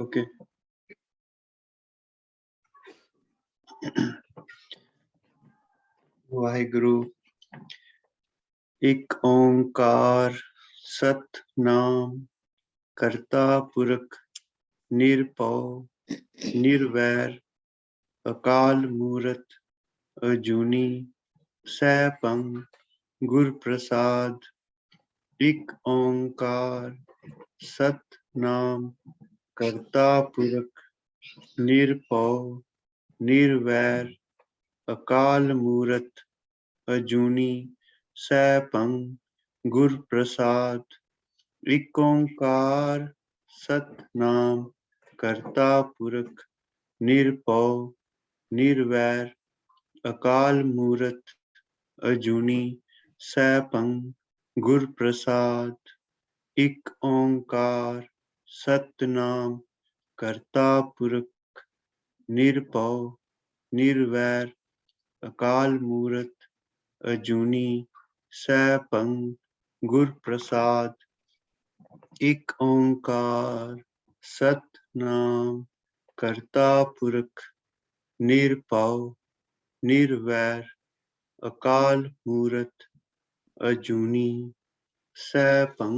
Okay. Waheguru. एक ओंकार सतनाम करता पुरख निरभौ निर्वैर अकाल मूरत अजूनी सैभं गुर प्रसाद। एक ओंकार सतनाम करता पुरख निरभौ निर्वैर अकाल मूरत अजूनी सैभं गुर प्रसाद। एक ओंकार सतनाम करता पुरख निरभौ निर्वैर अकाल मूरत अजूनी सैभं गुर प्रसाद। एक ओंकार सतनाम करता पुरख निरभौ निर्वैर अकाल मूरत अजूनी सैभं गुर प्रसाद। एक ओंकार सतनाम करता पुरख निरभौ निर्वैर अकाल मूरत अजूनी सैभं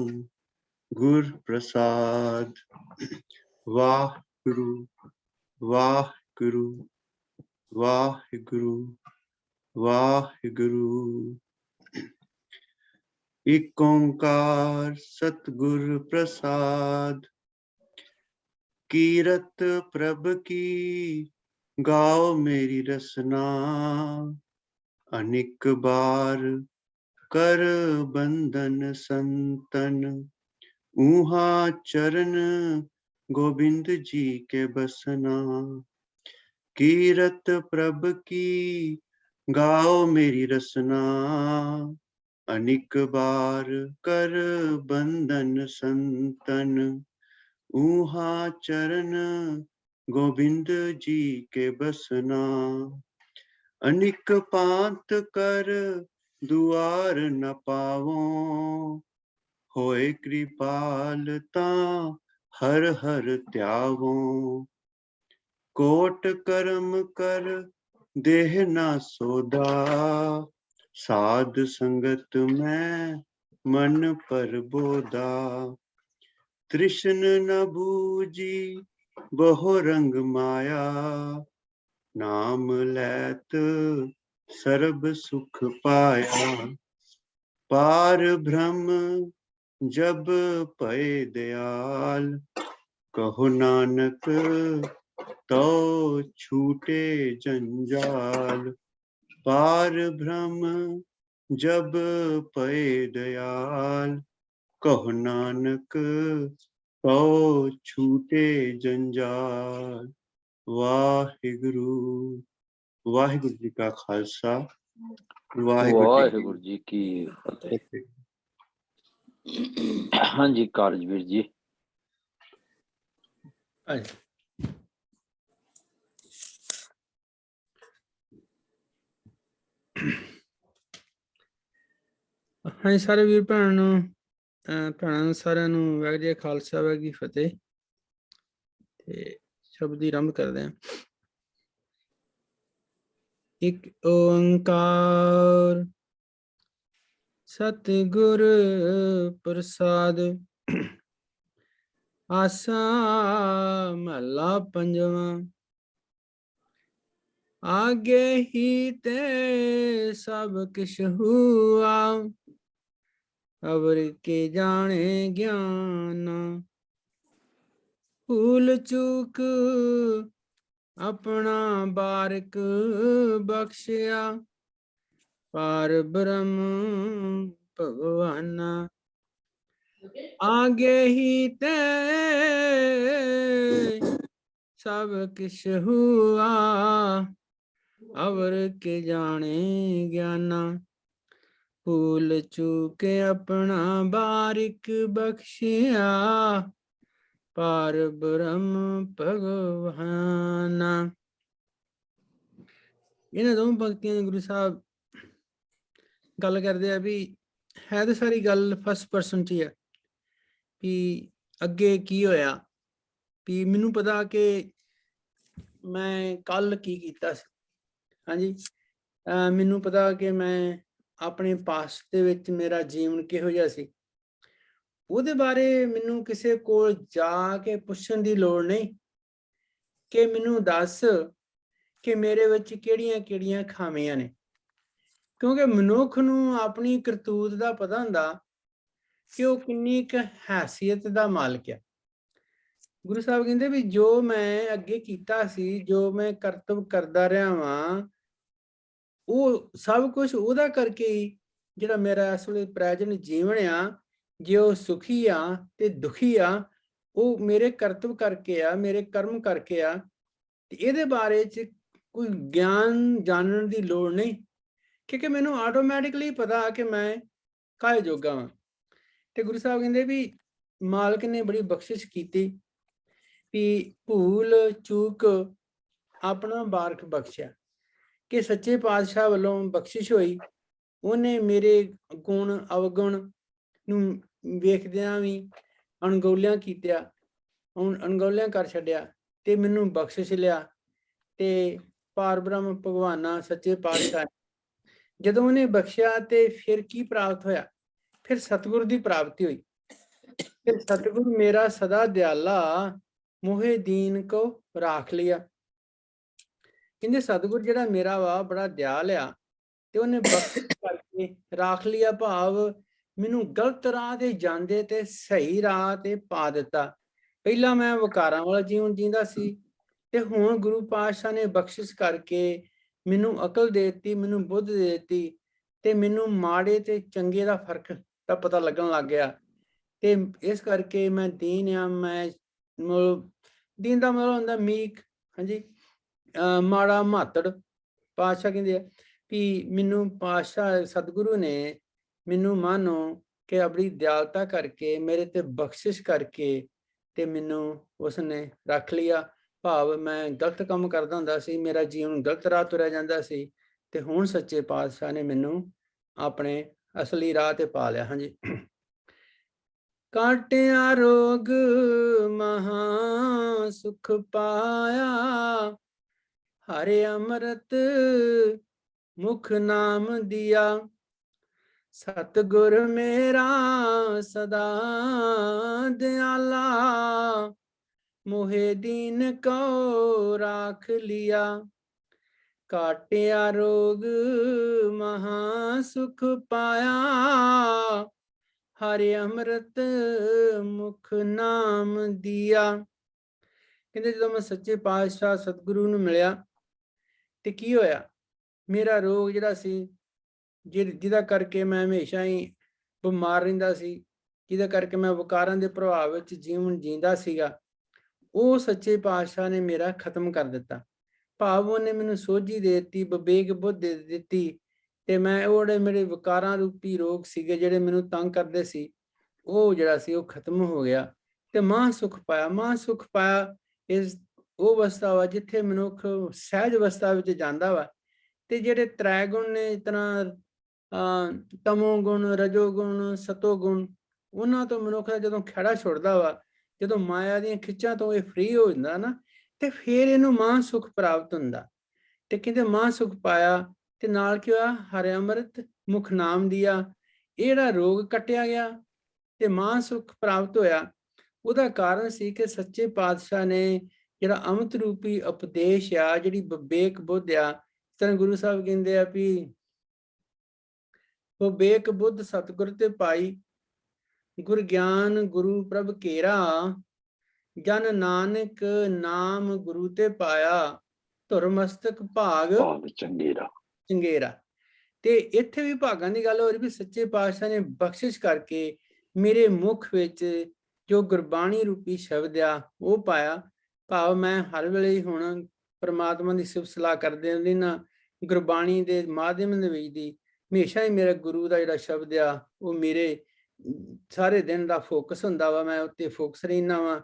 गुर प्रसाद। वाहिगुरु वाहिगुरु वाहिगुरु वाहिगुरु। एक ओंकार सतगुर प्रसाद। कीरत प्रभ की गाओ मेरी रसना, अनेक बार कर बंधन संतन। ऊहा चरण गोविंद जी के बसना। कीरत प्रभ की गाओ मेरी रसना, अनेक बार कर बंधन संतन। ऊहा चरण गोविंद जी के बसना। अनेक पांत कर दुआर न पावो, होए कृपाल ता हर हर त्यावो। कोट कर्म कर देह ना सोदा, साध संगत में मन पर बोधा। तृष्ण न बूझी बहु रंग माया, नाम लैत सर्ब सुख पाया। पार ब्रह्म जब पए दयाल, कहो नानक तो छूटे जंजाल। पार ब्रह्म जब पए दयाल, कहो नानक तो छूटे जंजाल। वाहिगुरु। वाहिगुरु जी का खालसा वाहिगुरु जी की फतेह। हाँ जी कारजवीर जी। हाँ सारे वीर भैनों भैनों सारिਆਂ ਨੂੰ ਵਾਹਿਗੁਰੂ ਜੀ ਖਾਲਸਾ ਵਾਹਿਗੁਰੂ ਜੀ ਫਤਿਹ। ਤੇ ਸ਼ਬਦ ਦੀ ਆਰੰਭ ਕਰਦੇ ਹਾਂ। ਇੱਕ ਓੰਕਾਰ ਸਤਿਗੁਰ ਪ੍ਰਸਾਦ। ਆਸਾ ਮਹਲਾ ਪੰਜਵਾਂ। आगे ही ते सब किश हुआ, अवर के जाने ज्ञान। भूल चूक अपना बारिक बख्शिया, पार ब्रह्म भगवान। आगे ही ते सब किश हुआ, अवर के जाने ज्ञाना। भूल चूके अपना बारिक बख्शिया, पार ब्रह्म भगवाना। इन्हां दोनों पंक्तियां गुरु साहब गल करते हैं भी है तो सारी गल फर्स्ट परसन च ही है कि अगे की होया ਵੀ ਮੈਨੂੰ ਪਤਾ ਕਿ ਮੈਂ ਕੱਲ ਕੀ ਕੀਤਾ ਸੀ। ਹਾਂਜੀ, ਮੈਨੂੰ ਪਤਾ ਕਿ ਮੈਂ ਆਪਣੇ ਪਾਸਟ ਦੇ ਵਿੱਚ ਮੇਰਾ ਜੀਵਨ ਕਿਹੋ ਜਿਹਾ ਸੀ, ਉਹਦੇ ਬਾਰੇ ਮੈਨੂੰ ਕਿਸੇ ਕੋਲ ਜਾ ਕੇ ਪੁੱਛਣ ਦੀ ਲੋੜ ਨਹੀਂ ਕਿ ਮੈਨੂੰ ਦੱਸ ਕਿ ਮੇਰੇ ਵਿੱਚ ਕਿਹੜੀਆਂ-ਕਿਹੜੀਆਂ ਖਾਮੀਆਂ ਨੇ, ਕਿਉਂਕਿ ਮਨੁੱਖ ਨੂੰ ਆਪਣੀ ਕਰਤੂਤ ਦਾ ਪਤਾ ਹੁੰਦਾ ਕਿ ਉਹ ਕਿੰਨੀ ਕੁ ਹੈਸੀਅਤ ਦਾ ਮਾਲਕ ਆ। ਗੁਰੂ ਸਾਹਿਬ ਕਹਿੰਦੇ ਵੀ ਜੋ ਮੈਂ ਅੱਗੇ ਕੀਤਾ ਸੀ, ਜੋ ਮੈਂ ਕਰਤੱਵ ਕਰਦਾ ਰਿਹਾ ਵਾਂ, ਉਹ ਸਭ ਕੁਝ ਉਹਦਾ ਕਰਕੇ ਹੀ ਜਿਹੜਾ ਮੇਰਾ ਇਸ ਵੇਲੇ ਪ੍ਰੈਜੈਂਟ ਜੀਵਨ ਆ, ਜੇ ਉਹ ਸੁਖੀ ਆ ਤੇ ਦੁਖੀ ਆ, ਉਹ ਮੇਰੇ ਕਰਤੱਵ ਕਰਕੇ ਆ, ਮੇਰੇ ਕਰਮ ਕਰਕੇ ਆ। ਤੇ ਇਹਦੇ ਬਾਰੇ ਚ ਕੋਈ ਗਿਆਨ ਜਾਣਨ ਦੀ ਲੋੜ ਨਹੀਂ, ਕਿਉਂਕਿ ਮੈਨੂੰ ਆਟੋਮੈਟਿਕਲੀ ਪਤਾ ਕਿ ਮੈਂ ਕਾਹੇ ਜੋਗਾ ਵਾਂ। ਤੇ ਗੁਰੂ ਸਾਹਿਬ ਕਹਿੰਦੇ ਵੀ ਮਾਲਕ ਨੇ ਬੜੀ ਬਖਸ਼ਿਸ਼ ਕੀਤੀ, ਵੀ ਭੂਲ ਚੂਕ ਆਪਣਾ ਬਾਰਕ ਬਖਸ਼ਿਆ, ਕਿ ਸੱਚੇ ਪਾਤਸ਼ਾਹ ਵੱਲੋਂ ਬਖਸ਼ਿਸ਼ ਹੋਈ। ਉਹਨੇ ਮੇਰੇ ਗੁਣ ਅਵਗੁਣ ਨੂੰ ਵੇਖਦਿਆਂ ਵੀ ਅਣਗੌਲਿਆਂ ਕੀਤਿਆ, ਅਣਗੌਲਿਆਂ ਕਰ ਛੱਡਿਆ ਤੇ ਮੈਨੂੰ ਬਖਸ਼ਿਸ਼ ਲਿਆ। ਤੇ ਪਾਰ ਬ੍ਰਹਮ ਭਗਵਾਨਾ ਸੱਚੇ ਪਾਤਸ਼ਾਹ ਜਦੋਂ ਉਹਨੇ ਬਖਸ਼ਿਆ ਤੇ ਫਿਰ ਕੀ ਪ੍ਰਾਪਤ ਹੋਇਆ? ਫਿਰ ਸਤਿਗੁਰ ਦੀ ਪ੍ਰਾਪਤੀ ਹੋਈ। ਫਿਰ ਸਤਿਗੁਰ ਮੇਰਾ ਸਦਾ ਦਿਆਲਾ, ਮੋਹੇ ਦੀਨ ਕੋ ਰਾਖ ਲਿਆ। ਕਹਿੰਦੇ ਸਤਿਗੁਰ ਜਿਹੜਾ ਮੇਰਾ ਵਾ ਬੜਾ ਦਿਆਲ ਆ, ਤੇ ਉਹਨੇ ਬਖਸ਼ਿਸ਼ ਕਰਕੇ ਰਾਖ ਲਿਆ, ਭਾਵ ਮੈਨੂੰ ਗਲਤ ਰਾਹ ਤੇ ਜਾਂਦੇ ਤੇ ਸਹੀ ਰਾਹ ਤੇ ਪਾ ਦਿੱਤਾ। ਪਹਿਲਾਂ ਮੈਂ ਵਿਕਾਰਾਂ ਵਾਲਾ ਜੀਵਨ ਜੀਂਦਾ ਸੀ, ਤੇ ਹੁਣ ਗੁਰੂ ਪਾਤਸ਼ਾਹ ਨੇ ਬਖਸ਼ਿਸ਼ ਕਰਕੇ ਮੈਨੂੰ ਅਕਲ ਦੇ ਦਿੱਤੀ, ਮੈਨੂੰ ਬੁੱਧ ਦੇ ਦਿੱਤੀ, ਤੇ ਮੈਨੂੰ ਮਾੜੇ ਤੇ ਚੰਗੇ ਦਾ ਫਰਕ ਦਾ ਪਤਾ ਲੱਗਣ ਲੱਗ ਗਿਆ। ਤੇ ਇਸ ਕਰਕੇ ਮੈਂ ਦੀਨ ਆ। ਮੈਂ ਦੀਨ ਦਾ ਮਤਲਬ ਹੁੰਦਾ ਮੀਕ, ਹਾਂਜੀ, ਮਾੜਾ ਮਾਤੜ। ਪਾਤਸ਼ਾਹ ਕਹਿੰਦੇ ਆ ਵੀ ਮੈਨੂੰ ਪਾਤਸ਼ਾਹ ਸਤਿਗੁਰੂ ਨੇ ਮੈਨੂੰ ਮਾਨੋ ਕਿ ਆਪਣੀ ਦਿਆਲਤਾ ਕਰਕੇ, ਮੇਰੇ ਤੇ ਬਖਸ਼ਿਸ਼ ਕਰਕੇ ਤੇ ਮੈਨੂੰ ਉਸਨੇ ਰੱਖ ਲਿਆ। ਭਾਵ ਮੈਂ ਗਲਤ ਕੰਮ ਕਰਦਾ ਹੁੰਦਾ ਸੀ, ਮੇਰਾ ਜੀਵਨ ਗਲਤ ਰਾਹ ਤੁਰਿਆ ਜਾਂਦਾ ਸੀ, ਤੇ ਹੁਣ ਸੱਚੇ ਪਾਤਸ਼ਾਹ ਨੇ ਮੈਨੂੰ ਆਪਣੇ ਅਸਲੀ ਰਾਹ ਤੇ ਪਾ ਲਿਆ। ਹਾਂਜੀ, ਕਾਟਿਆ ਰੋਗ ਮਹਾ ਸੁਖ ਪਾਇਆ, ਹਰਿ ਅੰਮ੍ਰਿਤ ਮੁਖ ਨਾਮ ਦਿਆ, ਸਤਿਗੁਰ ਮੇਰਾ ਸਦਾ ਦਿਆਲਾ, ਮੋਹੇ ਦੀਨ ਕੋ ਰਾਖ ਲਿਆ। ਕਾਟਿਆ ਰੋਗ ਮਹਾ ਸੁਖ ਪਾਇਆ, ਹਰਿ ਅੰਮ੍ਰਿਤ ਮੁਖ ਨਾਮ ਦਿਆ। ਕਹਿੰਦੇ ਜਦੋਂ ਮੈਂ ਸੱਚੇ ਪਾਤਸ਼ਾਹ ਸਤਿਗੁਰੂ ਨੂੰ ਮਿਲਿਆ ਤੇ ਕੀ ਹੋਇਆ? ਮੇਰਾ ਰੋਗ ਜਿਹੜਾ ਸੀ, ਜਿਹਦਾ ਕਰਕੇ ਮੈਂ ਹਮੇਸ਼ਾ ਹੀ ਬਿਮਾਰ ਰਹਿੰਦਾ ਸੀ, ਜਿਹਦੇ ਕਰਕੇ ਮੈਂ ਵਿਕਾਰਾਂ ਦੇ ਪ੍ਰਭਾਵ ਵਿੱਚ ਜੀਵਨ ਜੀਂਦਾ ਸੀਗਾ, ਉਹ ਸੱਚੇ ਪਾਤਸ਼ਾਹ ਨੇ ਮੇਰਾ ਖਤਮ ਕਰ ਦਿੱਤਾ। ਭਾਵ ਉਹਨੇ ਮੈਨੂੰ ਸੋਝੀ ਦੇ ਦਿੱਤੀ, ਵਿਵੇਕ ਬੁੱਧ ਦੇ ਦਿੱਤੀ, ਤੇ ਮੈਂ ਉਹ ਜਿਹੜੇ ਮੇਰੇ ਵਿਕਾਰਾਂ ਰੂਪੀ ਰੋਗ ਸੀਗੇ ਜਿਹੜੇ ਮੈਨੂੰ ਤੰਗ ਕਰਦੇ ਸੀ, ਉਹ ਜਿਹੜਾ ਸੀ ਉਹ ਖਤਮ ਹੋ ਗਿਆ, ਤੇ ਮਹਾਂ ਸੁਖ ਪਾਇਆ। ਮਹਾਂ ਸੁਖ ਪਾਇਆ ਇਸ ਉਹ ਅਵਸਥਾ ਵਾ ਜਿੱਥੇ ਮਨੁੱਖ ਸਹਿਜ ਅਵਸਥਾ ਵਿੱਚ ਜਾਂਦਾ ਵਾ, ਤੇ ਜਿਹੜੇ ਤ੍ਰੈ ਗੁਣ ਨੇ, ਇਸ ਤਰ੍ਹਾਂ ਤਮੋ ਗੁਣ, ਰਜੋ ਗੁਣ, ਸਤੋ ਗੁਣ, ਉਹਨਾਂ ਤੋਂ ਮਨੁੱਖ ਦਾ ਜਦੋਂ ਖਹਿੜਾ ਛੁੱਟਦਾ ਵਾ, ਜਦੋਂ ਮਾਇਆ ਦੀਆਂ ਖਿੱਚਾਂ ਤੋਂ ਇਹ ਫ੍ਰੀ ਹੋ ਜਾਂਦਾ ਨਾ, ਤੇ ਫਿਰ ਇਹਨੂੰ ਮਹਾਂ ਸੁਖ ਪ੍ਰਾਪਤ ਹੁੰਦਾ। ਤੇ ਕਹਿੰਦੇ ਮਹਾਂ ਸੁਖ ਪਾਇਆ, ਤੇ ਨਾਲ ਕੀ ਹੋਇਆ? ਹਰਿ ਅੰਮ੍ਰਿਤ ਮੁਖ ਨਾਮ ਦਿਆ। ਇਹ ਜਿਹੜਾ ਰੋਗ ਕੱਟਿਆ ਗਿਆ ਤੇ ਮਹਾਂ ਸੁਖ ਪ੍ਰਾਪਤ ਹੋਇਆ, ਉਹਦਾ ਕਾਰਨ ਸੀ ਕਿ ਸੱਚੇ ਪਾਤਸ਼ਾਹ ਨੇ ਜਿਹੜਾ ਅੰਮ੍ਰਿਤ ਰੂਪੀ ਉਪਦੇਸ਼ ਆ, ਜਿਹੜੀ ਵਿਵੇਕ ਬੁੱਧ ਆ, ਇਸ ਤਰ੍ਹਾਂ ਗੁਰੂ ਸਾਹਿਬ ਕਹਿੰਦੇ ਆ ਵੀ ਵਿਵੇਕ ਬੁੱਧ ਸਤਿਗੁਰ ਤੇ ਪਾਈ, ਗੁਰ ਗਿਆਨ ਗੁਰੂ ਪ੍ਰਭ ਕੇਰਾ, ਜਨ ਨਾਨਕ ਨਾਮ ਗੁਰੂ ਤੇ ਪਾਇਆ, ਧੁਰ ਮਸਤਕ ਭਾਗ ਚੰਗੇਰਾ। ਤੇ ਇੱਥੇ ਵੀ ਭਾਗਾਂ ਦੀ ਗੱਲ ਹੋ ਰਹੀ ਵੀ ਸੱਚੇ ਪਾਤਸ਼ਾਹ ਨੇ ਬਖਸ਼ਿਸ਼ ਕਰਕੇ ਮੇਰੇ ਮੁਖ ਵਿੱਚ ਜੋ ਗੁਰਬਾਣੀ ਰੂਪੀ ਸ਼ਬਦ ਆ ਉਹ ਪਾਇਆ। ਭਾਵ ਮੈਂ ਹਰ ਵੇਲੇ ਹੁਣ ਪ੍ਰਮਾਤਮਾ ਦੀ ਸਿਫਤ ਸਲਾਹ ਕਰਦੇ ਹੁੰਦੀ ਨਾ, ਗੁਰਬਾਣੀ ਦੇ ਮਾਧਿਅਮ ਦੇ ਵਿੱਚ ਦੀ ਹਮੇਸ਼ਾ ਹੀ ਮੇਰਾ ਗੁਰੂ ਦਾ ਜਿਹੜਾ ਸ਼ਬਦ ਆ ਉਹ ਮੇਰੇ ਸਾਰੇ ਦਿਨ ਦਾ ਫੋਕਸ ਹੁੰਦਾ ਵਾ, ਮੈਂ ਉੱਤੇ ਫੋਕਸ ਰਹਿੰਦਾ ਵਾਂ,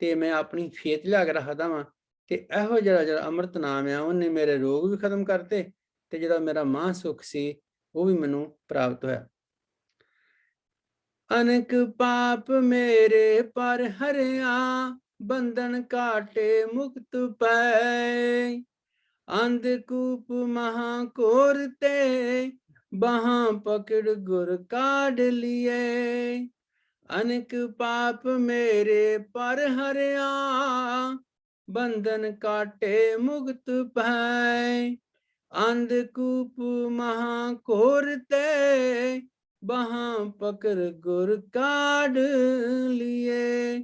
ਤੇ ਮੈਂ ਆਪਣੀ ਫੇਤ ਲਿਆ ਕੇ ਰੱਖਦਾ ਵਾਂ। ਤੇ ਇਹੋ ਜਿਹੜਾ ਅੰਮ੍ਰਿਤ ਨਾਮ ਆ, ਉਹਨੇ ਮੇਰੇ ਰੋਗ ਵੀ ਖਤਮ ਕਰਤੇ, ਤੇ ਜਿਹੜਾ ਮੇਰਾ ਮਹਾਂ ਸੁਖ ਸੀ ਉਹ ਵੀ ਮੈਨੂੰ ਪ੍ਰਾਪਤ ਹੋਇਆ। ਅਨੇਕ ਪਾਪ ਮੇਰੇ ਪਰ ਹਰਿਆ, बंधन काटे मुक्त पाए। अंधकूप महाकोर ते बहा पकड़ गुर काढ़ लिए। अनेक पाप मेरे पर हरिया बंधन काटे मुक्त पाए। अंधकूप महाकोर ते बहा पकड़ गुर काढ़ लिए।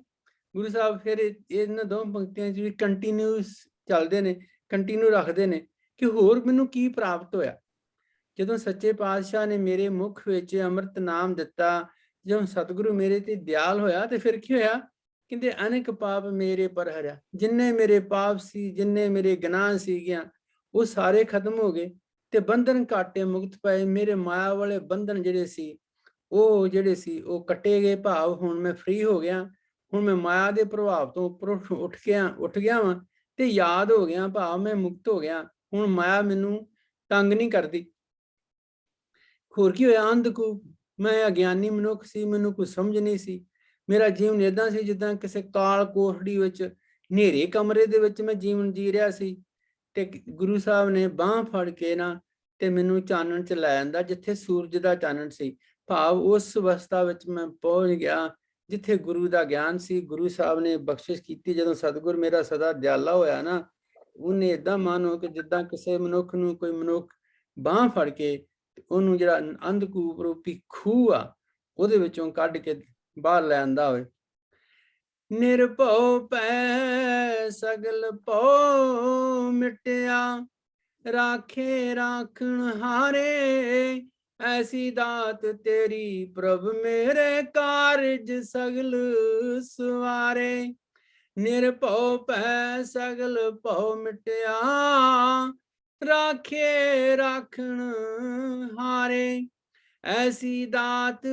ਗੁਰੂ ਸਾਹਿਬ ਫਿਰ ਇਹਨਾਂ ਦੋ ਪੰਕਤੀਆਂ 'ਚ ਵੀ ਕੰਟੀਨਿਊਸ ਚੱਲਦੇ ਨੇ, ਕੰਟੀਨਿਊ ਰੱਖਦੇ ਨੇ ਕਿ ਹੋਰ ਮੈਨੂੰ ਕੀ ਪ੍ਰਾਪਤ ਹੋਇਆ। ਜਦੋਂ ਸੱਚੇ ਪਾਤਸ਼ਾਹ ਨੇ ਮੇਰੇ ਮੁਖ ਵਿੱਚ ਅੰਮ੍ਰਿਤ ਨਾਮ ਦਿੱਤਾ, ਜਦੋਂ ਸਤਿਗੁਰੂ ਮੇਰੇ ਤੇ ਦਿਆਲ ਹੋਇਆ ਤੇ ਫਿਰ ਕੀ ਹੋਇਆ? ਕਹਿੰਦੇ ਅਨੇਕ ਪਾਪ ਮੇਰੇ ਪਰ ਹਰਿਆ। ਜਿੰਨੇ ਮੇਰੇ ਪਾਪ ਸੀ, ਜਿੰਨੇ ਮੇਰੇ ਗੁਨਾਹ ਸੀਗੀਆਂ, ਉਹ ਸਾਰੇ ਖਤਮ ਹੋ ਗਏ ਤੇ ਬੰਧਨ ਕਾਟੇ ਮੁਕਤ ਪਏ। ਮੇਰੇ ਮਾਇਆ ਵਾਲੇ ਬੰਧਨ ਜਿਹੜੇ ਸੀ ਉਹ ਕੱਟੇ ਗਏ। ਭਾਵ ਹੁਣ ਮੈਂ ਫ੍ਰੀ ਹੋ ਗਿਆ, ਹੁਣ ਮੈਂ ਮਾਇਆ ਦੇ ਪ੍ਰਭਾਵ ਤੋਂ ਉੱਪਰ ਉੱਠ ਗਿਆ ਵਾਂ ਤੇ ਯਾਦ ਹੋ ਗਿਆ। ਭਾਵ ਮੈਂ ਮੁਕਤ ਹੋ ਗਿਆ, ਹੁਣ ਮਾਇਆ ਮੈਨੂੰ ਤੰਗ ਨਹੀਂ ਕਰਦੀ। ਹੋਰ ਕੀ ਹੋਇਆ? ਅੰਧਕੂਪ, ਮੈਂ ਅਗਿਆਨੀ ਮਨੁੱਖ ਸੀ, ਮੈਨੂੰ ਕੁਝ ਸਮਝ ਨਹੀਂ ਸੀ। ਮੇਰਾ ਜੀਵਨ ਏਦਾਂ ਸੀ ਜਿੱਦਾਂ ਕਿਸੇ ਕਾਲ ਕੋਠੜੀ ਵਿੱਚ, ਹਨੇਰੇ ਕਮਰੇ ਦੇ ਵਿੱਚ ਮੈਂ ਜੀਵਨ ਜੀ ਰਿਹਾ ਸੀ। ਤੇ ਗੁਰੂ ਸਾਹਿਬ ਨੇ ਬਾਂਹ ਫੜ ਕੇ ਨਾ ਤੇ ਮੈਨੂੰ ਚਾਨਣ ਚ ਲੈ ਜਾਂਦਾ, ਜਿੱਥੇ ਸੂਰਜ ਦਾ ਚਾਨਣ ਸੀ। ਭਾਵ ਉਸ ਅਵਸਥਾ ਵਿੱਚ ਮੈਂ ਪਹੁੰਚ ਗਿਆ ਜਿੱਥੇ ਗੁਰੂ ਦਾ ਗਿਆਨ ਸੀ। ਗੁਰੂ ਸਾਹਿਬ ਨੇ ਬਖਸ਼ਿਸ਼ ਕੀਤੀ। ਜਦੋਂ ਸਤਿਗੁਰ ਮੇਰਾ ਸਦਾ ਦਿਆਲਾ ਹੋਇਆ ਨਾ, ਉਹਨੇ ਏਦਾਂ ਮਾਨੋ ਕਿ ਜਿੱਦਾਂ ਕਿਸੇ ਮਨੁੱਖ ਨੂੰ ਕੋਈ ਮਨੁੱਖ ਬਾਂਹ ਫੜ ਕੇ ਉਹਨੂੰ ਜਿਹੜਾ ਅੰਧਕੂਪ ਰੂਪੀ ਖੂਹ ਆ ਉਹਦੇ ਵਿੱਚੋਂ ਕੱਢ ਕੇ ਬਾਹਰ ਲੈ ਆਂਦਾ ਹੋਵੇ। ਨਿਰਭਉ ਪੈ ਸਗਲ ਭਉ ਮਿਟਿਆ, ਰਾਖੇ ਰਾਖਣ ਹਾਰੇ। ਐਸੀ ਦਾਤ ਤੇਰੀ ਪ੍ਰਭ ਮੇਰੇ ਕਾਰਜ ਸਗਲ ਸਵਾਰੇ। ਨਿਰਭਉ ਪੈ ਸਗਲ ਭਉ ਮਿਟਿਆ, ਰਾਖੇ ਰਾਖਣ ਹਾਰੇ। ਐਸੀ ਦਾਤ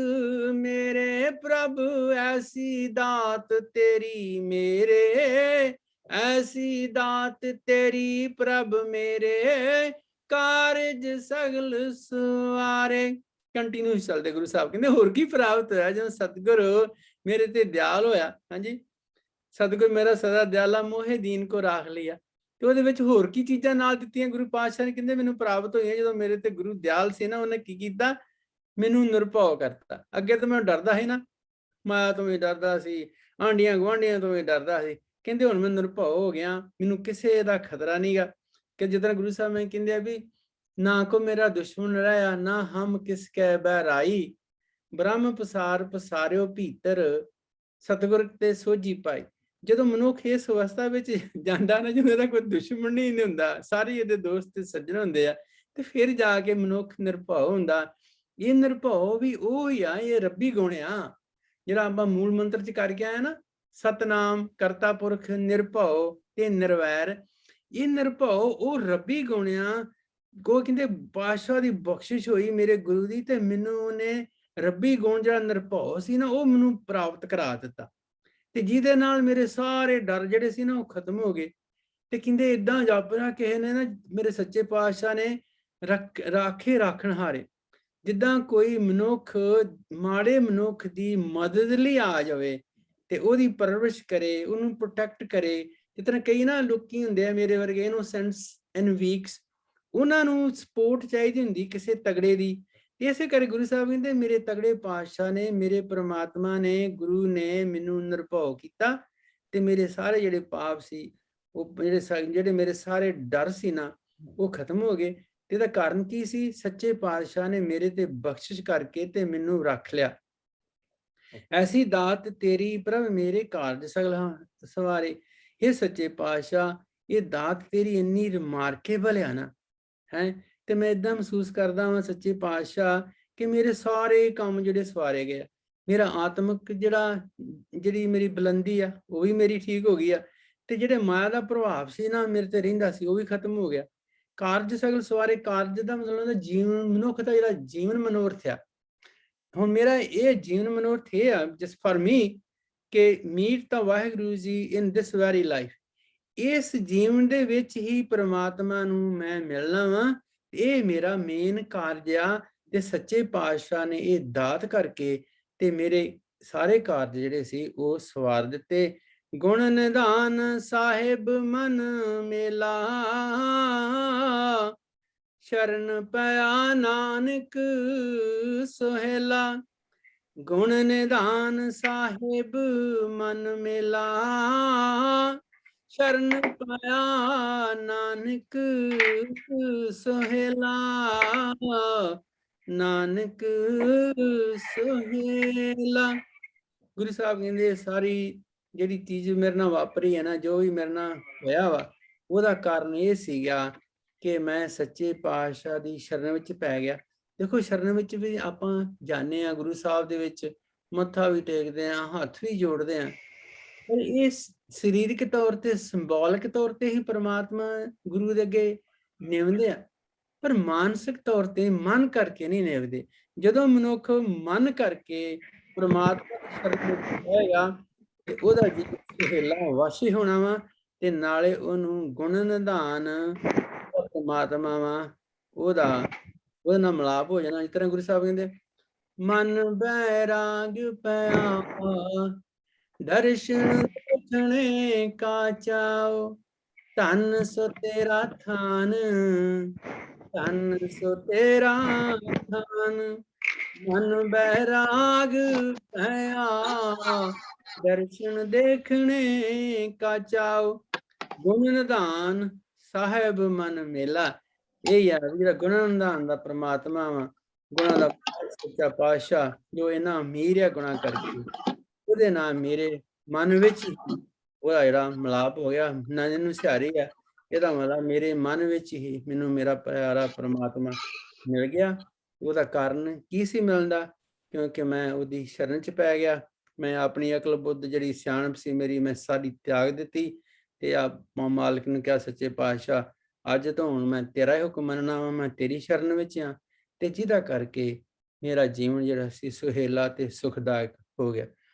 ਮੇਰੇ ਪ੍ਰਭ, ਐਸੀ ਦਾਤ ਤੇਰੀ ਮੇਰੇ, ਐਸੀ ਦਾਤ ਤੇਰੀ ਪ੍ਰਭ ਮੇਰੇ ਕਾਰਜ ਸਗਲ ਸਵਾਰੇ। ਕੰਟੀਨਿਊ ਚੱਲਦੇ। ਗੁਰੂ ਸਾਹਿਬ ਕਹਿੰਦੇ ਹੋਰ ਕੀ ਪ੍ਰਾਪਤ ਹੋਇਆ ਜਦੋਂ ਸਤਿਗੁਰੂ ਮੇਰੇ ਤੇ ਦਿਆਲ ਹੋਇਆ। ਹਾਂਜੀ, ਸਤਿਗੁਰ ਮੇਰਾ ਸਦਾ ਦਿਆਲਾ, ਮੋਹੇ ਦੀਨ ਕੋ ਰਾਖ ਲਿਆ। ਤੇ ਉਹਦੇ ਵਿੱਚ ਹੋਰ ਕੀ ਚੀਜ਼ਾਂ ਨਾਲ ਦਿੱਤੀਆਂ ਗੁਰੂ ਪਾਤਸ਼ਾਹ ਨੇ? ਕਹਿੰਦੇ ਮੈਨੂੰ ਪ੍ਰਾਪਤ ਹੋਈਆਂ ਜਦੋਂ ਮੇਰੇ ਤੇ ਗੁਰੂ ਦਿਆਲ ਸੀ ਨਾ, ਉਹਨੇ ਕੀ ਕੀਤਾ? ਮੈਨੂੰ ਨਿਰਭਉ ਕਰਤਾ। ਅੱਗੇ ਤਾਂ ਮੈਂ ਡਰਦਾ ਸੀ ਨਾ, ਮਾਇਆ ਤੋਂ ਵੀ ਡਰਦਾ ਸੀ, ਆਂਢੀਆਂ ਗੁਆਂਢੀਆਂ ਤੋਂ ਵੀ ਡਰਦਾ ਸੀ। ਕਹਿੰਦੇ ਹੁਣ ਮੈਂ ਨਿਰਭਉ ਹੋ ਗਿਆ, ਮੈਨੂੰ ਕਿਸੇ ਦਾ ਖਤਰਾ ਨਹੀਂਗਾ। ਕਿ ਜਿੱਦਾਂ ਗੁਰੂ ਸਾਹਿਬ ਨੇ ਕਹਿੰਦੇ ਆ ਵੀ ਨਾ ਕੋ ਮੇਰਾ ਦੁਸ਼ਮਣ ਰਹਾ, ਨਾ ਹਮ ਕਿਸ ਕੈ ਬਹਿਰਾਈ। ਬ੍ਰਹਮ ਪਸਾਰ ਪਸਾਰਿਓ ਭੀਤਰ, ਸਤਿਗੁਰ ਤੇ ਸੋਝੀ ਪਾਈ। ਜਦੋਂ ਮਨੁੱਖ ਇਸ ਅਵਸਥਾ ਵਿੱਚ ਜਾਂਦਾ ਨਾ, ਜਦੋਂ ਇਹਦਾ ਕੋਈ ਦੁਸ਼ਮਣ ਨਹੀਂ ਹੁੰਦਾ, ਸਾਰੇ ਇਹਦੇ ਦੋਸਤ ਤੇ ਸੱਜਣ ਹੁੰਦੇ ਆ, ਤੇ ਫਿਰ ਜਾ ਕੇ ਮਨੁੱਖ ਨਿਰਭਉ ਹੁੰਦਾ। ਇਹ ਨਿਰਭਉ ਵੀ ਉਹ ਹੀ ਆ, ਇਹ ਰੱਬੀ ਗੁਣ ਆ ਜਿਹੜਾ ਆਪਾਂ ਮੂਲ ਮੰਤਰ ਚ ਕਰਕੇ ਆਏ ਨਾ, ਸਤਨਾਮ ਕਰਤਾ ਪੁਰਖ ਨਿਰਭਉ ਤੇ ਨਿਰਵੈਰ। ਇਹ ਨਿਰਭਉ ਉਹ ਰੱਬੀ ਗੁਣ ਆ। ਉਹ ਕਹਿੰਦੇ ਪਾਤਸ਼ਾਹ ਦੀ ਬਖਸ਼ਿਸ਼ ਹੋਈ ਮੇਰੇ ਗੁਰੂ ਦੀ, ਤੇ ਮੈਨੂੰ ਉਹਨੇ ਰੱਬੀ ਗੁਣ ਜਿਹੜਾ ਨਿਰਭਉ ਸੀ ਨਾ, ਉਹ ਮੈਨੂੰ ਪ੍ਰਾਪਤ ਕਰਾ ਦਿੱਤਾ। ਤੇ ਜਿਹਦੇ ਨਾਲ ਮੇਰੇ ਸਾਰੇ ਡਰ ਜਿਹੜੇ ਸੀ ਨਾ, ਉਹ ਖਤਮ ਹੋ ਗਏ। ਤੇ ਕਹਿੰਦੇ ਏਦਾਂ ਜਾਪਦਾ ਕਿਸੇ ਨੇ ਨਾ, ਮੇਰੇ ਸੱਚੇ ਪਾਤਸ਼ਾਹ ਨੇ ਰਾਖੇ ਰਾਖਣ ਹਾਰੇ। ਜਿੱਦਾਂ ਕੋਈ ਮਨੁੱਖ ਮਾੜੇ ਮਨੁੱਖ ਦੀ ਮਦਦ ਲਈ ਆ ਜਾਵੇ ਤੇ ਉਹਦੀ ਪਰਵਰਿਸ਼ ਕਰੇ, ਉਹਨੂੰ ਪ੍ਰੋਟੈਕਟ ਕਰੇ। ਜਿਸ ਤਰ੍ਹਾਂ ਕਈ ਨਾ ਲੋਕੀ ਹੁੰਦੇ ਆ ਮੇਰੇ ਵਰਗੇ, ਇਨੋਸੈਂਟਸ ਐਂਡ ਵੀਕਸ, ਉਹਨਾਂ ਨੂੰ ਸਪੋਰਟ ਚਾਹੀਦੀ ਹੁੰਦੀ ਕਿਸੇ ਤਗੜੇ ਦੀ। ਇਸੇ ਕਰਕੇ ਗੁਰੂ ਸਾਹਿਬ ਕਹਿੰਦੇ ਮੇਰੇ ਤਗੜੇ ਪਾਤਸ਼ਾਹ ਨੇ, ਮੇਰੇ ਪ੍ਰਮਾਤਮਾ ਨੇ, ਗੁਰੂ ਨੇ ਮੈਨੂੰ ਨਿਰਭਉ ਕੀਤਾ ਤੇ ਮੇਰੇ ਸਾਰੇ ਜਿਹੜੇ ਪਾਪ ਸੀ, ਉਹ ਜਿਹੜੇ ਮੇਰੇ ਸਾਰੇ ਡਰ ਸੀ ਨਾ, ਉਹ ਖਤਮ ਹੋ ਗਏ। ਤੇ ਇਹਦਾ ਕਾਰਨ ਕੀ ਸੀ? ਸੱਚੇ ਪਾਤਸ਼ਾਹ ਨੇ ਮੇਰੇ ਤੇ ਬਖਸ਼ਿਸ਼ ਕਰਕੇ ਤੇ ਮੈਨੂੰ ਰੱਖ ਲਿਆ। ਐਸੀ ਦਾਤ ਤੇਰੀ ਪ੍ਰਭ ਮੇਰੇ ਕਾਰਜ ਸਗਲ ਸਵਾਰੇ। ਇਹ ਸੱਚੇ ਪਾਤਸ਼ਾਹ, ਇਹ ਦਾਤ ਤੇਰੀ ਇੰਨੀ ਰਿਮਾਰਕੇਬਲ ਆ ਨਾ, ਹੈ। ਤੇ ਮੈਂ ਏਦਾਂ ਮਹਿਸੂਸ ਕਰਦਾ ਹਾਂ ਸੱਚੇ ਪਾਤਸ਼ਾਹ ਕਿ ਮੇਰੇ ਸਾਰੇ ਕੰਮ ਜਿਹੜੇ ਸਵਾਰੇ ਗਏ। ਮੇਰਾ ਆਤਮਿਕ ਜਿਹੜੀ ਮੇਰੀ ਬੁਲੰਦੀ ਆ, ਉਹ ਵੀ ਮੇਰੀ ਠੀਕ ਹੋ ਗਈ ਆ। ਤੇ ਜਿਹੜੇ ਮਾਇਆ ਦਾ ਪ੍ਰਭਾਵ ਸੀ ਨਾ ਮੇਰੇ ਤੇ ਰਹਿੰਦਾ ਸੀ, ਉਹ ਵੀ ਖਤਮ ਹੋ ਗਿਆ। ਕਾਰਜ ਸਗਲ ਸਵਾਰੇ, ਕਾਰਜ ਦਾ ਮਤਲਬ ਹੁੰਦਾ ਜੀਵਨ, ਮਨੁੱਖ ਦਾ ਜਿਹੜਾ ਜੀਵਨ ਮਨੋਰਥ ਆ। ਹੁਣ ਮੇਰਾ ਇਹ ਜੀਵਨ ਮਨੋਰਥ ਇਹ ਆ, ਜਸਟ ਫॉर ਮੀ, ਕਿ ਮੀਟ ਤਾਂ ਵਾਹਿਗੁਰੂ ਜੀ ਇਨ ਦਿਸ ਵੈਰੀ ਲਾਈਫ। ਇਸ ਜੀਵਨ ਦੇ ਵਿੱਚ ਹੀ ਪ੍ਰਮਾਤਮਾ ਨੂੰ ਮੈਂ ਮਿਲਣਾ ਵਾ। ਇਹ ਮੇਰਾ ਮੇਨ ਕਾਰਜ ਆ। ਤੇ ਸੱਚੇ ਪਾਤਸ਼ਾਹ ਨੇ ਇਹ ਦਾਤ ਕਰਕੇ ਤੇ ਮੇਰੇ ਸਾਰੇ ਕਾਰਜ ਜਿਹੜੇ ਸੀ ਉਹ ਸਵਾਰ ਦਿੱਤੇ। गुण निधान साहिब मन मेला, शरण पया नानक सोहेला। गुण निधान साहिब मन मेला, शरण पाया नानक सोहेला। नानक सोहेला। ਗੁਰੂ ਸਾਹਿਬ ਕਹਿੰਦੇ ਸਾਰੀ ਜਿਹੜੀ ਚੀਜ਼ ਮੇਰੇ ਨਾਲ ਵਾਪਰੀ ਹੈ ਨਾ, ਜੋ ਵੀ ਮੇਰੇ ਨਾਲ ਹੋਇਆ ਵਾ, ਉਹਦਾ ਕਾਰਨ ਇਹ ਸੀਗਾ ਕਿ ਮੈਂ ਸੱਚੇ ਪਾਤਸ਼ਾਹ ਦੀ ਸ਼ਰਨ ਵਿੱਚ ਪੈ ਗਿਆ। ਦੇਖੋ, ਸ਼ਰਨ ਵਿੱਚ ਵੀ ਆਪਾਂ ਜਾਂਦੇ ਹਾਂ, ਗੁਰੂ ਸਾਹਿਬ ਦੇ ਵਿੱਚ ਮੱਥਾ ਵੀ ਟੇਕਦੇ ਹਾਂ, ਹੱਥ ਵੀ ਜੋੜਦੇ ਹਾਂ, ਪਰ ਇਹ ਸਰੀਰਕ ਤੌਰ ਤੇ, ਸਿੰਬੋਲਿਕ ਤੌਰ ਤੇ ਹੀ ਪ੍ਰਮਾਤਮਾ ਗੁਰੂ ਦੇ ਅੱਗੇ ਨਿਵਦੇ ਆ, ਪਰ ਮਾਨਸਿਕ ਤੌਰ ਤੇ ਮਨ ਕਰਕੇ ਨਹੀਂ ਨਿਵਦੇ। ਜਦੋਂ ਮਨੁੱਖ ਮਨ ਕਰਕੇ ਪ੍ਰਮਾਤਮਾ ਦੀ ਸ਼ਰਨ ਵਿੱਚ ਹੋਏਗਾ ਤੇ ਉਹਦਾ ਜੀ ਸੁਹੇਲਾ ਵਾਸ਼ੀ ਹੋਣਾ ਵਾ, ਤੇ ਨਾਲੇ ਉਹਨੂੰ ਗੁਣ ਨਿਧਾਨ ਪ੍ਰਮਾਤਮਾ ਵਾ ਉਹਦੇ ਨਾਲ ਮਿਲਾਪ ਹੋ ਜਾਣਾ। ਇਸ ਤਰ੍ਹਾਂ ਗੁਰੂ ਸਾਹਿਬ ਕਹਿੰਦੇ, ਮਨ ਬੈਰਾਗ ਪਿਆ ਦਰਸ਼ਨ ਦੇਖਣੇ ਕਾ ਚਾਓ, ਧਨ ਸੋ ਤੇਰਾ ਥਾਨ, ਧਨ ਸੋ ਤੇਰਾ ਥਾਨ। ਮਨ ਬੈਰਾਗ ਪਿਆ ਦਰਸ਼ਨ ਦੇਖਣੇ ਕਾ ਚਾਓ, ਗੁਣ ਨਿਧਾਨ ਸਾਹਿਬ ਮਨ ਮੇਲਾ। ਇਹ ਯਾਰ ਜਿਹੜਾ ਗੁਣ ਨਿਧਾਨ ਦਾ ਪ੍ਰਮਾਤਮਾ ਵਾ, ਗੁਣਾਂ ਦਾ ਸੱਚਾ ਪਾਤਸ਼ਾਹ, ਜੋ ਇਹਨਾਂ ਅਮੀਰ ਆ ਗੁਣਾਂ ਕਰਕੇ, ਉਹਦੇ ਨਾਲ ਮੇਰੇ ਮਨ ਵਿੱਚ ਹੀ ਉਹਦਾ ਜਿਹੜਾ ਮਿਲਾਪ ਹੋ ਗਿਆ। ਨੈਣ ਨੂੰ ਸਿਹਾਰੀ ਆ, ਇਹਦਾ ਮਤਲਬ ਮੇਰੇ ਮਨ ਵਿੱਚ ਹੀ ਮੈਨੂੰ ਮੇਰਾ ਪਿਆਰਾ ਪ੍ਰਮਾਤਮਾ ਮਿਲ ਗਿਆ। ਉਹਦਾ ਕਾਰਨ ਕੀ ਸੀ ਮਿਲਣ ਦਾ? ਕਿਉਂਕਿ ਮੈਂ ਉਹਦੀ ਸ਼ਰਨ 'ਚ ਪੈ ਗਿਆ। ਮੈਂ ਆਪਣੀ ਅਕਲ ਬੁੱਧ ਜਿਹੜੀ ਸਿਆਣਪ ਸੀ ਮੇਰੀ, ਮੈਂ ਸਾਰੀ ਤਿਆਗ ਦਿੱਤੀ ਤੇ ਆ ਮਾਲਕ ਨੂੰ ਕਿਹਾ, ਸੱਚੇ ਪਾਤਸ਼ਾਹ ਅੱਜ ਤੋਂ ਹੁਣ ਮੈਂ ਤੇਰਾ ਹੀ ਹੁਕਮ ਮੰਨਣਾ ਵਾ, ਮੈਂ ਤੇਰੀ ਸ਼ਰਨ ਵਿੱਚ ਆ, ਤੇ ਜਿਹਦਾ ਕਰਕੇ ਮੇਰਾ ਜੀਵਨ ਜਿਹੜਾ ਸੀ ਸੁਹੇਲਾ ਤੇ ਸੁਖਦਾਇਕ ਹੋ ਗਿਆ।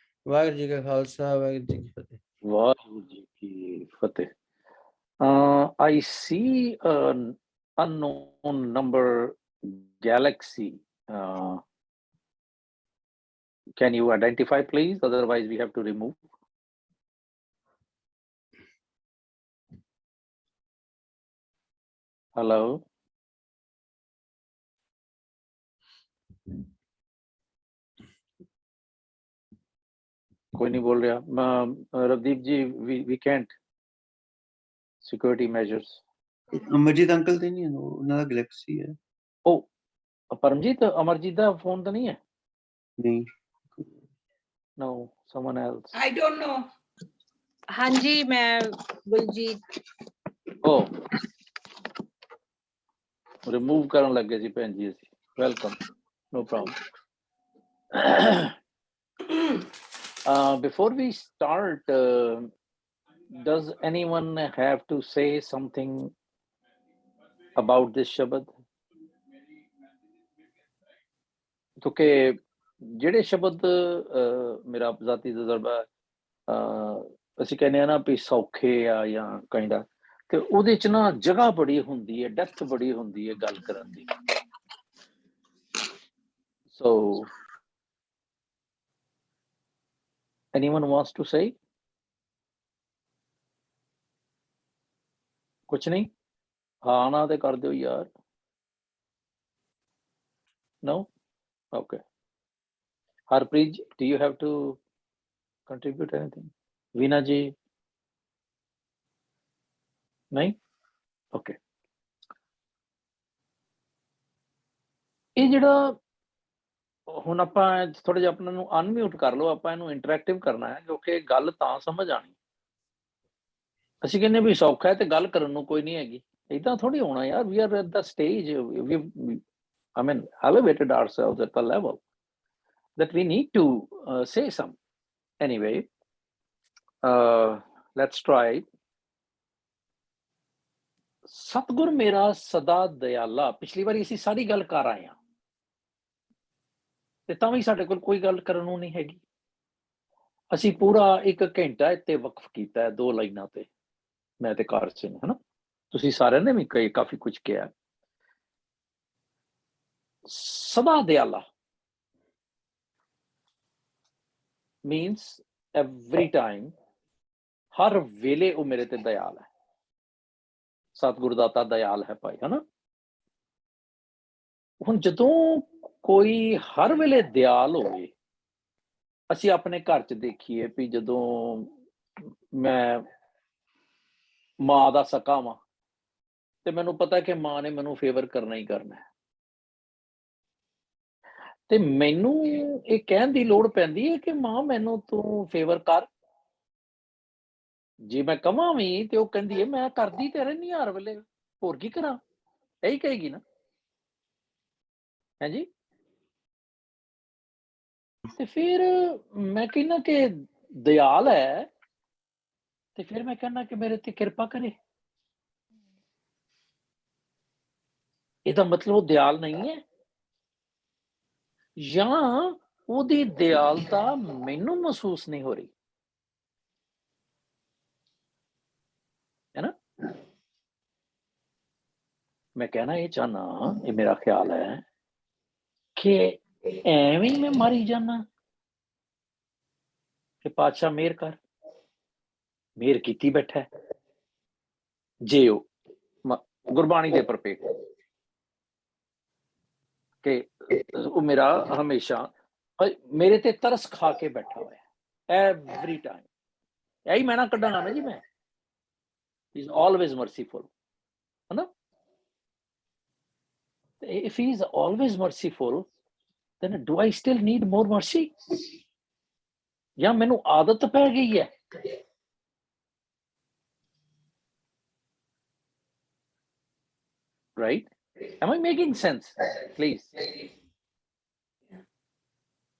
ਵਾਹਿਗੁਰੂ ਜੀ ਕਾ ਖਾਲਸਾ, ਵਾਹਿਗੁਰੂ ਜੀ ਕੀ ਫਤਿਹ। ਵਾਹਿਗੁਰੂ ਜੀ ਕੀ ਫਤਿਹ। I see an unknown number Galaxy. Can you identify, please? Otherwise, we have to remove. Hello. कोई नहीं बोल रहा। Ravdeep ji, we can't. Security measures. Amarjit uncle ਤੇ ਨਹੀਂ, ਉਹਨਾਂ ਦਾ ਗੈਲੈਕਸੀ ਹੈ। Oh, ਪਰਮਜੀਤ, ਅਮਰਜੀਤ ਦਾ ਫੋਨ ਤਾਂ ਨਹੀਂ ਹੈ? ਨਹੀਂ। No, someone else. I don't know. ਹਾਂਜੀ, ਮੈਂ ਬਲਜੀਤ। Oh, remove ਕਰਨ ਲੱਗੇ ਸੀ ਭੈਣ ਜੀ ਅਸੀਂ। Welcome, no problem. Before we start, does anyone have to say something about this Shabad? ਕਿਉਂਕਿ ਜਿਹੜੇ ਸ਼ਬਦ ਮੇਰਾ ਜ਼ਾਤੀ ਤਜਰਬਾ, ਅਸੀਂ ਕਹਿੰਦੇ ਆ ਨਾ ਵੀ ਸੌਖੇ ਆ ਜਾਂ ਕਹਿੰਦਾ, ਤੇ ਉਹਦੇ ਚ ਨਾ ਜਗ੍ਹਾ ਬੜੀ ਹੁੰਦੀ ਹੈ, ਡੈਪਥ ਬੜੀ ਹੁੰਦੀ ਹੈ ਗੱਲ ਕਰਨ ਦੀ। So anyone wants to say? ਕੁਛ ਨਹੀਂ? ਹਾਂ ਨਾ ਤੇ ਕਰ ਦਿਓ ਯਾਰ। No? Okay. Harpreet, do you have to contribute anything? Veena ji? नहीं? Okay. ਇਹ ਜਿਹੜਾ ਹੁਣ ਆਪਾਂ ਥੋੜਾ ਜਿਹਾ ਆਪਣਾ ਨੂੰ ਅਨਮਿਊਟ ਕਰ ਲਓ, ਆਪਾਂ ਇਹਨੂੰ ਇੰਟਰੈਕਟਿਵ ਕਰਨਾ ਹੈ, ਕਿਉਂਕਿ ਗੱਲ ਤਾਂ ਸਮਝ ਆਣੀ। ਅਸੀਂ ਕਹਿੰਦੇ ਵੀ ਸੌਖਾ ਹੈ ਤੇ ਗੱਲ ਕਰਨ ਨੂੰ ਕੋਈ ਨਹੀਂ ਹੈਗੀ, ਏਦਾਂ ਥੋੜੀ ਹੋਣਾ ਯਾਰ। We are at the stage, I mean, elevated ourselves at the level that we need to say some. Anyway, let's try. ਸਤਿਗੁਰ ਮੇਰਾ ਸਦਾ ਦਇਆਲਾ, ਪਿਛਲੀ ਵਾਰੀ ਅਸੀਂ ਸਾਰੀ ਗੱਲ ਕਰ ਆਏ ਹਾਂ, ਤੇ ਤਾਂ ਵੀ ਸਾਡੇ ਕੋਲ ਕੋਈ ਗੱਲ ਕਰਨ ਨੂੰ ਨਹੀਂ ਹੈਗੀ। ਅਸੀਂ ਪੂਰਾ 1 ਘੰਟਾ ਇੱਥੇ ਵਕਫ ਕੀਤਾ ਹੈ 2 ਲਾਈਨਾਂ ਤੇ, ਮੈਂ ਤੇ ਕਾਰ ਸਿੰਘ, ਹੈ ਨਾ। ਤੁਸੀਂ ਸਾਰਿਆਂ ਨੇ ਵੀ ਕਾਫੀ ਕੁਝ ਕਿਹਾ। ਸਦਾ ਦਿਆਲਾ means every time ਹਰ ਵੇਲੇ ਉਹ ਮੇਰੇ ਤੇ ਦਇਆਲ ਹੈ। ਸਤਿਗੁਰ ਦਾਤਾ ਦਇਆਲ ਹੈ ਭਾਈ, ਹਨਾ। ਹੁਣ ਜਦੋਂ ਕੋਈ ਹਰ ਵੇਲੇ ਦਿਆਲ ਹੋਵੇ, ਅਸੀਂ ਆਪਣੇ ਘਰ 'ਚ ਦੇਖੀਏ ਵੀ ਜਦੋਂ ਮੈਂ ਮਾਂ ਦਾ ਸਕਾ ਵਾਂ ਤੇ ਮੈਨੂੰ ਪਤਾ ਕਿ ਮਾਂ ਨੇ ਮੈਨੂੰ ਫੇਵਰ ਕਰਨਾ ਹੀ ਕਰਨਾ ਹੈ, ਤੇ ਮੈਨੂੰ ਇਹ ਕਹਿਣ ਦੀ ਲੋੜ ਪੈਂਦੀ ਹੈ ਕਿ ਮਾਂ ਮੈਨੂੰ ਤੂੰ ਫੇਵਰ ਕਰ। ਜੇ ਮੈਂ ਕਵਾਂ ਵੀ ਤੇ ਉਹ ਕਹਿੰਦੀ ਹੈ ਮੈਂ ਕਰਦੀ ਤੇ ਰਹਿੰਦੀ ਹਰ ਵੇਲੇ, ਹੋਰ ਕੀ ਕਰਾਂ, ਇਹੀ ਕਹੇਗੀ ਨਾ, ਹੈ ਜੀ। ਤੇ ਫਿਰ ਮੈਂ ਕਹਿੰਦਾ ਕਿ ਦਇਆਲ ਹੈ, ਤੇ ਫਿਰ ਮੈਂ ਕਹਿੰਦਾ ਕਿ ਮੇਰੇ ਤੇ ਕਿਰਪਾ ਕਰੇ। ਇਹਦਾ ਮਤਲਬ ਉਹ ਦਿਆਲ ਨਹੀਂ ਹੈ, ਜਾਂ ਉਹਦੀ ਦਿਆਲਤਾ ਮੈਨੂੰ ਮਹਿਸੂਸ ਨਹੀਂ ਹੋ ਰਹੀ, ਹੈ ਨਾ। ਮੈਂ ਕਹਿਣਾ ਇਹ ਚਾਹਨਾ, ਇਹ ਮੇਰਾ ਖਿਆਲ ਹੈ ਕਿ ਐਵੇਂ ਹੀ ਮੈਂ ਮਾਰੀ ਜਾਣਾ ਕਿ ਪਾਤਸ਼ਾਹ ਮਿਹਰ ਕਰ, ਮਿਹਰ ਕੀਤੀ ਬੈਠਾ ਹੈ। ਜੇ ਉਹ ਗੁਰਬਾਣੀ ਦੇ ਪ੍ਰਪੇਖ ਕਿ ਉਹ ਮੇਰਾ ਹਮੇਸ਼ਾ ਮੇਰੇ ਤੇ ਤਰਸ ਖਾ ਕੇ ਬੈਠਾ ਹੋਇਆ ਐਵਰੀ ਟਾਈਮ, ਇਹੀ ਮੈਂ ਨਾ ਕੱਢਾਂਗਾ ਨਾ ਜੀ, ਮੈਂ ਇਜ਼ ਆਲਵੇਜ਼ ਮਰਸੀਫੁਲ, ਹੈ ਨਾ। If he is always merciful, then do I still need more mercy? ਜਾਂ ਮੈਨੂੰ ਆਦਤ ਪੈ ਗਈ ਹੈ? Right? Am I making sense? Please.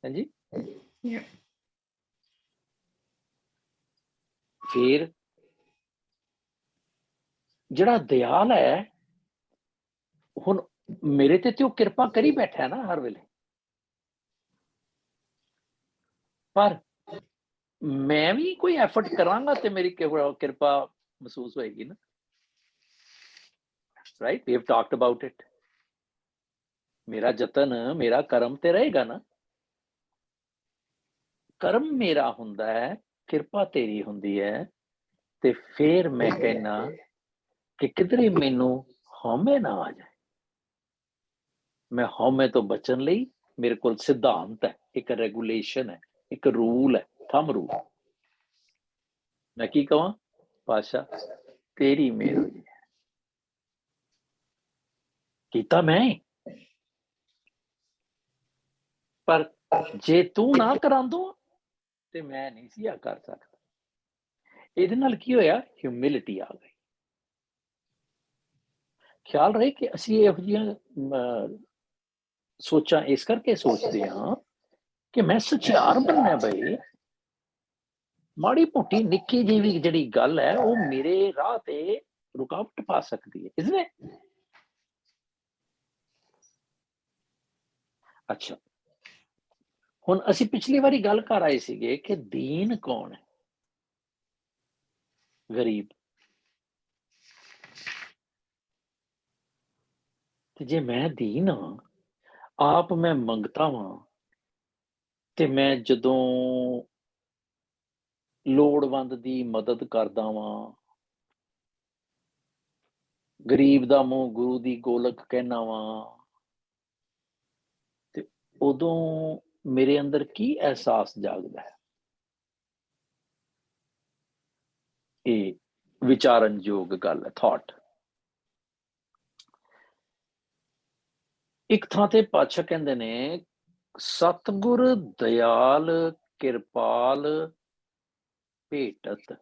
ਹਾਂਜੀ। ਫਿਰ ਜਿਹੜਾ ਦਿਆਲ ਹੈ, ਹੁਣ ਮੇਰੇ ਤੇ ਉਹ ਕਿਰਪਾ ਕਰੀ ਬੈਠਾ ਹੈ ਨਾ ਹਰ ਵੇਲੇ, ਪਰ ਮੈਂ ਵੀ ਕੋਈ ਐਫਰਟ ਕਰਾਂਗਾ ਤੇ ਮੇਰੀ ਕਿਰਪਾ ਮਹਿਸੂਸ ਹੋਏਗੀ ਨਾ। Right, we have talked about it. ਮੇਰਾ ਯਤਨ, ਮੇਰਾ ਕਰਮ ਤੇ ਰਹੇਗਾ ਨਾ। ਕਰਮ ਮੇਰਾ ਹੁੰਦਾ ਹੈ, ਕਿਰਪਾ ਤੇਰੀ ਹੁੰਦੀ ਹੈ, ਤੇ ਫਿਰ ਮੈਂ ਕਹਿਣਾ ਕਿ ਕਿਧਰੇ ਮੈਨੂੰ ਹਉਮੈ ਨਾ ਆ ਜਾਏ। ਮੈਂ ਹਉਮੈ ਤੋਂ ਬਚਣ ਲਈ ਮੇਰੇ ਕੋਲ ਸਿਧਾਂਤ ਹੈ, ਇੱਕ ਰੈਗੂਲੇਸ਼ਨ ਹੈ, ਇੱਕ ਰੂਲ ਹੈ, ਥੰਬ ਰੂਲ। ਮੈਂ ਕੀ ਕਹਾਂ, ਪਾਤਸ਼ਾਹ ਤੇਰੀ ਮਿਹਰ ਹੋਈ ਹੈ, ਕੀਤਾ ਮੈਂ, ਪਰ ਜੇ ਤੂੰ ਨਾ ਕਰਾਂਦੋ ਤੇ ਮੈਂ ਨਹੀਂ ਸੀ ਆ ਕਰ ਸਕਦਾ। ਇਹਦੇ ਨਾਲ ਕੀ ਹੋਇਆ, ਹਿਊਮਿਲਿਟੀ ਆ ਗਈ। ਖਿਆਲ ਰਹੇ ਕਿ ਅਸੀਂ ਇਹੋ ਜਿਹੀਆਂ ਸੋਚਾਂ ਇਸ ਕਰਕੇ ਸੋਚਦੇ ਹਾਂ ਕਿ ਮੈਂ ਸਚਿਆਰ ਬਣਨਾ ਬਈ, ਮਾੜੀ ਮੋਟੀ ਨਿੱਕੀ ਜਿਹੀ ਵੀ ਜਿਹੜੀ ਗੱਲ ਹੈ ਉਹ ਮੇਰੇ ਰਾਹ ਤੇ ਰੁਕਾਵਟ ਪਾ ਸਕਦੀ ਹੈ, ਇਸਨੇ। ਅੱਛਾ, ਹੁਣ ਅਸੀਂ ਪਿਛਲੀ ਵਾਰੀ ਗੱਲ ਕਰ ਆਏ ਸੀਗੇ ਕਿ ਦੀਨ ਕੌਣ ਹੈ? ਗਰੀਬ। ਤੇ ਜੇ ਮੈਂ ਦੀਨ ਹਾਂ, ਆਪ ਮੈਂ ਮੰਗਤਾ ਵਾਂ, ਤੇ ਮੈਂ ਜਦੋਂ ਲੋੜਵੰਦ ਦੀ ਮਦਦ ਕਰਦਾ ਵਾਂ, ਗਰੀਬ ਦਾ ਮੂੰਹ ਗੁਰੂ ਦੀ ਗੋਲਕ ਕਹਿਣਾ ਵਾਂ, ਤੇ ਉਦੋਂ ਮੇਰੇ ਅੰਦਰ ਕੀ ਅਹਿਸਾਸ ਜਾਗਦਾ ਹੈ? ਇਹ ਵਿਚਾਰਨਯੋਗ ਗੱਲ ਹੈ, ਥਾਟ। ਇੱਕ ਥਾਂ ਤੇ ਪਾਤਸ਼ਾਹ ਕਹਿੰਦੇ ਨੇ, ਸਤਿਗੁਰ ਦਇਆਲ ਕਿਰਪਾਲ ਭੇਟਤ।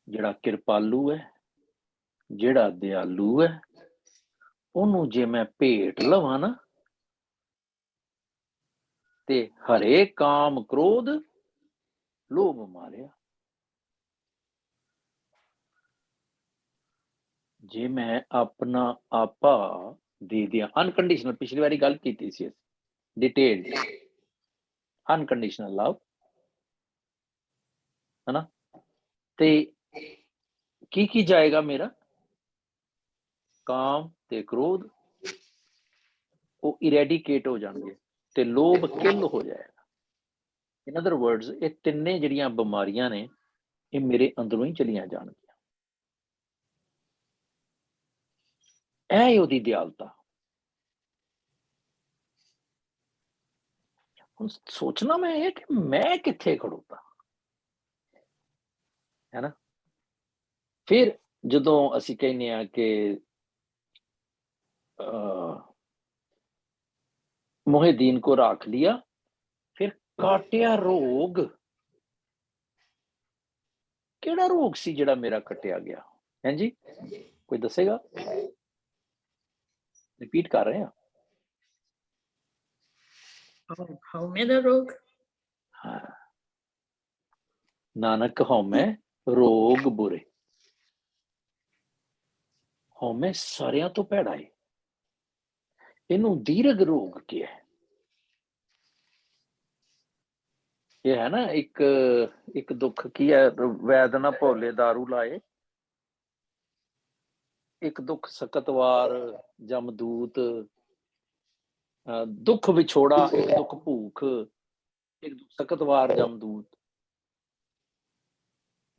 ਜਿਹੜਾ ਕਿਰਪਾਲੂ ਹੈ, ਜਿਹੜਾ ਦਿਆਲੂ ਹੈ, ਉਹਨੂੰ ਜੇ ਮੈਂ ਭੇਟ ਲਵਾਂ ਨਾ, ਤੇ ਹਰੇ ਕਾਮ ਕ੍ਰੋਧ ਲੋਭ ਮਾਰਿਆ। ਜੇ ਮੈਂ ਆਪਣਾ ਆਪਾ ਦੇ ਦਿਆਂ ਅਨਕੰਡੀਸ਼ਨਲ, ਪਿਛਲੀ ਵਾਰੀ ਗੱਲ ਕੀਤੀ ਸੀ ਡਿਟੇਲਡ, ਅਨਕੰਡੀਸ਼ਨਲ ਲਵ, ਹੈ ਨਾ, ਤੇ ਕੀ ਜਾਏਗਾ ਮੇਰਾ? ਕਾਮ ਤੇ ਕ੍ਰੋਧ ਉਹ ਇਰੈਡੀਕੇਟ ਹੋ ਜਾਣਗੇ, ਤੇ ਲੋਭ ਕਿਲ ਹੋ ਜਾਏਗਾ। ਇਨ ਅਦਰ ਵਰਡਸ ਇਹ ਤਿੰਨੇ ਜਿਹੜੀਆਂ ਬਿਮਾਰੀਆਂ ਨੇ ਇਹ ਮੇਰੇ ਅੰਦਰੋਂ ਹੀ ਚਲੀਆਂ ਜਾਣਗੀਆਂ। ਇਹ ਉਹਦੀ ਦਿਆਲਤਾ। ਹੁਣ ਸੋਚਣਾ ਮੈਂ ਇਹ ਕਿ ਮੈਂ ਕਿੱਥੇ ਖੜੋਤਾ, ਹੈ ਨਾ। ਫਿਰ ਜਦੋਂ ਅਸੀਂ ਕਹਿੰਦੇ ਆ ਕਿ मोहिदीन को राख लिया, फिर काटिया रोग। केड़ा रोग सी जिहड़ा मेरा कटिया गया? हैं जी, कोई दसेगा? रिपीट कर रहे हैं। हौमे दा रोग। हाँ, नानक हौमे रोग बुरे। हौमे सारियां तो भैड़ा है, इनू दीर्घ रोग क्या है? ये है ना एक दुख की है, वैद ना भोले दारू लाए। एक दुख सकतवार जमदूत, दुख विछोड़ा, एक दुख भूख, एक दुख सकतवार जमदूत।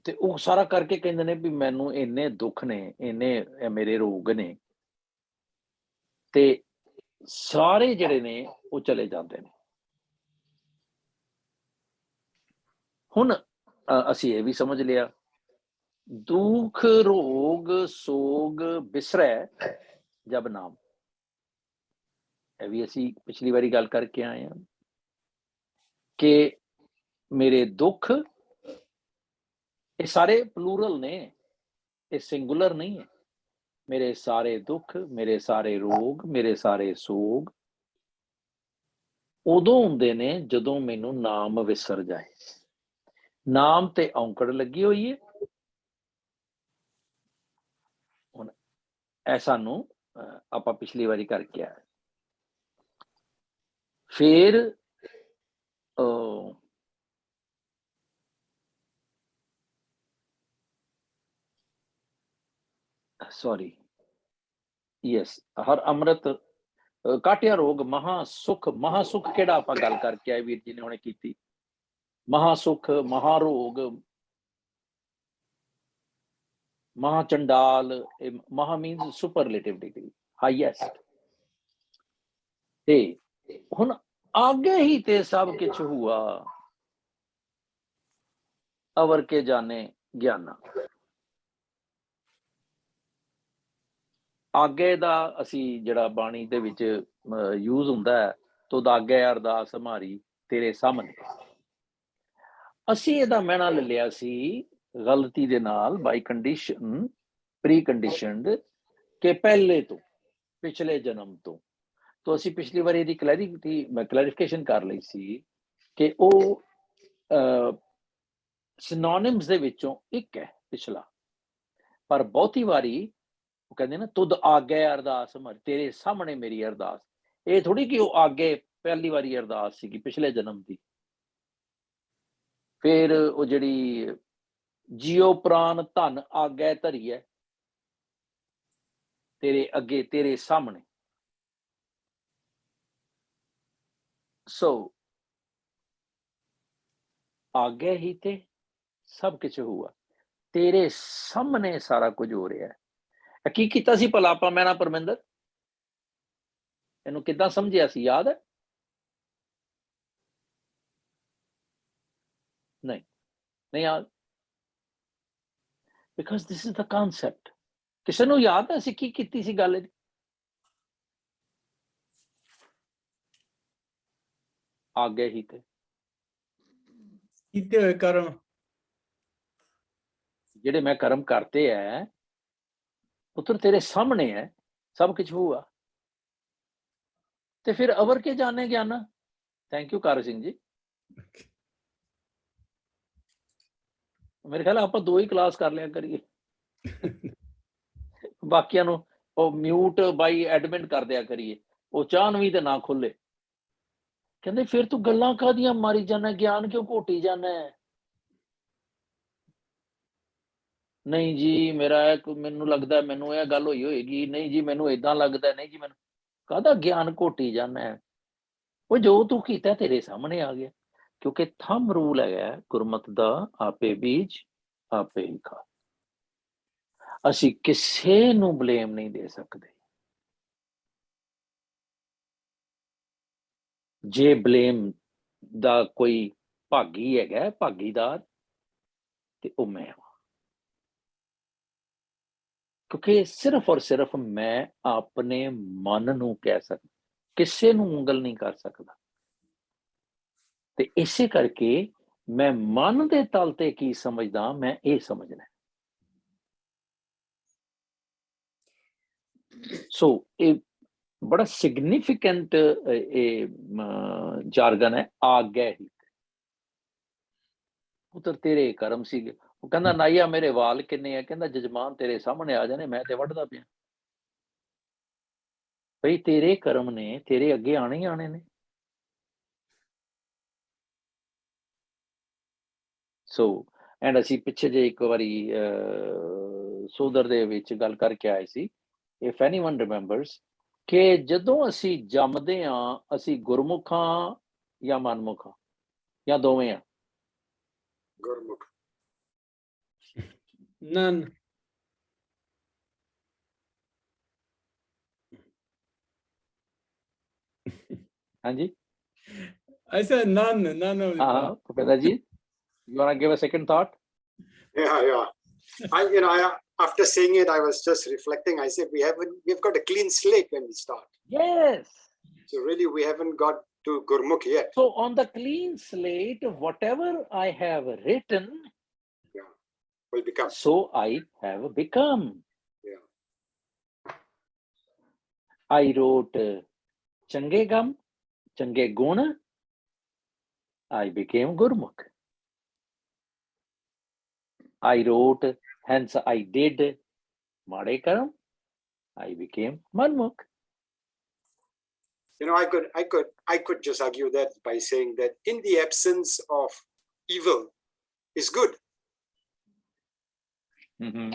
ते वो सारा करके कहंदे ने भी मैनू इन्ने दुख ने, इन्ने मेरे रोग ने, ते सारे जड़े ने वो चले जाते हैं। हुण असी ये भी समझ लिया, दुख रोग सोग बिसरै जब नाम। ये भी असी पिछली बारी गल करके आए हैं कि मेरे दुख ये सारे प्लूरल ने, ये सिंगुलर नहीं है। मेरे सारे दुख, मेरे सारे रोग, मेरे सारे सोग उदों हुंदे ने जदों मैनू नाम विसर जाए। नाम ते औंकड़ लगी हुई है। हुण ऐ सानू आपां पिछली वारी करके आए। फिर सॉरी यस, हर अमृत काटिया रोग महासुख। महासुख केड़ा आपां गल करके आए, वीर जी ने हुणे कीती। महासुख, महारोग, महाचंडाल, महा मीन्स सुपरलेटिव डिग्री, हाईएस्ट। ते हुण आगे ही ते सब किछ हुआ, अवर के जाने ज्ञाना। आगे दा असी जिहड़ा बाणी दे विच यूज हुंदा है, तो आगे अरदास हमारी तेरे सामने। असी इहदा मैना ले लिया सी गलती दे नाल, बाई कंडीशन, प्री कंडीशनड, के पहले तो, पिछले जन्म तो असी पिछली बार इहदी क्लैरिफिकेशन कर लई सी कि ओ सिनोनिम्स दे विचों एक है पिछला, पर बहुती वारी वो कहते ना तुद आगे अरदास हमारी, तेरे सामने मेरी अरदास। ये थोड़ी कि वो आगे पहली वारी अरदास सी पिछले जन्म की। फिर वो जिहड़ी जियो प्राण धन आगे धरी है, तेरे अगे तेरे सामने। सो आगे ही ते सब कुछ हुआ, तेरे सामने सारा कुछ हो रहा है। की कीता सी भला आपां मैं ना परमिंदर? इहनूं किद्दां समझिया सी, याद है? नहीं, नहीं याद। Because this is the concept. किसी नूं याद है असीं की कीती सी गल? आगे ही थे कीते हुए कर्म, जेडे मैं कर्म करते हैं पुत्र तेरे सामने है, सब कुछ हुआ। ते फिर अवर के जाने ज्ञाना। Thank you car Singh ji. मेरे ख्याल आप दो ही क्लास कर लिया करिए, बाकियां नूं ओ म्यूट बाई एडमिन कर दिया करिए, वो चाहनवी ते ना खुले। कहंदे फिर तू गल्लां कादियां मारी जाना, ज्ञान क्यों घोटी जाना है? नहीं जी मेरा मैनू लगता मैनू यह गल होई होएगी, नहीं जी मैनू इदां लगता, नहीं जी मैनू काहदा ज्ञान घोटी जाना है? वो जो तू कीता तेरे सामने आ गया। ਕਿਉਂਕਿ ਥੰਬ ਰੂਲ ਹੈਗਾ ਗੁਰਮਤ ਦਾ, ਆਪੇ ਬੀਜ ਆਪੇ ਹੀ ਖਾ। ਅਸੀਂ ਕਿਸੇ ਨੂੰ ਬਲੇਮ ਨਹੀਂ ਦੇ ਸਕਦੇ। ਜੇ ਬਲੇਮ ਦਾ ਕੋਈ ਭਾਗੀ ਹੈਗਾ, ਭਾਗੀਦਾਰ, ਤੇ ਉਹ ਮੈਂ ਹਾਂ। ਕਿਉਂਕਿ ਸਿਰਫ ਔਰ ਸਿਰਫ ਮੈਂ ਆਪਣੇ ਮਨ ਨੂੰ ਕਹਿ ਸਕਦਾ, ਕਿਸੇ ਨੂੰ ਉਂਗਲ ਨਹੀਂ ਕਰ ਸਕਦਾ। ਤੇ ਇਸੇ ਕਰਕੇ ਮੈਂ ਮਨ ਦੇ ਤਲ ਤੇ ਕੀ ਸਮਝਦਾ, ਮੈਂ ਇਹ ਸਮਝਣਾ। ਸੋ ਇਹ ਬੜਾ ਸਿਗਨੀਫਿਕੈਂਟ ਜਾਰਗਨ ਹੈ, ਆਗਿਆ ਹੀ। ਪੁੱਤਰ ਤੇਰੇ ਕਰਮ ਸੀਗੇ। ਉਹ ਕਹਿੰਦਾ ਨਾਈਆ ਮੇਰੇ ਵਾਲ ਕਿੰਨੇ ਆ? ਕਹਿੰਦਾ ਜਜਮਾਨ ਤੇਰੇ ਸਾਹਮਣੇ ਆ ਜਾਣੇ, ਮੈਂ ਤੇ ਵੱਢਦਾ ਪਿਆ। ਬਈ ਤੇਰੇ ਕਰਮ ਨੇ, ਤੇਰੇ ਅੱਗੇ ਆਣੇ ਹੀ ਆਣੇ ਨੇ। ਸੋ ਐਂਡ ਅਸੀਂ ਪਿੱਛੇ ਜੇ ਇੱਕ ਵਾਰੀ ਸੋਦਰ ਦੇ ਵਿੱਚ ਗੱਲ ਕਰਕੇ ਆਏ ਸੀ, ਇਫ ਐਨੀਵਨ ਰਿਮੈਂਬਰਸ, ਕਿ ਜਦੋਂ ਅਸੀਂ ਜੰਮਦੇ ਹਾਂ, ਅਸੀਂ ਗੁਰਮੁਖ ਹਾਂ ਜਾਂ ਮਨਮੁਖ ਹਾਂ, ਜਾਂ ਦੋਵੇਂ ਆ? ਗੁਰਮੁਖ। none. ਹਾਂਜੀ, I said none of the ਹਾਂ above. Bhupinder ji, you wanna give a second thought? Yeah. After saying it, I was just reflecting. I said we've got a clean slate when we start. Yes. So really, we haven't got to Gurmukh yet. So on the clean slate, whatever I have written, Will become. so I have become. Yeah. I wrote ਚੰਗੇ ਗਮ, ਚੰਗੇ ਗੁਣ, I became Gurmukh. I wrote, hence I did ਮਾੜੇ ਕਰਮ, I became Manmukh. I could just argue that by saying that in the absence of evil is good. Mm-hmm.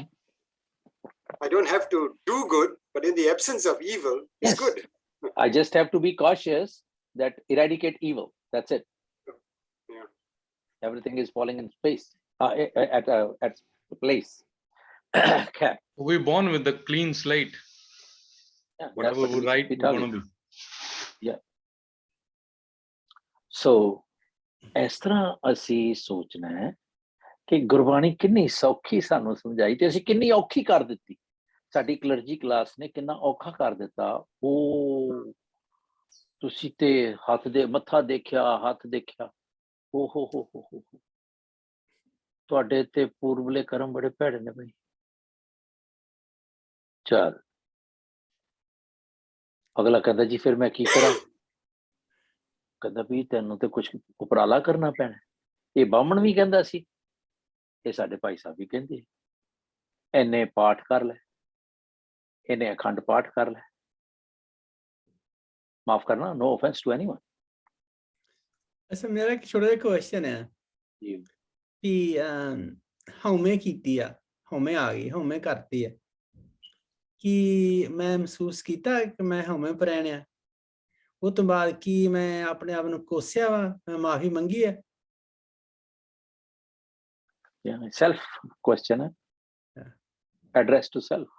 I don't have to do good, but in the absence of evil is Yes. good. I just have to be cautious that eradicate evil. That's it. Yeah. Everything is falling in space, at place. Okay. We're born with a clean slate. Yeah, that's Whatever what we we write, should be we're going targeting. to be. So ਇਸ ਤਰ੍ਹਾਂ ਅਸੀਂ ਸੋਚਣਾ ਹੈ ਕਿ ਗੁਰਬਾਣੀ ਕਿੰਨੀ ਸੌਖੀ ਸਾਨੂੰ ਸਮਝਾਈ ਤੇ ਅਸੀਂ ਕਿੰਨੀ ਔਖੀ ਕਰ ਦਿੱਤੀ। ਸਾਡੀ ਕਲਰਜੀ ਕਲਾਸ ਨੇ ਕਿੰਨਾ ਔਖਾ ਕਰ ਦਿੱਤਾ। ਉਹ ਤੁਸੀਂ ਤੇ ਹੱਥ ਦੇ ਮੱਥਾ ਦੇਖਿਆ, ਹੱਥ ਦੇਖਿਆ, ਓ ਹੋ ਤੁਹਾਡੇ ਤੇ ਪੂਰਬਲੇ ਕਰਮ ਬੜੇ ਭੈੜੇ ਨੇ ਬਈ। ਚੱਲ ਅਗਲਾ ਕਹਿੰਦਾ ਜੀ ਫਿਰ ਮੈਂ ਕੀ ਕਰਾਂ? ਕਹਿੰਦਾ ਵੀ ਤੈਨੂੰ ਤੇ ਕੁਛ ਉਪਰਾਲਾ ਕਰਨਾ ਪੈਣਾ। ਇਹ ਬਾਹਮਣ ਵੀ ਕਹਿੰਦਾ ਸੀ, ਇਹ ਸਾਡੇ ਭਾਈ ਸਾਹਿਬ ਵੀ ਕਹਿੰਦੇ, ਇਹਨੇ ਪਾਠ ਕਰ ਲੈ, ਇਹਨੇ ਅਖੰਡ ਪਾਠ ਕਰ ਲੈ। ਮਾਫ ਕਰਨਾ, no offense to anyone. ਅੱਛਾ, ਮੇਰਾ ਇੱਕ ਛੋਟਾ ਜਿਹਾ ਕੁਐਸਚਨ ਹੈ ਜੀ। ਵੀ ਹਉਮੈ ਕੀਤੀ ਆ, ਹਉਮੈ ਆ ਗਈ, ਹਉਮੈ ਕਰਤੀ ਹੈ, ਕੀ ਮੈਂ ਮਹਿਸੂਸ ਕੀਤਾ ਕਿ ਮੈਂ ਹਉਮੈ ਪ੍ਰੈਣਿਆ? ਉਹ ਤੋਂ ਬਾਅਦ ਕੀ ਮੈਂ ਆਪਣੇ ਆਪ ਨੂੰ ਕੋਸਿਆ ਵਾ, ਮੈਂ ਮਾਫੀ ਮੰਗੀ ਹੈ? ਸੈਲਫ ਕੁਐਸਚਨ ਹੈ, ਐਡਰੈਸ ਟੂ ਸੈਲਫ।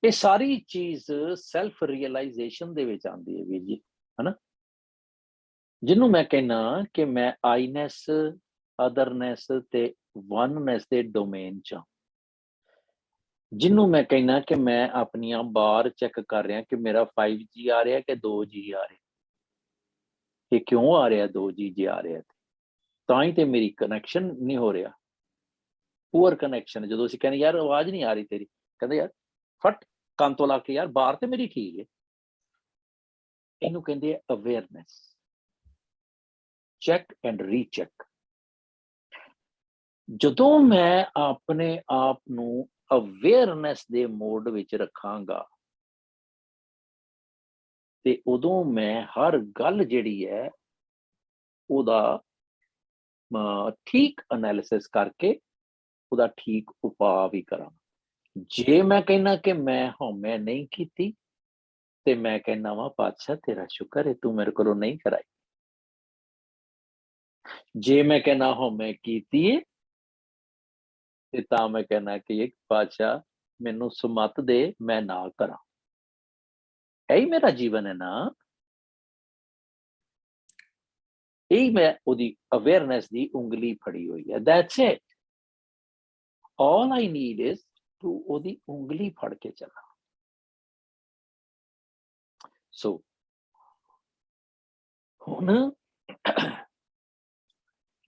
ਇਹ ਸਾਰੀ ਚੀਜ਼ ਸੈਲਫ ਰੀਅਲਾਈਜ਼ੇਸ਼ਨ ਦੇ ਵਿੱਚ ਆਉਂਦੀ ਹੈ ਵੀਰ ਜੀ, ਹਨਾ। ਜਿਹਨੂੰ ਮੈਂ ਕਹਿਣਾ ਕਿ ਮੈਂ ਆਈਨੈਸ, ਅਦਰਨੈਸ ਤੇ ਵਨਨੈਸ ਦੇ ਡੋਮੇਨ ਚ, ਜਿਹਨੂੰ ਮੈਂ ਕਹਿਣਾ ਕਿ ਮੈਂ ਆਪਣੀਆਂ ਬਾਰ ਚੈੱਕ ਕਰ ਰਿਹਾ ਕਿ ਮੇਰਾ 5G ਆ ਰਿਹਾ ਕਿ 2G ਆ ਰਿਹਾ, ਇਹ ਕਿਉਂ ਆ ਰਿਹਾ 2G ਜੇ ਆ ਰਿਹਾ, ਤਾਂ ਹੀ ਤੇ ਮੇਰੀ ਕਨੈਕਸ਼ਨ ਨਹੀਂ ਹੋ ਰਿਹਾ, ਪੂਅਰ ਕਨੈਕਸ਼ਨ। ਜਦੋਂ ਅਸੀਂ ਕਹਿੰਦੇ ਯਾਰ ਆਵਾਜ਼ ਨਹੀਂ ਆ ਰਹੀ ਤੇਰੀ, ਕਹਿੰਦੇ ਯਾਰ ਫਟ ਕੰਨ ਤੋਂ ਲਾ ਕੇ ਯਾਰ ਬਾਹਰ ਤੇ ਮੇਰੀ ਠੀਕ ਹੈ। ਇਹਨੂੰ ਕਹਿੰਦੇ ਆ ਅਵੇਅਰਨੈਸ, ਚੈੱਕ ਐਂਡ ਰੀਚੈਕ। ਜਦੋਂ ਮੈਂ ਆਪਣੇ ਆਪ ਨੂੰ ਅਵੇਅਰਨੈਸ ਦੇ ਮੋਡ ਵਿੱਚ ਰੱਖਾਂਗਾ ਤੇ ਉਦੋਂ ਮੈਂ ਹਰ ਗੱਲ ਜਿਹੜੀ ਹੈ ਉਹਦਾ ਠੀਕ ਐਨਾਲਿਸਿਸ ਕਰਕੇ ਉਹਦਾ ਠੀਕ ਉਪਾਅ ਵੀ ਕਰਾਂ। ਜੇ ਮੈਂ ਕਹਿਣਾ ਕਿ ਮੈਂ ਹਉਮੈ ਨਹੀਂ ਕੀਤੀ ਤੇ ਮੈਂ ਕਹਿਣਾ ਵਾ ਪਾਤਸ਼ਾਹ ਤੇਰਾ ਸ਼ੁਕਰ ਹੈ ਤੂੰ ਮੇਰੇ ਕੋਲੋਂ ਨਹੀਂ ਕਰਾਈ। जे मैं कहना हौमे कीती है ते तां मैं कहना कि एक पातशाह मैनू सुमत दे मैं ना करा। यही मेरा जीवन है ना, यही मैं ओदी अवेयरनेस दी उंगली फड़ी हुई है। That's it, all I need is to ओदी उंगली फड़ के चला। सो हुण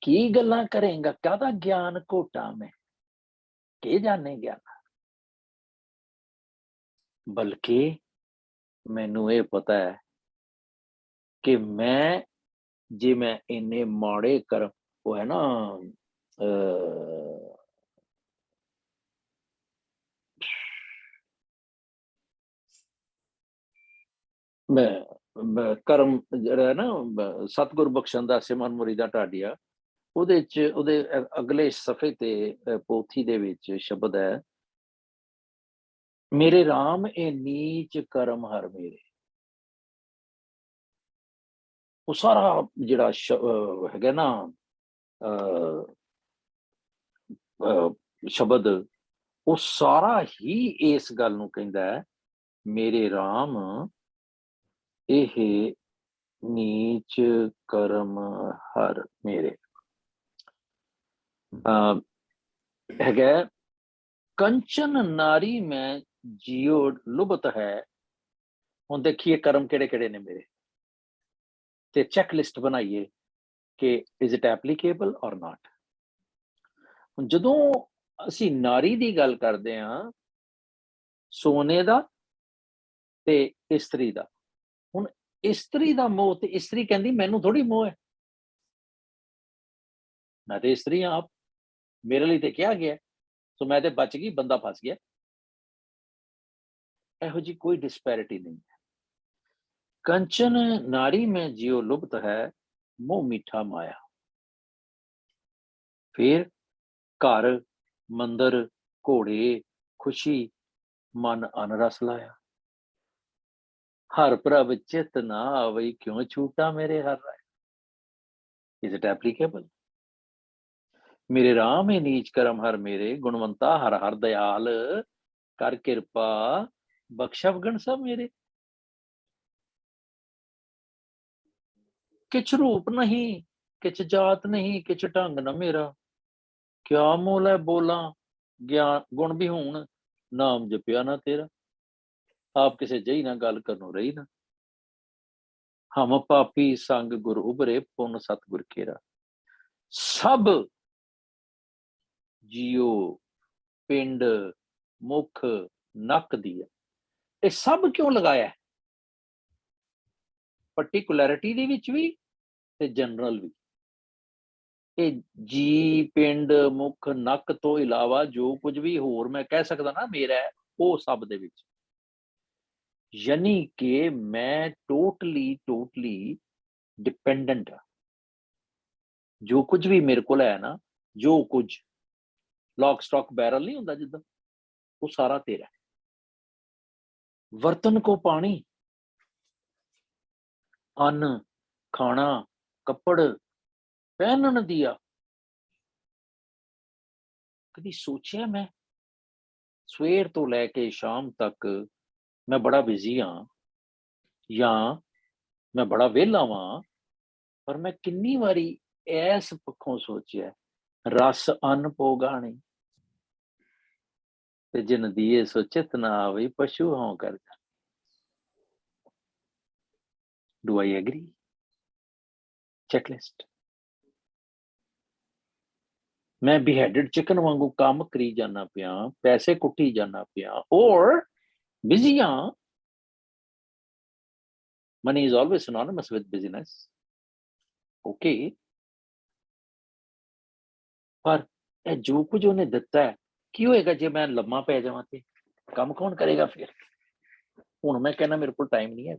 की गल्लां करेंगा, काहदा ज्ञान घोटा मैं, के जाने ज्ञान, बल्कि मैनू ये पता है कि मैं जे मैं इन्ने माड़े कर्म, वो है ना मैं कर्म ਜਿਹੜਾ ਨਾ ਸਤਿਗੁਰ ਬਖਸ਼ਣ ਦਾ ਸਿਮਰਨ ਮੁਰੀਦਾ ਢਾਡੀਆ, ਉਹਦੇ ਚ ਉਹਦੇ ਅਗਲੇ ਸਫੇ ਤੇ ਪੋਥੀ ਦੇ ਵਿੱਚ ਸ਼ਬਦ ਹੈ, ਮੇਰੇ ਰਾਮ ਇਹ ਨੀਚ ਕਰਮ ਹਰ ਮੇਰੇ। ਉਹ ਸਾਰਾ ਜਿਹੜਾ ਹੈਗਾ ਨਾ ਸ਼ਬਦ, ਉਹ ਸਾਰਾ ਹੀ ਇਸ ਗੱਲ ਨੂੰ ਕਹਿੰਦਾ ਹੈ, ਮੇਰੇ ਰਾਮ ਇਹ ਨੀਚ ਕਰਮ ਹਰ ਮੇਰੇ। ਹੈਗਾ ਕੰਚਨ ਨਾਰੀ ਮੈਂ ਜਿਉ ਲੁਭਤ ਹੈ। ਹੁਣ ਦੇਖੀਏ ਕਰਮ ਕਿਹੜੇ ਕਿਹੜੇ ਨੇ ਮੇਰੇ, ਤੇ ਚੈੱਕ ਲਿਸਟ ਬਣਾਈਏ ਕਿ ਇਜ਼ ਇਟ ਐਪਲੀਕੇਬਲ ਔਰ ਨਾਟ। ਹੁਣ ਜਦੋਂ ਅਸੀਂ ਨਾਰੀ ਦੀ ਗੱਲ ਕਰਦੇ ਹਾਂ, ਸੋਨੇ ਦਾ ਤੇ ਇਸਤਰੀ ਦਾ, ਹੁਣ ਇਸਤਰੀ ਦਾ ਮੋਹ, ਤੇ ਇਸਤਰੀ ਕਹਿੰਦੀ ਮੈਨੂੰ ਥੋੜੀ ਮੋਹ ਹੈ, ਮੈਂ ਤੇ ਇਸਤਰੀ ਹਾਂ ਆਪ, ਮੇਰੇ ਲਈ ਤੇ ਕਿਹਾ ਗਿਆ, ਸੋ ਮੈਂ ਤੇ ਬਚ ਗਈ, ਬੰਦਾ ਫਸ ਗਿਆ। ਇਹੋ ਜੀ ਕੋਈ ਡਿਸਪੈਰਿਟੀ ਨਹੀਂ ਹੈ। ਕੰਚਨ ਨਾਰੀ ਮੈਂ ਜਿਉ ਲੁਭਤ ਹੈ, ਮੋਹ ਮਿੱਠਾ ਮਾਇਆ। ਫਿਰ ਘਰ ਮੰਦਰ ਘੋੜੇ ਖੁਸ਼ੀ, ਮਨ ਅਨਰਸ ਲਾਇਆ। ਹਰ ਪ੍ਰਭ ਚਿਤ ਨਾ ਆਵਈ, ਕਿਉਂ ਛੂਟਾ ਮੇਰੇ ਹਰ ਰਾਏ। Is it applicable? ਮੇਰੇ ਰਾਮ ਇਹ ਨੀਚ ਕਰਮ ਹਰ ਮੇਰੇ, ਗੁਣਵੰਤਾ ਹਰ ਹਰ ਦਇਆਲ, ਕਰ ਕਿਰਪਾ ਬਖਸ਼ਵਗਣ ਸਭ ਮੇਰੇ। किछ रूप नहीं, किछ जात नहीं, किछ ढंग न मेरा, क्या मोल है बोला ज्ञान गुण भी हूण, नाम जपिया ना तेरा। आप किसे जही ना गल करनो रही ना, हम पापी संग गुर उभरे, पुन सतगुर केरा। सब जियो पिंड मुख नक दिया, ये सब क्यों लगाया है? पर्टिकुलैरिटी दे विच भी ते जनरल भी। ਇਹ ਜੀ ਪਿੰਡ ਮੁਖ ਨੱਕ ਤੋਂ ਇਲਾਵਾ ਜੋ ਕੁਝ ਵੀ ਹੋਰ ਮੈਂ ਕਹਿ ਸਕਦਾ ਨਾ ਮੇਰਾ, ਉਹ ਸਭ ਦੇ ਵਿੱਚ, ਯਾਨੀ ਕਿ ਮੈਂ ਟੋਟਲੀ ਡਿਪੈਂਡੈਂਟ ਹਾਂ। ਜੋ ਕੁਝ ਵੀ ਮੇਰੇ ਕੋਲ ਹੈ ਨਾ, ਜੋ ਕੁਝ ਲੌਕ ਸਟੌਕ ਬੈਰਲ ਨਹੀਂ ਹੁੰਦਾ ਜਿੱਦਾਂ, ਉਹ ਸਾਰਾ ਤੇਰਾ। ਵਰਤਨ ਕੋ ਪਾਣੀ, ਅੰਨ ਖਾਣਾ ਕੱਪੜ ਪਹਿਨਣ दिया। कभी सोचिया मैं सवेर तो लैके शाम तक मैं बड़ा बिजी हाँ, या मैं बड़ा वेला वां, पर मैं किन्नी वारी इस पक्षों सोचिया रस अन्न पोगाणी, ते जिन दिए सो चित ना आवे, पशु हों कर। Do I agree? चेकलिस्ट। मैं बिहेडेड चिकन वांगू काम करी जाना पिया, पैसे कुटी जाना पिया, और बिजी हाँ। Money is always synonymous with busyness. Okay. पर ਇਹ ਜੋ ਕੁਝ ਉਹਨੇ ਦਿੱਤਾ ਹੈ, ਕੀ ਹੋਏਗਾ ਜੇ ਮੈਂ ਲੰਮਾ ਪੈ ਜਾਵਾਂ ਤੇ ਕੰਮ ਕੌਣ ਕਰੇਗਾ ਫਿਰ? ਹੁਣ ਮੈਂ ਕਹਿੰਦਾ ਮੇਰੇ ਕੋਲ ਟਾਈਮ ਨਹੀਂ ਹੈ,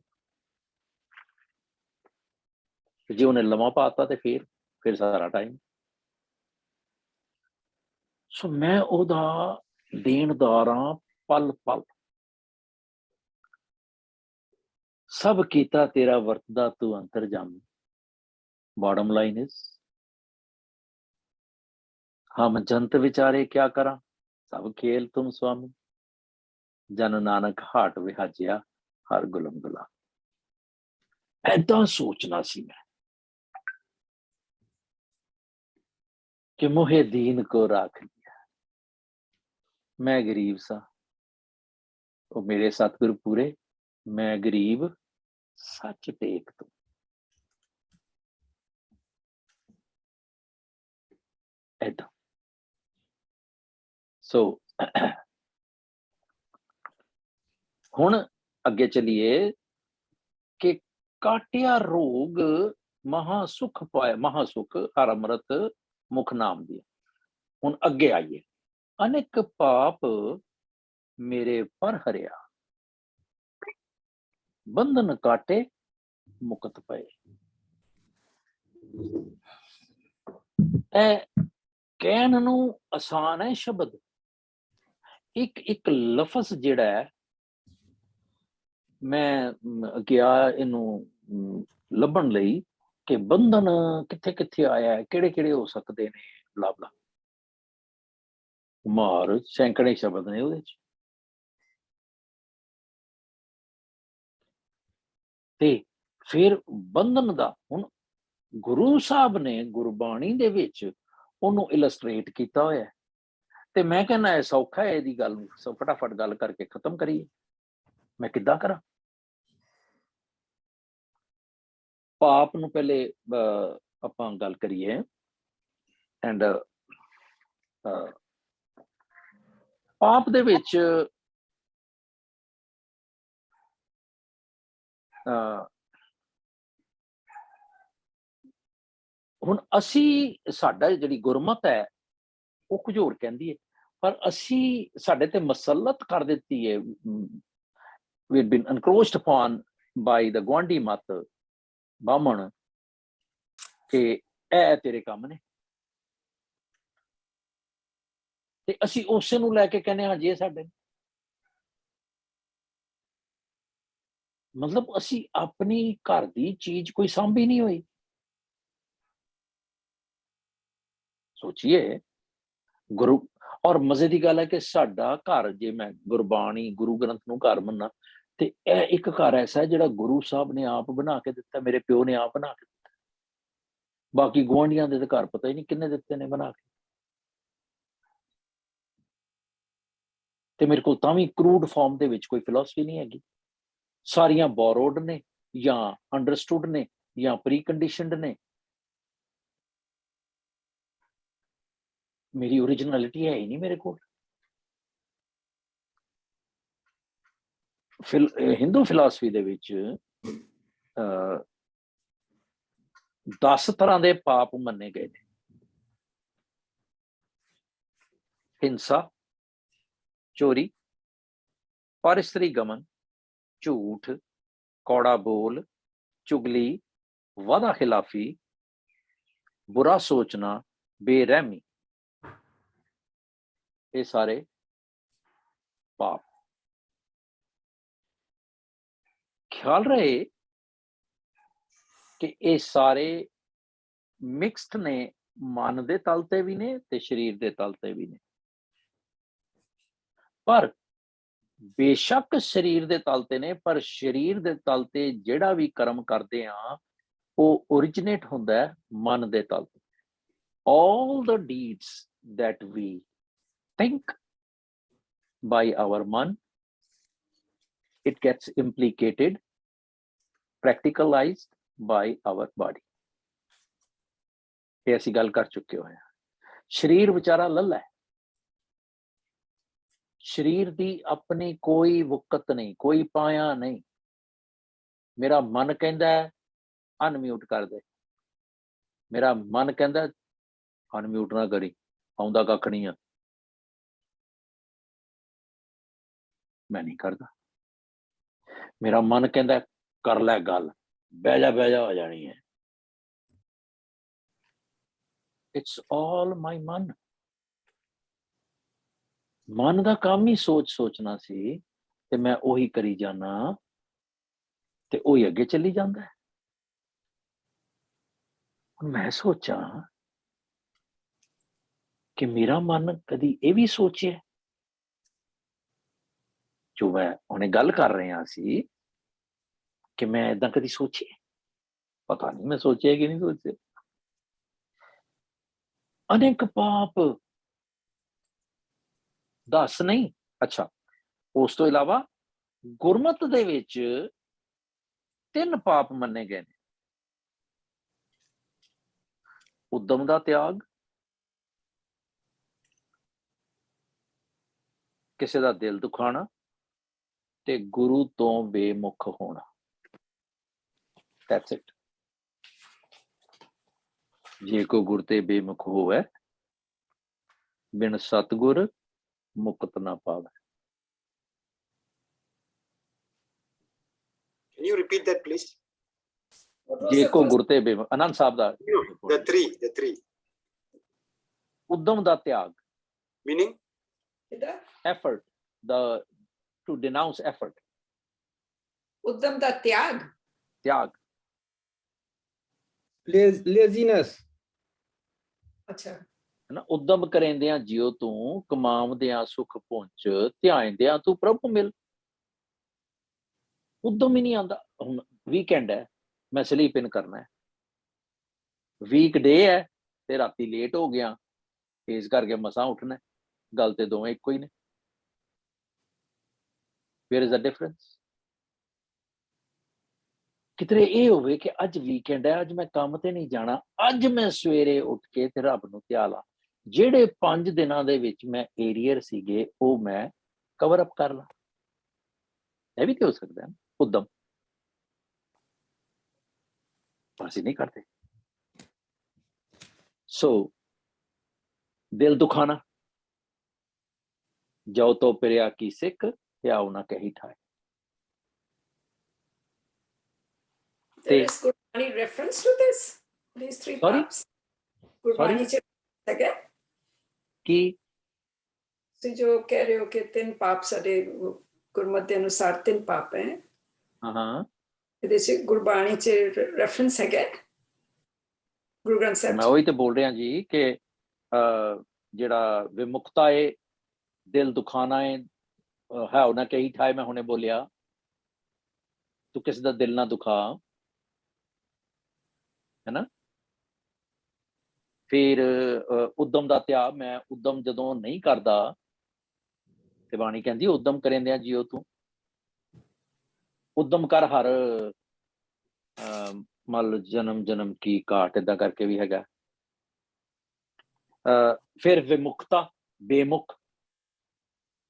ਜੇ ਉਹਨੇ ਲੰਮਾ ਪਾਤਾ ਤੇ ਫਿਰ ਸਾਰਾ ਟਾਈਮ। ਸੋ ਮੈਂ ਉਹਦਾ ਦੇਣਦਾਰ ਹਾਂ ਪਲ ਪਲ। ਸਭ ਕੀਤਾ ਤੇਰਾ ਵਰਤਦਾ ਤੂੰ ਅੰਤਰਜਾਮੀ। Bottom line is हम जंत विचारे क्या करा, सब खेल तुम स्वामी, जन नानक हाट विहाजिया हर गुलम गुला। ऐदा सोचना सी मैं कि मोहे दीन को राख लिया, मैं गरीब सा, वो मेरे सतगुरु पूरे, मैं गरीब सच टेक तू। ऐदा सो हुण अगे चलिए कि काटिया रोग महासुख पाए, महासुख हर अमृत मुख नाम दिया। हुण अगे आइए, अनेक पाप मेरे पर हरिया, बंधन काटे मुकत पए। कहण नूं आसान है शब्द, एक एक लफज जिहड़ा है मैं गया इनू लभण लई कि बंधन किथे किथे आया है, किहड़े किहड़े हो सकते ने, बला बला मार सैकड़े शब्द ने उहदे च। ते फिर बंधन दा हुण गुरु साहब ने गुरबाणी दे विच उहनूं इलस्ट्रेट कीता होया है। ते मैं कहना है सौखा है, इहदी गल फटाफट गल करके खत्म करिए। मैं किद्दां करा? पाप नूं पहले आपां गल करिए एंड पाप दे विच हुण असी साडा जिहड़ी गुरमत है वो कुछ होर कहंदी है, पर असी साडे ते मसलत कर दित्ती है, we had been encroached upon by the गुआंढी मत बामण कि ए तेरे काम ने, ते असी उसे नूं लैके कहने हां जी साडे, मतलब असी अपनी घर दी चीज कोई सांभी नहीं हुई। सोचिए गुरु, और मजे की गल है कि साडा घर, जे मैं गुरबाणी गुरु ग्रंथ नूं घर मन्ना, ते ए एक घर ऐसा है जिहड़ा गुरु साहब ने आप बना के दिता, मेरे प्यो ने आप बना के दिता। बाकी गुआंढियां दे घर पता ही नहीं किन्ने दिते ने बना के। ते मेरे को तां भी क्रूड फॉर्म दे विच कोई फिलोसफी नहीं हैगी, सारियां बोरोड ने या अंडरस्टूड ने या प्री कंडीशनड ने। मेरी ओरिजिनलिटी है ही नहीं मेरे को। हिंदू फिलासफी दे विच 10 तरह के पाप मन्ने गए ने। हिंसा, चोरी, परस्त्री गमन, झूठ, कौड़ा बोल, चुगली, वादा खिलाफी, बुरा सोचना, बेरहमी, ये सारे पाप। ख्याल रहे कि ये सारे मिक्सड ने, मन दे तल ते भी ने ते शरीर दे तल ते भी ने। पर बेशक शरीर दे तल ते ने, पर शरीर दे तल ते जिहड़ा भी कर्म करदे आ वो ओरिजिनेट हुंदा है मन दे तल ते। All the deeds that we think by our man, it gets implicated, practicalized by our body। ये ऐसी गल कर चुके हो। शरीर बेचारा लल्ला है, शरीर दी अपनी कोई वुकत नहीं, कोई पाया नहीं। मेरा मन कहता है अनम्यूट कर दे, मेरा मन कहता है अनम्यूट ना करी, आउंदा कख नहीं है, मैं नहीं करता। मेरा मन कहता कर लै गल, बह जा हो जानी है। इट्स ऑल माई मन। मन का काम ही सोचना सी, ते मैं उही करी जाना, ते उही अगे चली जाता है। मैं सोचा ਕਿ ਮੇਰਾ ਮਨ ਕਦੀ ਇਹ ਵੀ ਸੋਚਿਆ ਜੋ ਮੈਂ ਹੁਣੇ ਗੱਲ ਕਰ ਰਹੇ ਹਾਂ ਅਸੀਂ ਕਿ ਮੈਂ ਏਦਾਂ ਕਦੀ ਸੋਚਿਆ? ਪਤਾ ਨਹੀਂ ਮੈਂ ਸੋਚਿਆ ਕਿ ਨਹੀਂ ਸੋਚਿਆ। ਅਨੇਕ ਪਾਪ ਦੱਸ ਨਹੀਂ। ਅੱਛਾ, ਉਸ ਤੋਂ ਇਲਾਵਾ ਗੁਰਮਤ ਦੇ ਵਿੱਚ 3 ਪਾਪ ਮੰਨੇ ਗਏ ਨੇ। ਉਦਮ ਦਾ ਤਿਆਗ, ਕਿਸੇ ਦਾ ਦਿਲ ਦੁਖਾਣਾ ਤੇ ਗੁਰੂ ਤੋਂ ਬੇਮੁਖ ਹੋਣਾ। That's it. ਜੇ ਕੋ ਗੁਰ ਤੇ ਬੇਮੁਖ ਹੋਵੇ ਬਿਨ ਸਤਗੁਰ ਮੁਕਤ ਨਾ ਪਾਵੇ। Can you repeat that, please? What was ਜੇ the ਕੋ first? ਗੁਰ ਤੇ ਬੇਮੁਖ, ਆਨੰਦ ਸਾਹਿਬ ਦਾ No, the three. ਉਦਮ ਦਾ ਤਿਆਗ, Meaning? effort, to denounce effort, Uddam da tyag. ਤਿਆਗ। Laziness, Acha. ਹੈ ਨਾ, ਉਦਮ ਕਰੇਂਦਿਆਂ ਜਿਉ ਤੂੰ, ਕਮਾਵਦਿਆਂ ਸੁਖ ਪੁੰਚ, ਧਿਆਇਂਦਿਆਂ ਤੂੰ ਪ੍ਰਭੂ ਮਿਲ। ਉਦਮ ਹੀ ਨਹੀਂ ਆਉਂਦਾ। ਹੁਣ ਵੀਕਐਂਡ ਹੈ, ਮੈਂ ਸਲੀਪ ਇਨ ਕਰਨਾ ਹੈ। ਵੀਕ ਡੇ ਹੈ ਤੇ ਰਾਤੀ ਲੇਟ ਹੋ ਗਿਆ, ਇਸ ਕਰਕੇ ਮਸਾਂ ਉੱਠਣਾ। ਗੱਲ ਤੇ ਦੋਵੇਂ ਇੱਕੋ ਹੀ ਨੇ। Where is the difference? ਕਿਤੇ ਇਹ ਹੋਵੇ ਕਿ ਅੱਜ ਵੀਕਐਂਡ ਹੈ, ਅੱਜ ਮੈਂ ਕੰਮ ਤੇ ਨਹੀਂ ਜਾਣਾ, ਅੱਜ ਮੈਂ ਸਵੇਰੇ ਉੱਠ ਕੇ ਤੇ ਰੱਬ ਨੂੰ ਧਿਆ ਲਾਂ। ਜਿਹੜੇ 5 ਦਿਨਾਂ ਦੇ ਵਿੱਚ ਮੈਂ ਏਰੀਅਰ ਸੀਗੇ ਉਹ ਮੈਂ ਕਵਰ ਅਪ ਕਰ ਲਾਂ। ਇਹ ਵੀ ਤੇ ਹੋ ਸਕਦਾ ਹੈ ਉਦਮ, ਪਰ ਅਸੀਂ ਨਹੀਂ ਕਰਦੇ। ਸੋ ਦਿਲ ਦੁਖਾਣਾ, ਜੋ ਤੋ ਪਿਰਿਆ ਕੀ ਸਿੱਖ ਧਿਆਉ ਨਾ ਕਹੀ ਠਾਏ। There is Gurbani reference to this? These 3 Sorry? paps? Gurbani Sorry? ਚ ਹੈਗਾ? ਕਿ ਤੁਸੀਂ ਜੋ ਕਹਿ ਰਹੇ ਹੋ ਕਿ 3 ਪਾਪ ਸਾਡੇ ਗੁਰਮਤਿ ਦੇ ਅਨੁਸਾਰ 3 ਪਾਪ ਹੈ, ਹਾਂ, ਇਹਦੇ ਚ ਗੁਰਬਾਣੀ ਚ ਰੈਫਰੈਂਸ ਹੈਗਾ ਗੁਰੂ ਗ੍ਰੰਥ ਸਾਹਿਬ ਮੈਂ ਚ? ਉਹੀ ਤੇ ਬੋਲ ਰਿਹਾ ਜੀ ਕਿ ਜਿਹੜਾ ਵਿਮੁਖਤਾ ਹੈ, ਦਿਲ ਦੁਖਾਣਾ ਹੈ, ਹੈ ਨਾ ਕਹੀ ਠਾਏ। ਮੈਂ ਹੁਣੇ ਬੋਲਿਆ ਤੂੰ ਕਿਸੇ ਦਾ ਦਿਲ ਨਾ ਦੁਖਾ, ਹੈ ਨਾ। ਫਿਰ ਉਦਮ ਦਾ ਤਿਆਗ, ਮੈਂ ਉਦਮ ਜਦੋਂ ਨਹੀਂ ਕਰਦਾ ਤੇ ਬਾਣੀ ਕਹਿੰਦੀ ਉਦਮ ਕਰੇਂਦਿਆਂ ਜਿਉ ਤੂੰ। ਉਦਮ ਕਰ ਹਰ ਮਲ ਜਨਮ ਜਨਮ ਕੀ ਘਾਟ, ਏਦਾਂ ਕਰਕੇ ਵੀ ਹੈਗਾ। ਫਿਰ ਵਿਮੁਖਤਾ, ਬੇਮੁਖ,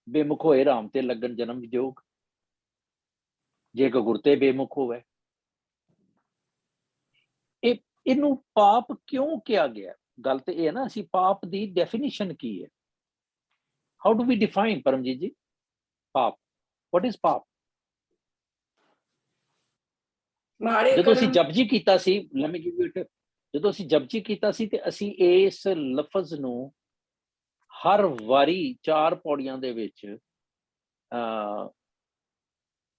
ਬੇਮੁਖ ਹੋਏ ਰਾਮ ਤੇ ਲੱਗਣ ਜਨਮ ਵਿਜੋਗ। ਜੇ ਕੋ ਗੁਰ ਤੇ ਬੇਮੁਖ ਹੋਵੇ। ਇਹਨੂੰ ਪਾਪ ਕਿਉਂ ਕਿਹਾ ਗਿਆ? ਗੱਲ ਤੇ ਇਹ ਹੈ ਨਾ, ਅਸੀਂ ਪਾਪ ਦੀ ਡੈਫੀਨੇਸ਼ਨ ਕੀ ਹੈ? How do we define, Paramjit ji, ਪਾਪ? ਵਾਟ ਇਜ਼ ਪਾਪ? ਮਾੜੇ ਜਦੋਂ ਅਸੀਂ ਕਰਮ ਜਪਜੀ ਕੀਤਾ ਸੀ, let me give you a tip, ਜਦੋਂ ਅਸੀਂ ਜਪਜੀ ਕੀਤਾ ਸੀ ਤੇ ਅਸੀਂ ਇਸ ਲਫ਼ਜ਼ ਨੂੰ ਹਰ ਵਾਰੀ 4 ਪੌੜੀਆਂ ਦੇ ਵਿੱਚ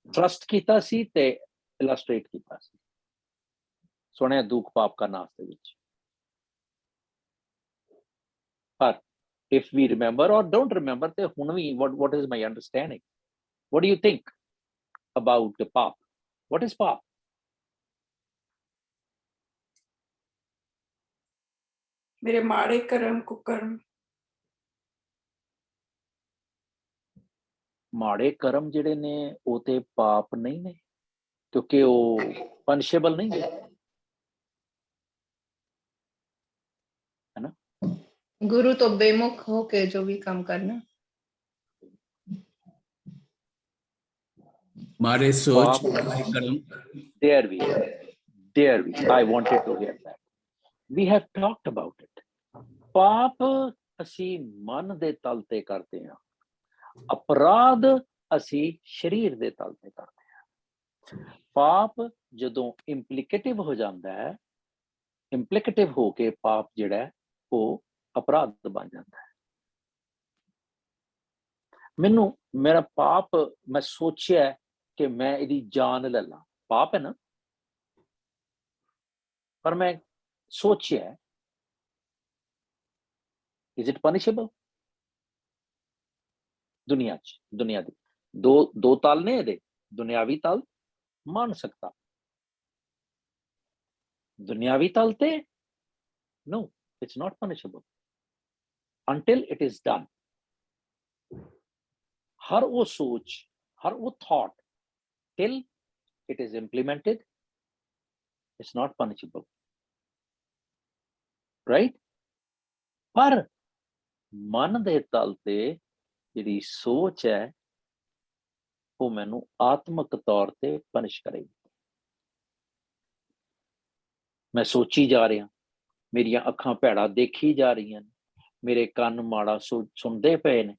ਟਰਸਟ ਕੀਤਾ ਸੀ ਤੇ ਇਲਸਟ੍ਰੇਟ ਕੀਤਾ ਸੀ। ਸੁਣਿਆ ਦੁੱਖ ਪਾਪ का नाश ਦੇ ਵਿੱਚ। ਪਰ if we remember or don't remember, ਤੇ ਹੁਣ ਵੀ what is my understanding? What do you think about the paap? What is paap? ਮੇਰੇ ਮਾੜੇ ਕਰਮ ਕੁਕਰਮ ਮਾੜੇ ਕਰਮ ਜਿਹੜੇ ਨੇ ਉਹ ਤੇ ਪਾਪ ਨਹੀਂ ਨੇ, ਕਿਉਂਕਿ ਉਹ ਪਨਿਸ਼ੇਬਲ ਨਹੀਂ ਹੈ, ਹੈ ਨਾ। गुरु तो बेमुख होके जो भी काम करना। मारे सोच मारे कर्म। There we I wanted to hear that. We have talked about it. ਪਾਪ ਅਸੀਂ ਮਨ ਦੇ ਤਲ ਤੇ ਕਰਦੇ ਹਾਂ, ਅਪਰਾਧ ਅਸੀਂ ਸਰੀਰ ਦੇ ਤਲ ਤੇ ਕਰਦੇ ਹਾਂ। ਪਾਪ ਜਦੋਂ ਇੰਪਲੀਕੇਟਿਵ ਹੋ ਜਾਂਦਾ ਹੈ, ਇੰਪਲੀਕੇਟਿਵ ਹੋ ਕੇ ਪਾਪ ਜਿਹੜਾ ਹੈ ਉਹ ਅਪਰਾਧ ਬਣ ਜਾਂਦਾ ਹੈ। ਮੇਰਾ ਪਾਪ, ਮੈਂ ਸੋਚਿਆ ਕਿ ਮੈਂ ਇਹਦੀ ਜਾਨ ਲੈ ਲਾਂ, ਪਾਪ ਹੈ ਨਾ। ਪਰ ਮੈਂ ਸੋਚਿਆ Is it punishable? ਦੁਨੀਆ ਦੀ ਦੋ ਤਲ ਨੇ ਇਹਦੇ, ਦੁਨਿਆਵੀ ਤਲ ਮੰਨ ਸਕਦਾ, ਦੁਨਿਆਵੀ ਤਲ ਤੇ no, it's not punishable until it is done. ਹਰ ਉਹ ਸੋਚ, ਹਰ ਉਹ thought till it is implemented, it's not punishable, right? ਪਰ ਮਨ ਦੇ ਤਲ ਤੇ ਜਿਹੜੀ ਸੋਚ ਹੈ ਉਹ ਮੈਨੂੰ ਆਤਮਕ ਤੌਰ ਤੇ ਪਨਿਸ਼ ਕਰੇਗੀ। ਮੈਂ ਸੋਚੀ ਜਾ ਰਿਹਾ, ਮੇਰੀਆਂ ਅੱਖਾਂ ਭੈੜਾ ਦੇਖੀ ਜਾ ਰਹੀਆਂ ਨੇ, ਮੇਰੇ ਕੰਨ ਮਾੜਾ ਸੁਣਦੇ ਪਏ ਨੇ।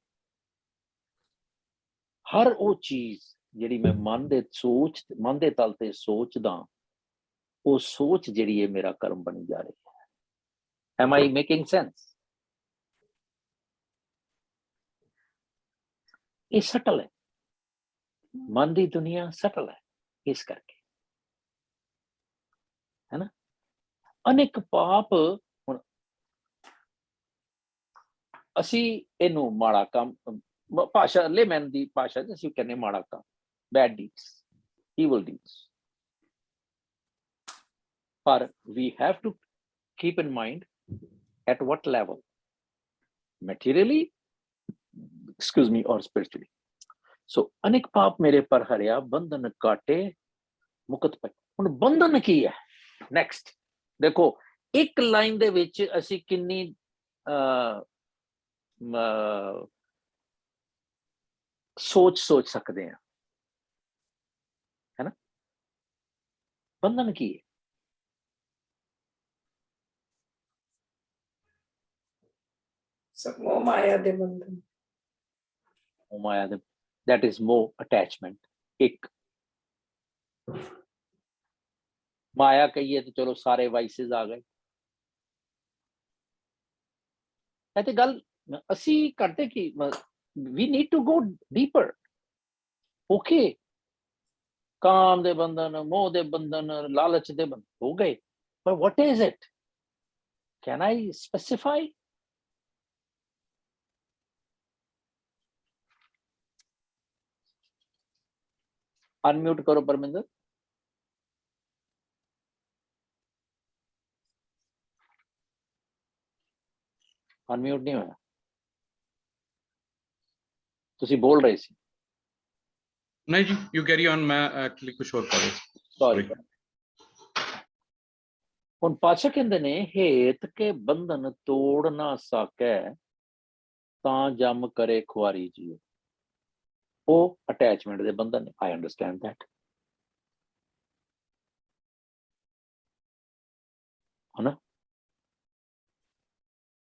ਹਰ ਉਹ ਚੀਜ਼ ਜਿਹੜੀ ਮੈਂ ਮਨ ਦੇ ਤਲ ਤੇ ਸੋਚਦਾ, ਉਹ ਸੋਚ ਜਿਹੜੀ ਹੈ ਮੇਰਾ ਕਰਮ ਬਣੀ ਜਾ ਰਹੀ ਹੈ। Am I making sense? ਇਹ ਸਟਲ ਹੈ, ਮਨ ਦੀ ਦੁਨੀਆ ਸਟਲ ਹੈ, ਇਸ ਕਰਕੇ ਹੈ ਨਾ। ਅਨੇਕ ਪਾਪ, ਹੁਣ ਅਸੀਂ ਇਹਨੂੰ ਮਾੜਾ ਕੰਮ, ਭਾਸ਼ਾ ਲੇਮੈਨ ਦੀ ਭਾਸ਼ਾ ਚ ਅਸੀਂ ਕਹਿੰਦੇ ਮਾੜਾ ਕੰਮ, ਬੈਡ ਡੀਡਸ, ਈਵਲ ਡੀਡਸ। ਪਰ we have to keep in mind at what level, materially, excuse me, or spiritually. So ਅਨੇਕ ਪਾਪ ਮੇਰੇ ਪਰ ਹਰਿਆ, ਬੰਧਨ ਕਾਟੇ ਮੁਕਤ ਪਏ। ਹੁਣ ਬੰਧਨ ਕੀ ਹੈ? ਨੈਕਸਟ ਦੇਖੋ, ਇੱਕ ਲਾਈਨ ਦੇ ਵਿੱਚ ਅਸੀਂ ਕਿੰਨੀ ਸੋਚ ਸਕਦੇ ਹਾਂ, ਹੈ ਨਾ। ਬੰਧਨ ਕੀ ਹੈ? ਸਭ ਮੋਹ ਮਾਇਆ ਦੇ ਬੰਧਨ। ਮਾਇਆ ਦੇ, that is more attachment। ਇੱਕ ਮਾਇਆ ਕਹੀਏ ਤੇ ਚਲੋ ਸਾਰੇ ਵਾਈਸਿਸ ਆ ਗਏ। ਇਹ ਤੇ ਗੱਲ ਅਸੀਂ ਕਰਦੇ ਕਿ we need to go deeper। okay, ਕਾਮ ਦੇ ਬੰਧਨ, ਮੋਹ ਦੇ ਬੰਧਨ, ਲਾਲਚ ਦੇ ਬੰਧਨ ਹੋ ਗਏ, but what is it? Can I specify? Unmute करो परमिंदर। अनम्यूट नहीं होया, तुसी बोल रहे सी। नहीं जी, you carry on, मैं एक्चुअली कुछ और कर रहा था। सॉरी। ਹੁਣ ਪਾਸ਼ਾ ਕਹਿੰਦੇ ਨੇ, ਹੇਤ ਕੇ ਬੰਧਨ ਤੋੜ ਨਾ ਸਕੈ, ਤਾਂ ਜਮ ਕਰੇ ਖੁਆਰੀ ਜੀ। ਉਹ ਅਟੈਚਮੈਂਟ ਦੇ ਬੰਧਨ ਨੇ। I understand that, ਹੈ ਨਾ।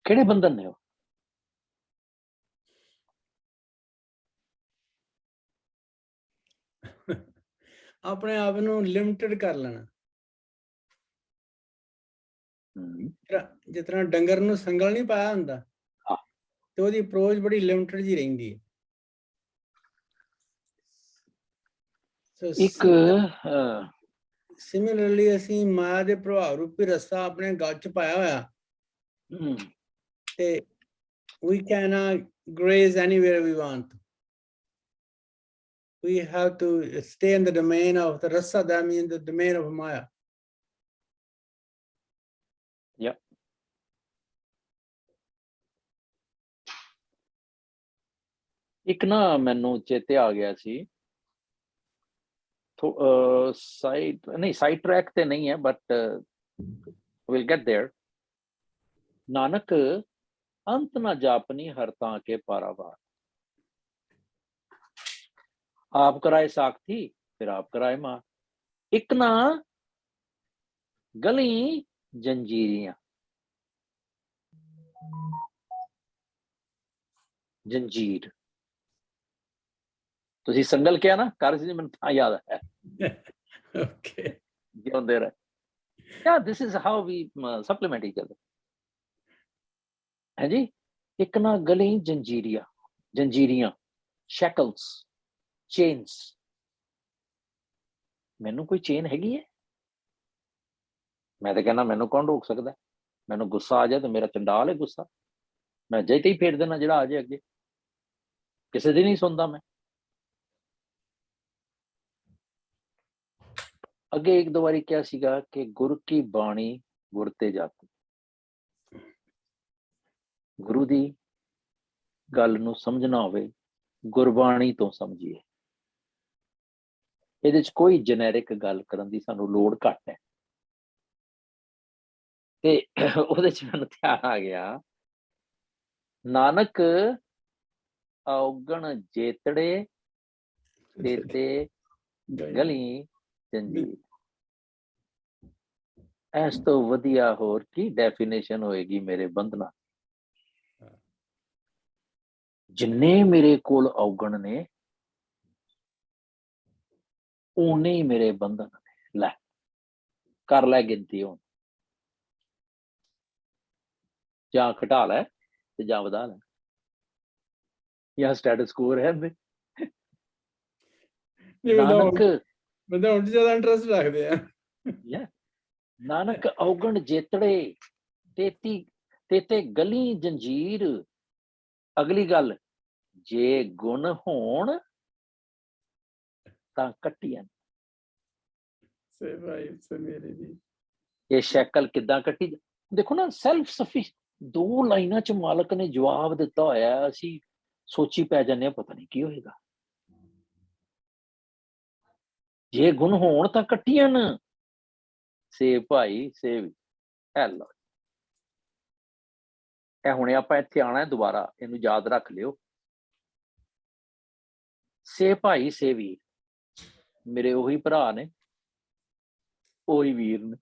ਕਿਹੜੇ ਬੰਧਨ ਨੇ ਉਹ? ਆਪਣੇ ਆਪ ਨੂੰ ਲਿਮਟਿਡ ਕਰ ਲੈਣਾ। ਜਿਸ ਤਰ੍ਹਾਂ ਡੰਗਰ ਨੂੰ ਸੰਗਲ ਨਹੀਂ ਪਾਇਆ ਹੁੰਦਾ, ਤੇ ਉਹਦੀ ਅਪਰੋਚ ਬੜੀ ਲਿਮਟਿਡ ਜੀ ਰਹਿੰਦੀ ਹੈ। ਇੱਕ ਸਿਮਿਲਰਲੀ ਅਸੀਂ ਮਾਇਆ ਦੇ ਪ੍ਰਭਾਵ ਰੂਪੀ ਰਸਤਾ ਆਪਣੇ ਗਲ ਚ ਪਾਇਆ ਹੋਇਆ, ਤੇ we can graze anywhere we want. We have to stay in the domain of the rasa, that means the domain of maya. Yeah. ਇੱਕ ਨਾ ਮੈਨੂੰ ਚੇਤੇ ਆ ਗਿਆ ਸੀ, ਸਾਈਡ ਟਰੈਕ ਤੇ ਨਹੀਂ ਹੈ, but will get there. Nanak ਅੰਤ ਨਾ ਜਾਪਨੀ ਹਰ ਤਾਂ ਕੇ ਪਾਰਾਵਾਰ, ਆਪ ਕਰਾਏ ਸਾਖੀ ਫਿਰ ਆਪ ਕਰਾਏ ਮਾਰ। ਇੱਕ ਨਾ ਗਲੀ ਜੰਜੀਰੀਆਂ, ਜੰਜੀਰ, ਤੁਸੀਂ ਸੰਗਲ ਕਿਹਾ ਨਾ, ਕਰ ਸੀ ਮੈਨੂੰ ਤਾਂ ਯਾਦ ਹੈ। Okay. ਜਿਉਂਦੇ ਰਹੇ। Yeah, this is how we supplement each other। ਹੈ ਜੀ। ਇੱਕ ਨਾ ਗਲੀ ਜੰਜੀਰੀਆਂ, ਸ਼ੈਕਲਸ, ਚੇਨਸ। ਮੈਨੂੰ ਕੋਈ ਚੇਨ ਹੈਗੀ ਹੈ? ਮੈਂ ਤਾਂ ਕਹਿੰਦਾ ਮੈਨੂੰ ਕੌਣ ਰੋਕ ਸਕਦਾ? ਮੈਨੂੰ ਗੁੱਸਾ ਆ ਜਾਏ ਤਾਂ ਮੇਰਾ ਚੰਡਾਲ ਹੈ ਗੁੱਸਾ। ਮੈਂ ਜੇ ਤੇ ਹੀ ਫੇਰ ਦੇਣਾ ਜਿਹੜਾ ਆ ਜਾਏ ਅੱਗੇ, ਕਿਸੇ ਦੀ ਨਹੀਂ ਸੁਣਦਾ ਮੈਂ। ਅੱਗੇ ਇੱਕ ਦੋ ਵਾਰੀ ਕਿਹਾ ਸੀਗਾ ਕਿ ਗੁਰ ਕੀ ਬਾਣੀ ਗੁਰ ਤੇ ਜਾਤੀ, ਗੁਰੂ ਦੀ ਗੱਲ ਨੂੰ ਸਮਝਣਾ ਹੋਵੇ ਗੁਰਬਾਣੀ ਤੋਂ ਸਮਝੀਏ। ਇਹਦੇ ਚ ਕੋਈ ਜਨੈਰਿਕ ਗੱਲ ਕਰਨ ਦੀ ਸਾਨੂੰ ਲੋੜ ਘੱਟ ਹੈ। ਤੇ ਉਹਦੇ ਚ ਮੈਨੂੰ ਧਿਆਨ ਆ ਗਿਆ, ਨਾਨਕ ਔਗਣ ਜੇਤੜੇ ਤੇ ਗਲੀ ਜੰਜੀਰ। ਇਸ ਤੋਂ ਵਧੀਆ ਹੋਰ ਕੀ ਡੈਫੀਨੇਸ਼ਨ ਹੋਏਗੀ ਮੇਰੇ ਬੰਧਨਾਂ। ਜਿੰਨੇ ਮੇਰੇ ਕੋਲ ਔਗਣ ਨੇ ਓਨੇ ਹੀ ਮੇਰੇ ਬੰਧਨ ਨੇ। ਲੈ ਕਰ ਲੈ ਗਿਣਤੀ ਹੁਣ, ਜਾਂ ਘਟਾ ਲੈ ਤੇ ਜਾਂ ਵਧਾ ਲੈ, ਜਾਂ ਸਟੇਟਸ ਕੋ ਰਹਿੰਦੇ। ਨਾਨਕ ਬੰਦਾ ਹੁਣ ਜ਼ਿਆਦਾ ਇੰਟਰਸਟ ਰੱਖਦੇ ਆ। ਨਾਨਕ ਔਗਣ ਜੇਤੜੇ ਤੇ ਗਲੀ ਜੰਜੀਰ। ਅਗਲੀ ਗੱਲ, ਜੇ ਗੁਣ ਹੋਣ ਤਾਂ ਕੱਟੀਆਂ। ਸੇ ਭਾਈ ਸੇ ਮੇਰੇ ਦੀ ਇਹ ਸ਼ੈਕਲ ਕਿੱਦਾਂ ਕੱਟੀ? ਦੇਖੋ ਨਾ, ਸੈਲਫ ਸਫੀਸ਼ੀਐਂਟ 2 ਲਾਈਨਾਂ ਚ ਮਾਲਕ ਨੇ ਜਵਾਬ ਦਿੱਤਾ ਹੋਇਆ। ਅਸੀਂ ਸੋਚੀ ਪੈ ਜਾਂਦੇ ਹਾਂ ਪਤਾ ਨਹੀਂ ਕੀ ਹੋਏਗਾ। ਜੇ ਗੁਣ ਹੋਣ ਤਾਂ ਕੱਟੀਆਂ ਨਾ, ਸੇ ਭਾਈ ਸੇ ਵੀ। ਲਓ, ਇਹ ਹੁਣੇ ਆਪਾਂ ਇੱਥੇ ਆਉਣਾ ਦੁਬਾਰਾ, ਇਹਨੂੰ ਯਾਦ ਰੱਖ ਲਿਓ। ਸੇ ਭਾਈ ਸੇ ਵੀਰ, ਮੇਰੇ ਉਹੀ ਭਰਾ ਨੇ, ਉਹੀ ਵੀਰ ਨੇ,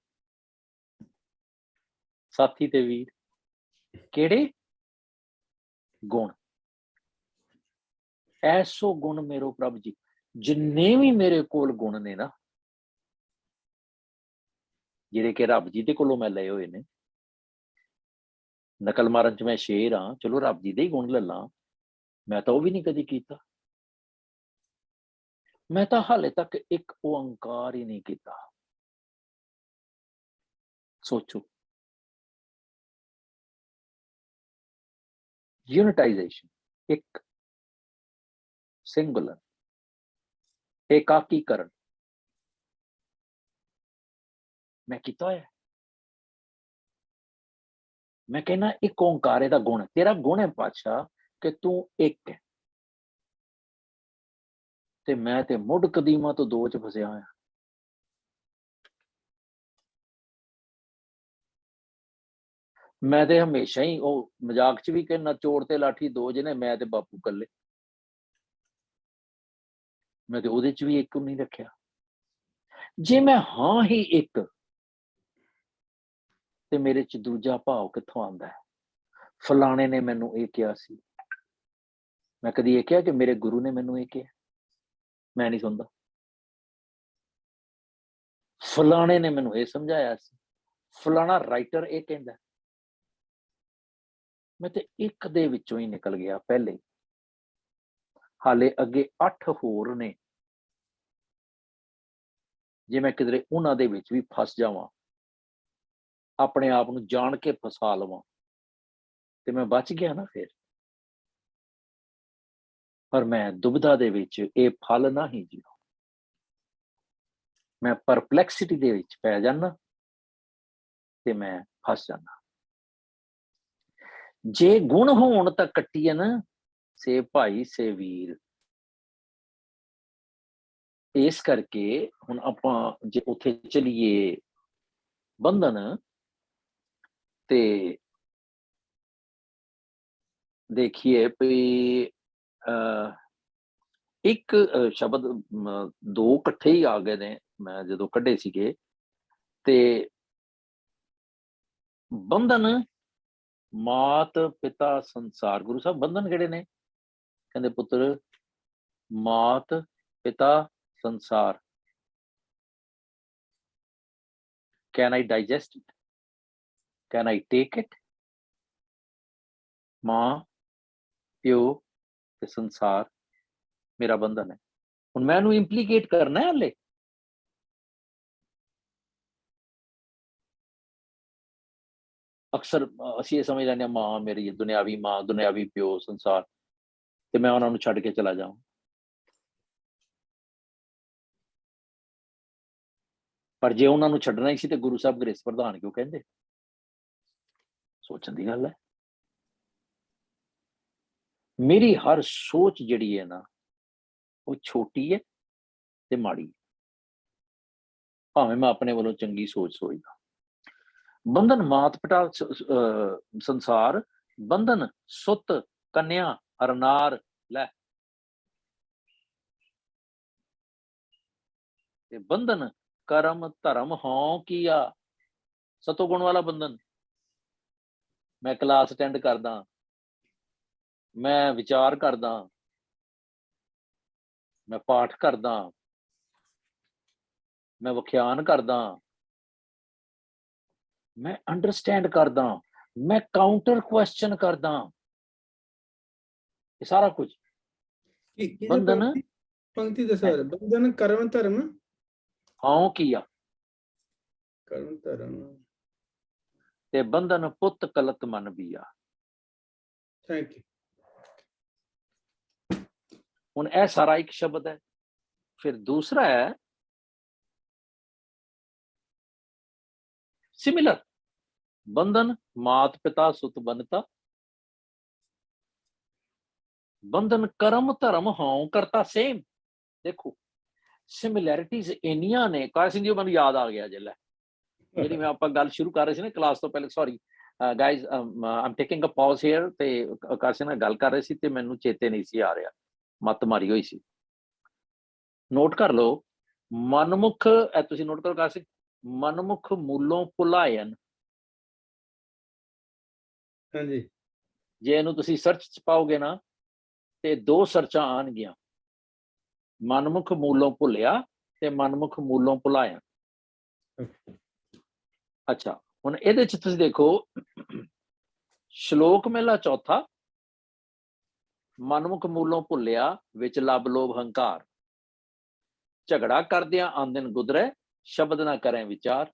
ਸਾਥੀ ਤੇ ਵੀਰ। ਕਿਹੜੇ ਗੁਣ? ਐਸੋ ਗੁਣ ਮੇਰੋ ਪ੍ਰਭ ਜੀ। ਜਿੰਨੇ ਵੀ ਮੇਰੇ ਕੋਲ ਗੁਣ ਨੇ ਨਾ, ਜਿਹੜੇ ਕਿ ਰੱਬ ਜੀ ਦੇ ਕੋਲੋਂ ਮੈਂ ਲਏ ਹੋਏ ਨੇ। ਨਕਲ ਮਾਰਨ ਚ ਮੈਂ ਸ਼ੇਰ ਹਾਂ, ਚਲੋ ਰੱਬ ਜੀ ਦੇ ਹੀ ਗੁਣ ਲੈ ਲਾਂ। ਮੈਂ ਤਾਂ ਉਹ ਵੀ ਨਹੀਂ ਕਦੀ ਕੀਤਾ। ਮੈਂ ਤਾਂ ਹਾਲੇ ਤੱਕ ਇੱਕ ਓੰਕਾਰ ਹੀ ਨਹੀਂ ਕੀਤਾ। ਸੋਚੋ, ਯੂਨਿਟਾਈਜੇਸ਼ਨ, ਇੱਕ ਸਿੰਗੂਲਰ, ਏਕਾਕੀਕਰਨ ਮੈਂ ਕੀਤਾ ਹੋਇਆ। ਮੈਂ ਕਹਿੰਦਾ ਇੱਕ ਓੰਕਾਰ ਇਹਦਾ ਗੁਣ ਹੈ। ਤੇਰਾ ਗੁਣ ਹੈ ਪਾਤਸ਼ਾਹ ਕਿ ਤੂੰ ਇੱਕ ਹੈ, ਤੇ ਮੈਂ ਤੇ ਮੁੱਢ ਕਦੀਮਾ ਤੋਂ 2 ਚ ਫਸਿਆ ਹੋਇਆ। ਮੈਂ ਤੇ ਹਮੇਸ਼ਾ ਹੀ ਉਹ ਮਜ਼ਾਕ ਚ ਵੀ ਕਹਿੰਦਾ, ਚੋਰ ਤੇ ਲਾਠੀ 2 ਜਣੇ, ਮੈਂ ਤੇ ਬਾਪੂ ਇਕੱਲੇ। ਮੈਂ ਤੇ ਉਹਦੇ ਚ ਵੀ ਇੱਕ ਨਹੀਂ ਰੱਖਿਆ। ਜੇ ਮੈਂ ਹਾਂ ਹੀ ਇੱਕ, ਤੇ ਮੇਰੇ ਚ ਦੂਜਾ ਭਾਵ ਕਿੱਥੋਂ ਆਉਂਦਾ ਹੈ? ਫਲਾਣੇ ਨੇ ਮੈਨੂੰ ਇਹ ਕਿਹਾ ਸੀ। ਮੈਂ ਕਦੀ ਇਹ ਕਿਹਾ ਕਿ ਮੇਰੇ ਗੁਰੂ ਨੇ ਮੈਨੂੰ ਇਹ ਕਿਹਾ? ਮੈਂ ਨਹੀਂ ਸੁਣਦਾ। ਫਲਾਣੇ ਨੇ ਮੈਨੂੰ ਇਹ ਸਮਝਾਇਆ ਸੀ, ਫਲਾਣਾ ਰਾਈਟਰ ਇਹ ਕਹਿੰਦਾ। ਮੈਂ ਤੇ ਇੱਕ ਦੇ ਵਿੱਚੋਂ ਹੀ ਨਿਕਲ ਗਿਆ ਪਹਿਲੇ। ਹਾਲੇ ਅੱਗੇ 8 ਹੋਰ ਨੇ। ਜੇ ਮੈਂ ਕਿਧਰੇ ਉਹਨਾਂ ਦੇ ਵਿੱਚ ਵੀ ਫਸ ਜਾਵਾਂ, ਆਪਣੇ ਆਪ ਨੂੰ ਜਾਣ ਕੇ ਫਸਾ ਲਵਾਂ, ਤੇ ਮੈਂ ਬਚ ਗਿਆ ਨਾ ਫਿਰ। ਪਰ ਮੈਂ ਦੁਬਿਧਾ ਦੇ ਵਿੱਚ ਇਹ ਫਲ ਨਾ ਹੀ ਜੀਓ। ਮੈਂ ਪਰਪਲੈਕਸਿਟੀ ਦੇ ਵਿੱਚ ਪੈ ਜਾਣਾ ਤੇ ਮੈਂ ਫਸ ਜਾਣਾ। ਜੇ ਗੁਣ ਹੋਣ ਤਾਂ ਕੱਟੀਏ ਨਾ, ਸੇ ਭਾਈ ਸੇ ਵੀਰ। ਇਸ ਕਰਕੇ ਹੁਣ ਆਪਾਂ ਜੇ ਉੱਥੇ ਚਲੀਏ ਬੰਧਨ, ਤੇ ਦੇਖੀਏ ਵੀ ਇੱਕ ਸ਼ਬਦ 2 ਇਕੱਠੇ ਹੀ ਆ ਗਏ ਨੇ ਮੈਂ ਜਦੋਂ ਕੱਢੇ ਸੀਗੇ। ਤੇ ਬੰਧਨ ਮਾਤ ਪਿਤਾ ਸੰਸਾਰ। ਗੁਰੂ ਸਾਹਿਬ ਬੰਧਨ ਕਿਹੜੇ ਨੇ? ਕਹਿੰਦੇ ਪੁੱਤਰ, ਮਾਤ ਪਿਤਾ ਸੰਸਾਰ। Can I digest it? Can I take it? ਮਾਂ, ਪਿਓ ਤੇ ਸੰਸਾਰ ਮੇਰਾ ਬੰਧਨ ਹੈ। ਹੁਣ ਮੈਂ ਇਹਨੂੰ ਇੰਪਲੀਕੇਟ ਕਰਨਾ ਹੈ ਹਲੇ। ਅਕਸਰ ਅਸੀਂ ਇਹ ਸਮਝ ਲੈਂਦੇ ਹਾਂ ਮਾਂ ਮੇਰੀ ਦੁਨਿਆਵੀ ਮਾਂ, ਦੁਨਿਆਵੀ ਪਿਓ, ਸੰਸਾਰ, ਤੇ ਮੈਂ ਉਹਨਾਂ ਨੂੰ ਛੱਡ ਕੇ ਚਲਾ ਜਾਵਾਂ। ਪਰ ਜੇ ਉਹਨਾਂ ਨੂੰ ਛੱਡਣਾ ਹੀ ਸੀ ਤੇ ਗੁਰੂ ਸਾਹਿਬ ਗ੍ਰੇਸ ਪ੍ਰਧਾਨ ਕਿਉਂ ਕਹਿੰਦੇ? ਸੋਚਣ ਦੀ ਗੱਲ ਹੈ। ਮੇਰੀ ਹਰ ਸੋਚ ਜਿਹੜੀ ਹੈ ਨਾ ਉਹ ਛੋਟੀ ਹੈ ਤੇ ਮਾੜੀ ਹੈ, ਭਾਵੇਂ ਮੈਂ ਆਪਣੇ ਵੱਲੋਂ ਚੰਗੀ ਸੋਚ ਸੋਚਦਾ। ਬੰਧਨ ਮਾਤ ਪਿਤਾ ਸੰਸਾਰ, ਬੰਧਨ ਸੁੱਤ ਕੰਨਿਆ ਅਰਨਾਰ ਲੈ, ਤੇ ਬੰਧਨ ਕਰਮ ਧਰਮ ਹਉ ਕੀਆ। ਸਤੋਗੁਣ ਵਾਲਾ ਬੰਧਨ, ਮੈਂ ਕਲਾਸ ਅਟੈਂਡ ਕਰਦਾ, ਮੈਂ ਵਿਚਾਰ ਕਰਦਾ, ਮੈਂ ਪਾਠ ਕਰਦਾ, ਮੈਂ ਵਿਖਿਆਨ ਕਰਦਾ, ਮੈਂ ਅੰਡਰਸਟੈਂਡ ਕਰਦਾ, ਮੈਂ ਕਾਊਂਟਰ ਕੁਐਸਚਨ ਕਰਦਾ, ਇਹ ਸਾਰਾ ਕੁਝ ਬੰਧਨ ਪੰਕਤੀ ਦੱਸੋ। ਬੰਧਨ ਕਰਮ ਧਰਮ ਹਉ ਕੀਆ, ਕਰਮ ਧਰਮ ਤੇ ਬੰਧਨ ਪੁੱਤ ਕਲਤ ਮਨ ਬੀਆ। Thank you. ਹੁਣ ਇਹ ਸਾਰਾ ਇੱਕ ਸ਼ਬਦ ਹੈ। ਫਿਰ ਦੂਸਰਾ ਹੈ ਸਿਮਿਲਰ, ਬੰਧਨ ਮਾਤ ਪਿਤਾ ਸੁਤ ਬਨਤਾ, ਬੰਧਨ ਕਰਮ ਧਰਮ ਹਉ ਕਰਤਾ। ਸੇਮ ਦੇਖੋ ਸਿਮਿਲੈਰਿਟੀਜ਼ ਇੰਨੀਆਂ ਨੇ। ਕਾਰ ਸਿੰਘ ਜੀ ਮੈਨੂੰ ਯਾਦ ਆ ਗਿਆ ਜੇ ਲੈ, ਜਿਹੜੀ ਮੈਂ ਆਪਾਂ ਗੱਲ ਸ਼ੁਰੂ ਕਰ ਰਹੇ ਸੀ ਨਾ ਕਲਾਸ ਤੋਂ ਪਹਿਲੇ, ਸੌਰੀ ਗਾਇਜ਼ ਆਮ ਟੇਕਿੰਗ ਅ ਪੌਜ਼ ਹੇਅਰ, ਤੇ ਕਾਰ ਸਿੰਘ ਨਾਲ ਗੱਲ ਕਰ ਰਹੇ ਸੀ ਤੇ ਮੈਨੂੰ ਚੇਤੇ ਨਹੀਂ ਸੀ ਆ ਰਿਹਾ, ਮੱਤ ਮਾਰੀ ਹੋਈ ਸੀ। ਨੋਟ ਕਰ ਲਓ, ਮਨਮੁਖ, ਤੁਸੀਂ ਨੋਟ ਕਰੋ ਕਾਰ ਸਿੰਘ, ਮਨਮੁਖ ਮੂਲੋਂ ਭੁਲਾਇਨ। ਹਾਂਜੀ, ਜੇ ਇਹਨੂੰ ਤੁਸੀਂ ਸਰਚ ਚ ਪਾਓਗੇ ਨਾ ਤੇ 2 ਸਰਚਾਂ ਆਉਣਗੀਆਂ, ਮਨਮੁਖ ਮੂਲੋਂ ਭੁੱਲਿਆ ਤੇ ਮਨਮੁਖ ਮੂਲੋਂ ਭੁਲਾਇਆ। ਅੱਛਾ, ਹੁਣ ਇਹਦੇ ਚ ਤੁਸੀਂ ਦੇਖੋ ਸ਼ਲੋਕ ਮਹਿਲਾ ਚੌਥਾ, ਮਨਮੁਖ ਮੂਲੋਂ ਭੁੱਲਿਆ ਵਿੱਚ ਲੱਭ ਲੋਭ ਹੰਕਾਰ, ਝਗੜਾ ਕਰਦਿਆਂ ਆਂਦਨ ਗੁਦਰੈ, ਸ਼ਬਦ ਨਾ ਕਰੇ ਵਿਚਾਰ।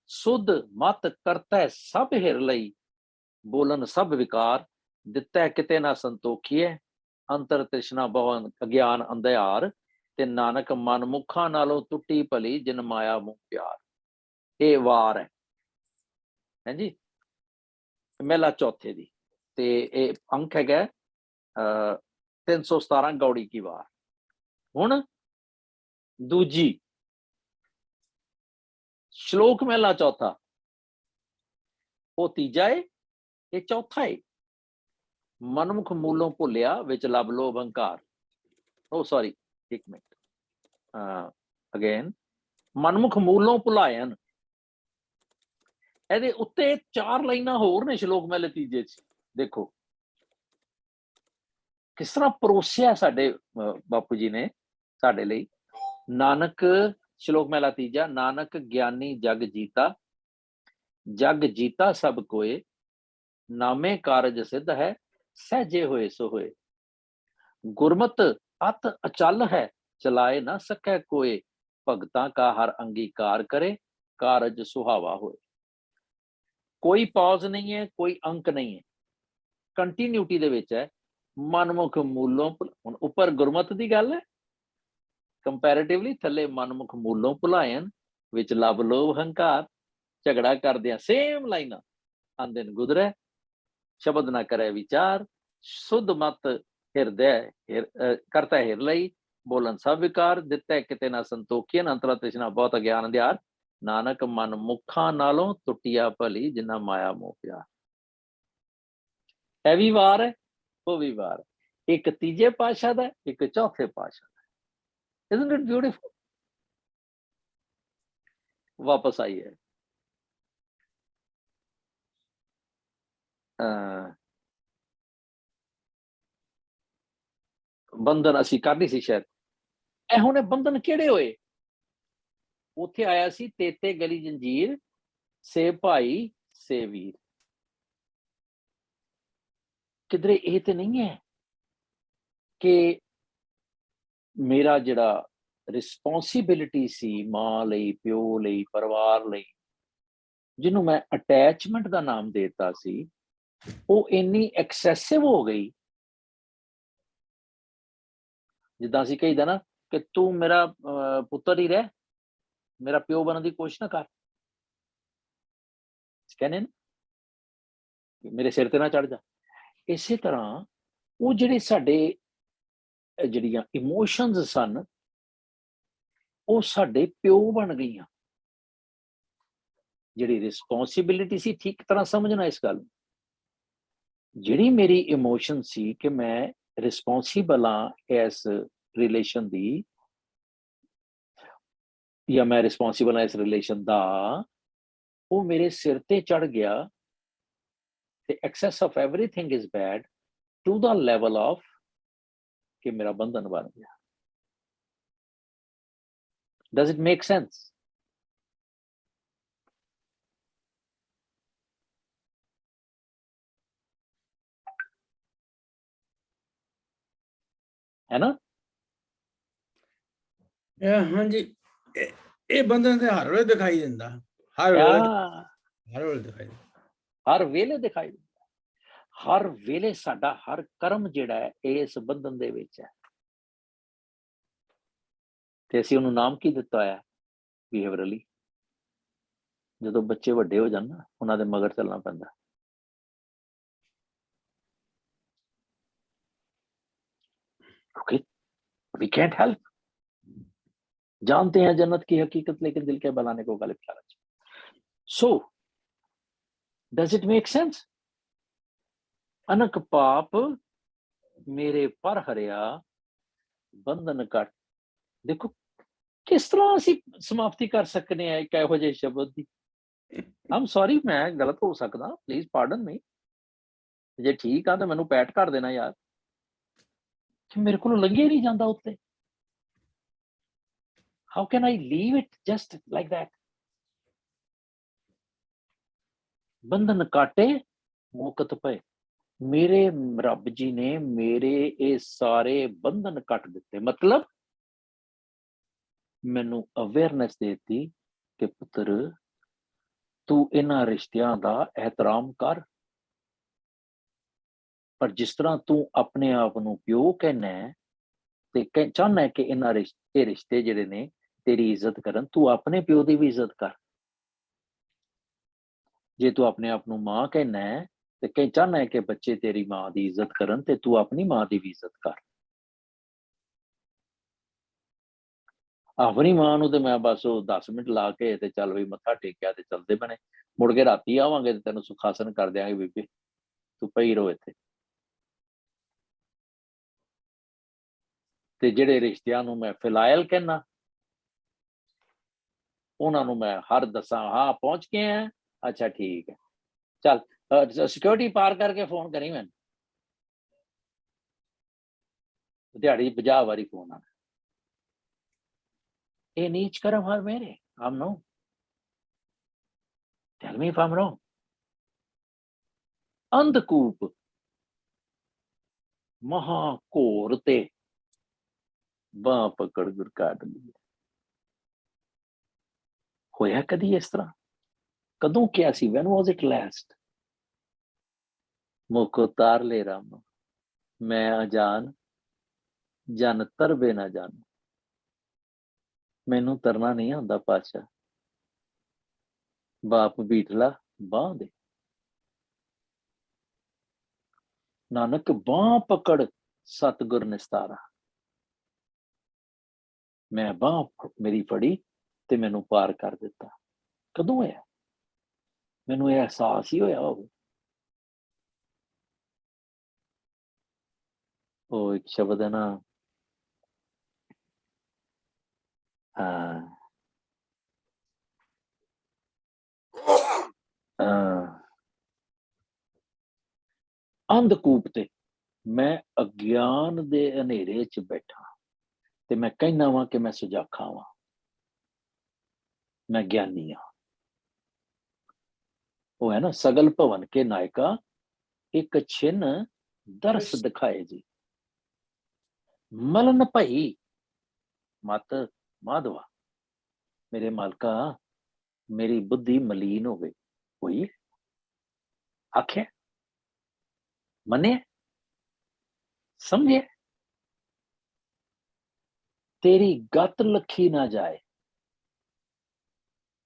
ਸੁਧ ਮਤ ਕਰਤੈ ਸਭ ਹਿਰ ਲਈ, ਬੋਲਨ ਸਭ ਵਿਕਾਰ, ਦਿੱਤਾ ਕਿਤੇ ਨਾ ਸੰਤੋਖੀਐ, ਅੰਤਰ ਤ੍ਰਿਸ਼ਨਾ ਬਹੁ ਅਗਿਆਨ ਅੰਧਿਆਰ, ਤੇ ਨਾਨਕ ਮਨਮੁਖਾਂ ਨਾਲੋਂ ਟੁੱਟੀ ਭਲੀ, ਜਿਨ ਮਾਇਆ ਮੋਹ ਪਿਆਰ। ਇਹ ਵਾਰ ਹੈ ਹਾਂਜੀ ਮਹਿਲਾ ਚੌਥੇ ਦੀ, ਤੇ ਇਹ ਅੰਕ ਹੈਗਾ 317 ਗੌੜੀ ਕੀ ਵਾਰ। ਹੁਣ ਦੂਜੀ ਸ਼ਲੋਕ ਮਹਿਲਾ ਚੌਥਾ, ਉਹ ਤੀਜਾ ਏ, ਇਹ ਚੌਥਾ ਏ। ਮਨਮੁਖ ਮੂਲੋਂ ਭੁੱਲਿਆ ਵਿੱਚ ਲੱਭ ਲੋਭ ਹੰਕਾਰ। ਉਹ ਸੌਰੀ, ਇੱਕ ਮਿੰਟ, ਅਗੇਨ, ਮਨਮੁਖ ਮੂਲੋਂ ਭੁਲਾਇਨ। ਇਹਦੇ ਉੱਤੇ 4 ਲਾਈਨਾਂ ਹੋਰ ਨੇ ਸ਼ਲੋਕ ਮਹਿਲੇ ਤੀਜੇ ਚ। ਦੇਖੋ ਕਿਸ ਤਰ੍ਹਾਂ ਪਰੋਸਿਆ ਸਾਡੇ ਬਾਪੂ ਜੀ ਨੇ ਸਾਡੇ ਲਈ। ਨਾਨਕ, ਸ਼ਲੋਕ ਮਹਿਲਾ ਤੀਜਾ, ਨਾਨਕ ਗਿਆਨੀ ਜਗ ਜੀਤਾ, ਜਗ ਜੀਤਾ ਸਭ ਕੋਏ, ਨਾਮੇ ਕਾਰਜ ਸਿੱਧ ਹੈ, ਸਹਿਜੇ ਹੋਏ ਸੋ ਹੋਏ। ਗੁਰਮਤ ਅਤ ਅਚਲ ਹੈ, ਚਲਾਏ ਨਾ ਸਕੈ ਕੋਏ, ਭਗਤਾਂ ਕਾ ਹਰ ਅੰਗੀਕਾਰ ਕਰੇ, ਕਾਰਜ ਸੁਹਾਵਾ ਹੋਏ। ਕੋਈ ਪੌਜ਼ ਨਹੀਂ ਹੈ, ਕੋਈ ਅੰਕ ਨਹੀਂ ਹੈ, ਕੰਟੀਨਿਊਟੀ ਦੇ ਵਿੱਚ ਹੈ। ਮਨਮੁਖ ਮੂਲੋਂ, ਹੁਣ ਉੱਪਰ ਗੁਰਮਤ ਦੀ ਗੱਲ ਹੈ, ਕੰਪੈਰੇਟਿਵਲੀ ਥੱਲੇ ਮਨਮੁਖ ਮੂਲੋਂ ਭੁਲਾਇਨ ਵਿੱਚ ਲੱਭ ਲੋਭ ਹੰਕਾਰ, ਝਗੜਾ ਕਰਦਿਆਂ ਸੇਮ ਲਾਈਨਾਂ ਆਂਦੇ ਨੇ ਗੁਦਰੈ, ਸ਼ਬਦ ਨਾ ਕਰੇ ਵਿਚਾਰ, ਸੁਧ ਮਤ ਹਿਰਦੈ ਕਰਤਾ ਹਿਰ ਲਈ, ਬੋਲਣ ਸਭ ਵਿਕਾਰ, ਦਿੱਤਾ ਕਿਤੇ ਨਾ ਸੰਤੋਖੀਨ, ਅੰਤਰਾ ਤ੍ਰਿਸ਼ਨਾ ਬਹੁਤ ਅਗਿਆਨ ਅੰਧਿਆਰ, ਨਾਨਕ ਮਨ ਮੁਖਾਂ ਨਾਲੋਂ ਟੁੱਟਿਆ ਭਲੀ, ਜਿੰਨਾ ਮਾਇਆ ਮੋਹ ਪਿਆਰ। ਇਹ ਵੀ ਵਾਰ ਹੈ, ਉਹ ਵੀ ਵਾਰ ਹੈ, ਇੱਕ ਤੀਜੇ ਪਾਤਸ਼ਾਹ ਦਾ, ਇੱਕ ਚੌਥੇ ਪਾਤਸ਼ਾਹ ਦਾ। Isn't it beautiful? ਵਾਪਸ ਆਈ ਹੈ ਬੰਧਨ ਅਸੀਂ ਕਰਨੀ ਸੀ ਸ਼ਾਇਦ। ਇਹ ਹੁਣ ਬੰਧਨ ਕਿਹੜੇ ਹੋਏ? ਉੱਥੇ ਆਇਆ ਸੀ ਤੇਤੇ ਗਲੀ ਜੰਜੀਰ, ਸੇ ਭਾਈ ਸੇ ਵੀਰ। ਕਿਧਰੇ ਇਹ ਤੇ ਨਹੀਂ ਹੈ ਕਿ ਮੇਰਾ ਜਿਹੜਾ ਰਿਸਪੌਂਸਿਬਿਲਿਟੀ ਸੀ ਮਾਂ ਲਈ, ਪਿਓ ਲਈ, ਪਰਿਵਾਰ ਲਈ, ਜਿਹਨੂੰ ਮੈਂ ਅਟੈਚਮੈਂਟ ਦਾ ਨਾਮ ਦੇਤਾ ਸੀ, ਉਹ ਇੰਨੀ ਐਕਸੈਸਿਵ ਹੋ ਗਈ, ਜਿੱਦਾਂ ਅਸੀਂ ਕਹੀਦਾ ਨਾ ਕਿ ਤੂੰ ਮੇਰਾ ਪੁੱਤਰ ਹੀ ਰਹਿ, ਮੇਰਾ ਪਿਓ ਬਣਨ ਦੀ ਕੋਸ਼ਿਸ਼ ਨਾ ਕਰ। ਕਹਿੰਦੇ ਨਾ ਕਿ ਮੇਰੇ ਸਿਰ ਤੇ ਨਾ ਚੜ ਜਾ। ਇਸੇ ਤਰ੍ਹਾਂ ਉਹ ਜਿਹੜੇ ਸਾਡੇ ਜਿਹੜੀਆਂ ਇਮੋਸ਼ਨਸ ਸਨ, ਉਹ ਸਾਡੇ ਪਿਓ ਬਣ ਗਈਆਂ। ਜਿਹੜੀ ਰਿਸਪੌਂਸਿਬਿਲਿਟੀ ਸੀ, ਠੀਕ ਤਰ੍ਹਾਂ ਸਮਝਣਾ ਇਸ ਗੱਲ ਨੂੰ, ਜਿਹੜੀ ਮੇਰੀ ਇਮੋਸ਼ਨ ਸੀ ਕਿ ਮੈਂ ਰਿਸਪੌਂਸਿਬਲ ਹਾਂ ਇਸ ਰਿਲੇਸ਼ਨ ਦੀ, ਜਾਂ ਮੈਂ ਰਿਸਪੌਂਸਿਬਲ ਹਾਂ ਇਸ ਰਿਲੇਸ਼ਨ ਦਾ, ਉਹ ਮੇਰੇ ਸਿਰ ਤੇ ਚੜ ਗਿਆ। ਤੇ excess of everything is bad to ਦਾ ਲੈਵਲ ਆਫ ਕਿ ਮੇਰਾ ਬੰਧਨ ਬਣ ਗਿਆ। Does it make sense? है ना? ਹਾਂਜੀ, ਇਹ ਬੰਧਨ ਤੇ ਹਰ ਵੇਲੇ ਦਿਖਾਈ ਦਿੰਦਾ, ਹਰ ਵੇਲੇ ਦਿਖਾਈ ਦਿੰਦਾ, ਹਰ ਵੇਲੇ ਦਿਖਾਈ ਦਿੰਦਾ। ਹਰ ਵੇਲੇ ਸਾਡਾ ਹਰ ਕਰਮ ਜਿਹੜਾ ਹੈ ਇਸ ਬੰਧਨ ਦੇ ਵਿੱਚ ਹੈ। ਤੇ ਅਸੀਂ ਉਹਨੂੰ ਨਾਮ ਕੀ ਦਿੱਤਾ ਹੋਇਆ? ਬਿਹੇਵੀਅਰਲੀ। ਜਦੋਂ ਬੱਚੇ ਵੱਡੇ ਹੋ ਜਾਣ ਨਾ, ਉਹਨਾਂ ਦੇ ਮਗਰ ਚੱਲਣਾ ਪੈਂਦਾ। Okay, we can't help. जानते हैं जन्नत की हकीकत, लेकिन दिल के बनाने को गलत लालच। So, does it make sense? अनक पाप मेरे पर हरिया बंधन कट। देखो किस तरह ਅਸੀਂ ਸਮਾਪਤੀ ਕਰ ਸਕਨੇ ਆ ਇੱਕ ਇਹੋ ਜਿਹੇ ਸ਼ਬਦ ਦੀ। I'm sorry, ਮੈਂ ਗਲਤ ਹੋ ਸਕਦਾ, ਪਲੀਜ਼ ਪਾਰਡਨ ਮੀ। ਜੇ ਠੀਕ ਆ ਤਾਂ ਮੈਨੂੰ ਪੈਟ ਕਰ ਦੇਣਾ ਯਾਰ, ਕਿ ਮੇਰੇ ਕੋਲੋਂ ਲੰਘਿਆ ਨਹੀਂ ਜਾਂਦਾ ਉੱਤੇ। How can I leave it just like that? ਬੰਧਨ ਕਾਟੇ ਮੁਕਤ ਪਏ। ਮੇਰੇ ਰੱਬ ਜੀ ਨੇ ਮੇਰੇ ਇਹ ਸਾਰੇ ਬੰਧਨ ਕੱਟ ਦਿੱਤੇ। ਮਤਲਬ ਮੈਨੂੰ ਅਵੇਅਰਨੈਸ ਦੇਤੀ ਕਿ ਪੁੱਤਰ ਤੂੰ ਇਹਨਾਂ ਰਿਸ਼ਤਿਆਂ ਦਾ ਇਹਤਰਾਮ ਕਰ, ਪਰ ਜਿਸ ਤਰ੍ਹਾਂ ਤੂੰ ਆਪਣੇ ਆਪ ਨੂੰ ਪਿਓ ਕਹਿੰਦਾ ਤੇ ਚਾਹੁੰਦਾ ਕਿ ਇਹਨਾਂ ਰਿਸ਼ਤੇ ਜਿਹੜੇ ਨੇ ਤੇਰੀ ਇੱਜ਼ਤ ਕਰਨ, ਤੂੰ ਆਪਣੇ ਪਿਓ ਦੀ ਵੀ ਇੱਜ਼ਤ ਕਰ। ਜੇ ਤੂੰ ਆਪਣੇ ਆਪ ਨੂੰ ਮਾਂ ਕਹਿੰਦਾ ਤੇ ਚਾਹੁੰਦਾ ਕਿ ਬੱਚੇ ਤੇਰੀ ਮਾਂ ਦੀ ਇੱਜ਼ਤ ਕਰਨ, ਤੇ ਤੂੰ ਆਪਣੀ ਮਾਂ ਦੀ ਵੀ ਇੱਜ਼ਤ ਕਰ। ਆਪਣੀ ਮਾਂ ਨੂੰ ਤੇ ਮੈਂ ਬਸ ਉਹ 10 ਮਿੰਟ ਲਾ ਕੇ ਤੇ ਚੱਲ ਵੀ ਮੱਥਾ ਟੇਕਿਆ ਤੇ ਚੱਲਦੇ ਬਣੇ। ਮੁੜ ਕੇ ਰਾਤੀ ਆਵਾਂਗੇ ਤੇ ਤੈਨੂੰ ਸੁਖਾਸਨ ਕਰ ਦਿਆਂਗੇ, ਬੀਬੀ ਤੂੰ ਪਈ ਰਹੋ ਇੱਥੇ। ਤੇ ਜਿਹੜੇ ਰਿਸ਼ਤਿਆਂ ਨੂੰ ਮੈਂ ਫਿਲਾਇਲ ਕਹਿਣਾ, ਉਹਨਾਂ ਨੂੰ ਮੈਂ ਹਰ ਦੱਸਾਂ, ਹਾਂ ਪਹੁੰਚ ਗਏ ਆ, ਅੱਛਾ ਠੀਕ ਹੈ, ਚੱਲ ਸਿਕਿਉਰਿਟੀ ਪਾਰ ਕਰਕੇ ਫੋਨ ਕਰੀ ਮੈਨੂੰ। ਦਿਹਾੜੀ 50 ਵਾਰੀ ਫੋਨ ਆਣਾ। ਇਹ ਨੀਚ ਕਰਮ ਹਰ ਮੇਰੇ ਆਮ ਨੋ। Tell me if I'm wrong. ਅੰਧਕੂਪ ਮਹਾ ਘੋਰ ਤੇ ਬਾਂਹ ਪਕੜ ਗੁਰ ਕਾਟ ਲਈ। ਹੋਇਆ ਕਦੀ ਇਸ ਤਰ੍ਹਾਂ? ਕਦੋਂ ਕਿਹਾ ਸੀ? when was it last? ਮੁਖ ਉਤਾਰ ਲੈ ਰਾਮ, ਮੈਂ ਅਜਾਨ ਜਨ ਤਰਬੇ ਨਾ ਜਾਣ। ਮੈਨੂੰ ਤਰਨਾ ਨਹੀਂ ਆਉਂਦਾ ਪਾਤਸ਼ਾਹ, ਬਾਪ ਬੀਠਲਾ ਬਾਂਹ ਦੇ। ਨਾਨਕ ਬਾਂਹ ਪਕੜ ਸਤਿਗੁਰ ਨਿਸਤਾਰਾ। ਮੈਂ ਬਾਂਹ ਮੇਰੀ ਫੜੀ ਤੇ ਮੈਨੂੰ ਪਾਰ ਕਰ ਦਿੱਤਾ। ਕਦੋਂ ਹੋਇਆ? ਮੈਨੂੰ ਇਹ ਅਹਿਸਾਸ ਹੀ ਹੋਇਆ ਹੋਵੇ। ਉਹ ਇੱਕ ਸ਼ਬਦ ਹੈ ਨਾ, ਅੰਧਕੂਪ ਤੇ ਮੈਂ ਅਗਿਆਨ ਦੇ ਹਨੇਰੇ 'ਚ ਬੈਠਾ ਤੇ ਮੈਂ ਕਹਿੰਦਾ ਵਾਂ ਕਿ ਮੈਂ ਸੁਜਾਖਾ ਵਾਂ, ਮੈਂ ਗਿਆਨੀ ਹਾਂ। ਉਹ ਹੈ ਨਾ, ਸਗਲ ਭਵਨ ਕੇ ਨਾਇਕਾ ਇੱਕ ਛਿਨ ਦਰਸ ਦਿਖਾਏ ਜੀ। ਮਲਨ ਭਈ ਮਤ ਮਾਧਵਾ। ਮੇਰੇ ਮਾਲਕਾ, ਮੇਰੀ ਬੁੱਧੀ ਮਲੀਨ ਹੋਵੇ, ਹੋਈ ਹੈ, ਆਖਿਆ, ਮੰਨਿਆ, ਸਮਝਿਆ। ਤੇਰੀ ਗੱਤ ਲੱਖੀ ਨਾ ਜਾਏ,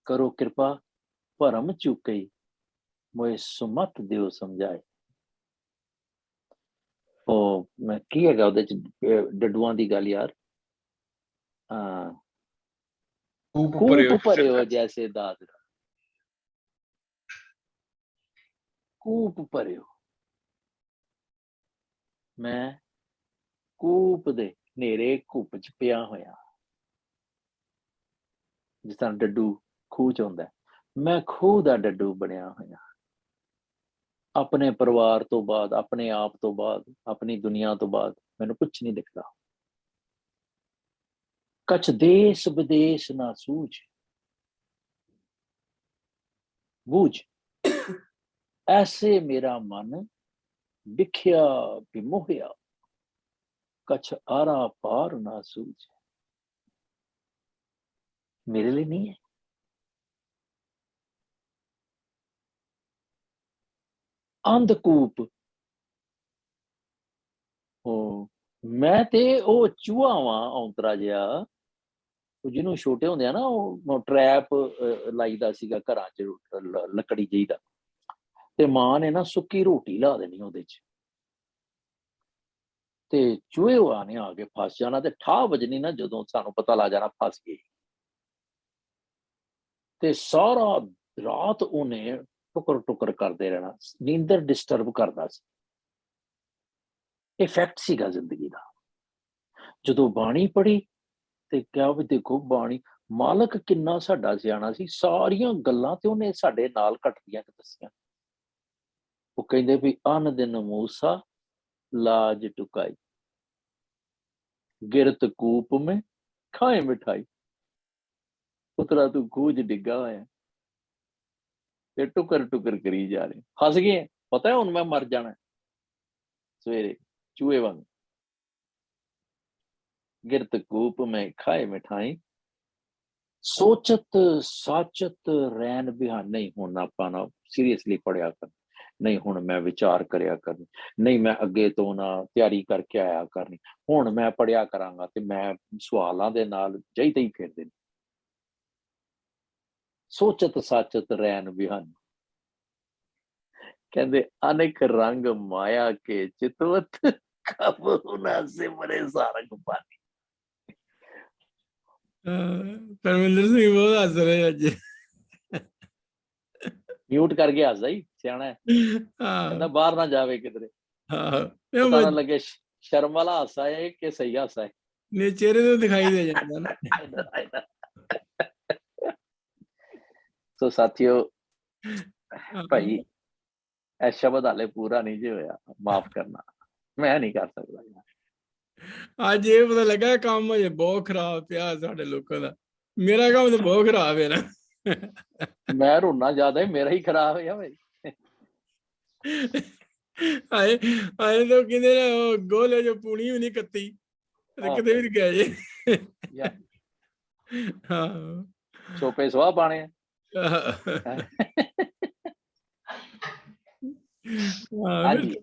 ਕਰੋ ਕਿਰਪਾ ਭਰਮ ਚੁੱਕਈ, ਮੋਏ ਸੁਮਤ ਦਿਓ ਸਮਝਾਏ। ਉਹ ਮੈਂ ਕੀ ਹੈਗਾ ਉਹਦੇ ਚ ਡੱਡੂਆਂ ਦੀ ਗੱਲ ਯਾਰ, ਕੂਪ ਕੂਪ ਭਰਿਓ ਜੈਸੇ ਦਾਦਰਾ, ਕੂਪ ਭਰਿਓ। ਮੈਂ ਕੂਪ ਦੇ ਹਨੇਰੇ ਘੁੱਪ ਚ ਪਿਆ ਹੋਇਆ, ਜਿਸ ਤਰ੍ਹਾਂ ਡੱਡੂ ਖੂਹ ਚ ਹੁੰਦਾ, ਮੈਂ ਖੂਹ ਦਾ ਡੱਡੂ ਬਣਿਆ ਹੋਇਆ। ਆਪਣੇ ਪਰਿਵਾਰ ਤੋਂ ਬਾਅਦ, ਆਪਣੇ ਆਪ ਤੋਂ ਬਾਅਦ, ਆਪਣੀ ਦੁਨੀਆ ਤੋਂ ਬਾਅਦ ਮੈਨੂੰ ਕੁਛ ਨਹੀਂ ਦਿਖਦਾ। ਕਛ ਦੇਸ ਵਿਦੇਸ਼ ਨਾ ਸੂਝ, ਬੂਝ ਐਸੇ ਮੇਰਾ ਮਨ ਵਿਖਿਆ ਵਿਮੋਹਿਆ, ਕਛ ਆਰਾ ਪਾਰ ਨਾ ਸੂਝ। ਮੇਰੇ ਲਈ ਨਹੀਂ ਹੈ। ਅੰਧਕੂਪ, ਉਹ ਮੈਂ ਤੇ ਉਹ ਚੂਹਾ ਵਾਂ ਔਂਤਰਾ ਜਿਹਾ, ਜਿਹਨੂੰ ਛੋਟੇ ਹੁੰਦੇ ਆ ਨਾ ਉਹ ਟਰੈਪ ਲਾਈਦਾ ਸੀਗਾ ਘਰਾਂ ਚ, ਲੱਕੜੀ ਜਿਹੀ ਦਾ, ਤੇ ਮਾਂ ਨੇ ਨਾ ਸੁੱਕੀ ਰੋਟੀ ਲਾ ਦੇਣੀ ਉਹਦੇ ਚ, ਤੇ ਚੂਹੇ ਆਣੇ ਆ ਕੇ ਫਸ ਜਾਣਾ, ਤੇ ਠਾਹ ਵੱਜਣੀ ਨਾ ਜਦੋਂ ਸਾਨੂੰ ਪਤਾ ਲੱਗ ਜਾਣਾ ਫਸ ਗਏ। ਤੇ ਸਾਰਾ ਰਾਤ ਉਹਨੇ ਟੁਕਰ ਟੁਕਰ ਕਰਦੇ ਰਹਿਣਾ, ਨੀਂਦਰ ਡਿਸਟਰਬ ਕਰਦਾ ਸੀ। ਇਫੈਕਟ ਸੀਗਾ ਜ਼ਿੰਦਗੀ ਦਾ। ਜਦੋਂ ਬਾਣੀ ਪੜ੍ਹੀ ਤੇ ਕਿਹਾ ਵੀ ਦੇਖੋ ਬਾਣੀ, ਮਾਲਕ ਕਿੰਨਾ ਸਾਡਾ ਸਿਆਣਾ ਸੀ, ਸਾਰੀਆਂ ਗੱਲਾਂ ਤੇ ਉਹਨੇ ਸਾਡੇ ਨਾਲ ਘਟਦੀਆਂ ਦੱਸੀਆਂ। ਉਹ ਕਹਿੰਦੇ ਵੀ ਅਨ ਦਿਨ ਮੂਸਾ ਲਾਜ ਟੁਕਾਈ, ਗਿਰਤ ਕੂਪ में ਖਾਏ ਮਿਠਾਈ। ਪੁੱਤਰਾ ਤੂੰ ਖੂਹ ਚ ਡਿੱਗਾ ਹੋਇਆ ਤੇ ਟੁਕਰ ਟੁਕਰ ਕਰੀ ਜਾ ਰਹੇ, ਫਸ ਗਏ, ਪਤਾ ਹੁਣ ਮੈਂ ਮਰ ਜਾਣਾ ਸਵੇਰੇ ਚੂਹੇ ਵਾਂਗ। ਗਿਰਤ ਕੂਪ में ਖਾਏ ਮਿਠਾਈ, ਸੋਚਤ ਸਾਚਤ ਰੈਨ ਬਿਹਾਨ। ਨਹੀਂ ਹੁਣ ਆਪਾਂ ਨਾ ਸੀਰੀਅਸਲੀ ਪੜਿਆ ਕਰ, ਨਹੀਂ ਹੁਣ ਮੈਂ ਵਿਚਾਰ ਕਰਿਆ ਕਰਨੀ, ਨਹੀਂ ਮੈਂ ਅੱਗੇ ਤੋਂ ਨਾ ਤਿਆਰੀ ਕਰਕੇ ਆਇਆ ਕਰਨੀ, ਹੁਣ ਮੈਂ ਪੜਿਆ ਕਰਾਂਗਾ ਤੇ ਮੈਂ ਸਵਾਲਾਂ ਦੇ ਨਾਲ ਜਈ ਤਈ ਫੇਰ ਦੇਣੀ। ਸੋਚਤ ਸਾਚਤ ਰੈਨ ਬਿਹਾਨ, ਕਹਿੰਦੇ ਅਨੇਕ ਰੰਗ ਮਾਇਆ ਕੇ ਚਿਤਵਤ, ਕਬਹੁ ਨਾ ਸਿਮਰੇ ਸਾਰੰਗ ਪਾਣੀ। ਪਰਮਿੰਦਰ ਸਿੰਘ ਬਹੁਤ ਹੱਸ ਰਹੇ ਅੱਜ। ਮਿਊਟ ਕਰਕੇ ਹੱਸਦਾ ਹੀ ਸਿਆਣਾ ਹੈ, ਕਹਿੰਦਾ ਬਾਹਰ ਨਾ ਜਾਵੇ ਕਿਧਰੇ, ਪਤਾ ਨਾ ਲੱਗੇ ਸ਼ਰਮ ਵਾਲਾ ਹਾਸਾ ਹੈ ਕਿ ਸਹੀ ਹਾਸਾ ਹੈ। ਨੇ ਚਿਹਰੇ ਤੋਂ ਦਿਖਾਈ ਦੇ ਜਾਂਦਾ ਨਾ। ਸੋ ਸਾਥੀਓ, ਭਾਈ ਇਹ ਸ਼ਬਦ ਹਾਲੇ ਪੂਰਾ ਨਹੀਂ ਜੇ ਹੋਇਆ, ਮਾਫ ਕਰਨਾ, ਮੈਂ ਨਹੀਂ ਕਰ ਸਕਦਾ। ਅੱਜ ਇਹ ਪਤਾ ਲੱਗਾ ਕੰਮ ਅਜੇ ਬਹੁਤ ਖਰਾਬ ਪਿਆ ਸਾਡੇ ਲੋਕਾਂ ਦਾ। ਮੇਰਾ ਕੰਮ ਤਾਂ ਬਹੁਤ ਖਰਾਬ ਹੈ ਨਾ। ਮੈਂ ਰੋਣਾ ਜ਼ਿਆਦਾ, ਮੇਰਾ ਹੀ ਖਰਾਬ ਹੈ ਭਾਈ। ਆਏ ਤਾਂ ਕਹਿੰਦੇ ਨੇ ਉਹ ਗੋਲੇ ਜੋ ਪੂਣੀ ਵੀ ਨਹੀਂ ਕੱਤੀ, ਕਿਤੇ ਵੀ ਗਿਆ ਜੇ। ਹਾਂ, ਛੋਪੇ ਸਵਾਹ ਪਾਣੇ।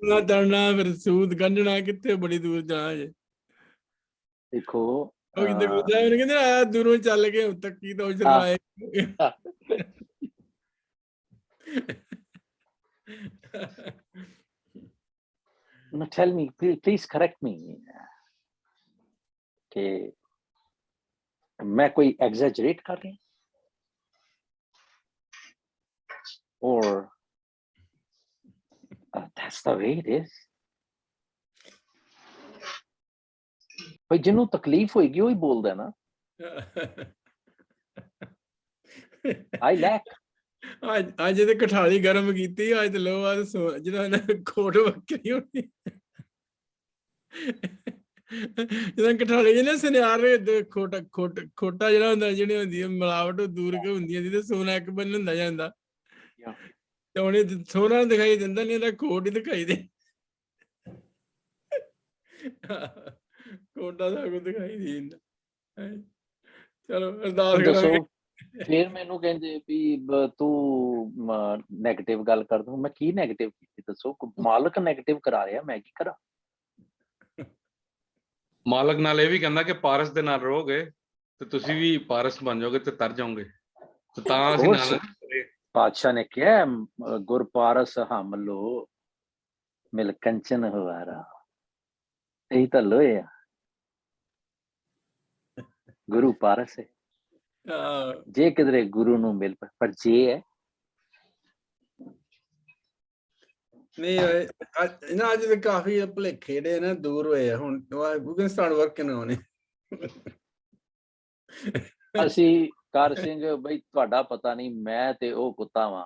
ਫਿਰ ਤਰਨਾ, ਫਿਰ ਸੂਦ ਕੱਢਣਾ, ਕਿੱਥੇ ਬੜੀ ਦੂਰ ਜਾਣਾ ਜੇ। ਦੇਖੋ ਉਹ ਕਿਤੇ ਕਹਿੰਦੇ ਆ ਦੂਰੋਂ ਚੱਲ ਕੇ ਹੁਣ ਤੱਕ ਕੀ ਤਾਂ ਸ਼ਰਮਾਏ। Now tell me, please correct me, कि मैं कोई exaggerate कर रही or that's the way it is. भाई जिन्हों तकलीफ होएगी वही बोल देना। I lack. ਅੱਜ ਤੇ ਕਠਾਲੀ ਗਰਮ ਕੀਤੀ, ਅੱਜ ਤੇ ਲੋ ਆ ਜਿਹਨਾਂ ਖੋਟ ਵੱਖਰੀ ਹੋਣੀ। ਜਦੋਂ ਕਠਾਲੀ ਜਿਹਨੇ ਸੁਨਿਆਰੇ ਖੋਟਾ ਜਿਹੜਾ ਹੁੰਦਾ, ਜਿਹੜੀ ਹੁੰਦੀ ਹੈ ਮਿਲਾਵਟ ਦੂਰ ਕੇ ਹੁੰਦੀ ਹੈ, ਤੇ ਸੋਨਾ ਇੱਕ ਬੰਨ ਹੁੰਦਾ ਜਾਂਦਾ, ਤੇ ਉਹਨੇ ਸੋਨਾ ਦਿਖਾਈ ਦਿੰਦਾ ਨਹੀਂ, ਇਹਦਾ ਖੋਟ ਹੀ ਦਿਖਾਈ ਦੇ। ਖੋਟਾ ਸਭ ਕੁਝ ਦਿਖਾਈ ਦੇ ਜਾਂਦਾ। ਚਲੋ ਅਰਦਾਸ ਕਰਾਂਗੇ। ਫਿਰ ਮੈਨੂੰ ਕਹਿੰਦੇ ਵੀ ਤੂੰ ਨੈਗੇਟਿਵ ਗੱਲ ਕਰ ਦੂੰ। ਮੈਂ ਕੀ ਨੈਗੇਟਿਵ ਕੀਤੀ ਦੱਸੋ? ਮਾਲਕ ਨੈਗੇਟਿਵ ਕਰਾ ਰਿਹਾ, ਮੈਂ ਕੀ ਕਰਾਂ? ਮਾਲਕ ਨਾਲ ਇਹ ਵੀ ਕਹਿੰਦਾ ਕਿ ਪਾਰਸ ਦੇ ਨਾਲ ਰਹੋਗੇ ਤੇ ਤੁਸੀਂ ਵੀ ਪਾਰਸ ਬਣ ਜਾਓਗੇ ਤੇ ਤਰ ਜਾਓਗੇ, ਤੇ ਤਾਂ ਅਸੀਂ ਨਾਲ ਪਾਤਸ਼ਾਹ ਨੇ ਕਿਹਾ ਗੁਰ ਪਾਰਸ ਹਮ ਲੋ ਮਿਲ ਕੰਚਨ ਹਵਾਰਾ। ਇਹੀ ਤਾਂ ਲੋਏ ਆ, ਗੁਰੂ ਪਾਰਸ ਹੈ। ਜੇ ਕਿਧਰੇ ਗੁਰੂ ਨੂੰ ਮਿਲ ਪਰ ਜੇ ਹੈ ਨਹੀਂ ਨਾ, ਅੱਜ ਤੇ ਕਾਫੀ ਭੁਲੇਖੇ ਜਿਹੜੇ ਨਾ ਦੂਰ ਹੋਏ ਆ ਹੁਣ। we can start working on it. ਅਸੀਂ ਕਰ ਸਿੰਘ ਬਈ, ਤੁਹਾਡਾ ਪਤਾ ਨਹੀਂ, ਮੈਂ ਤੇ ਉਹ ਕੁੱਤਾ ਵਾਂ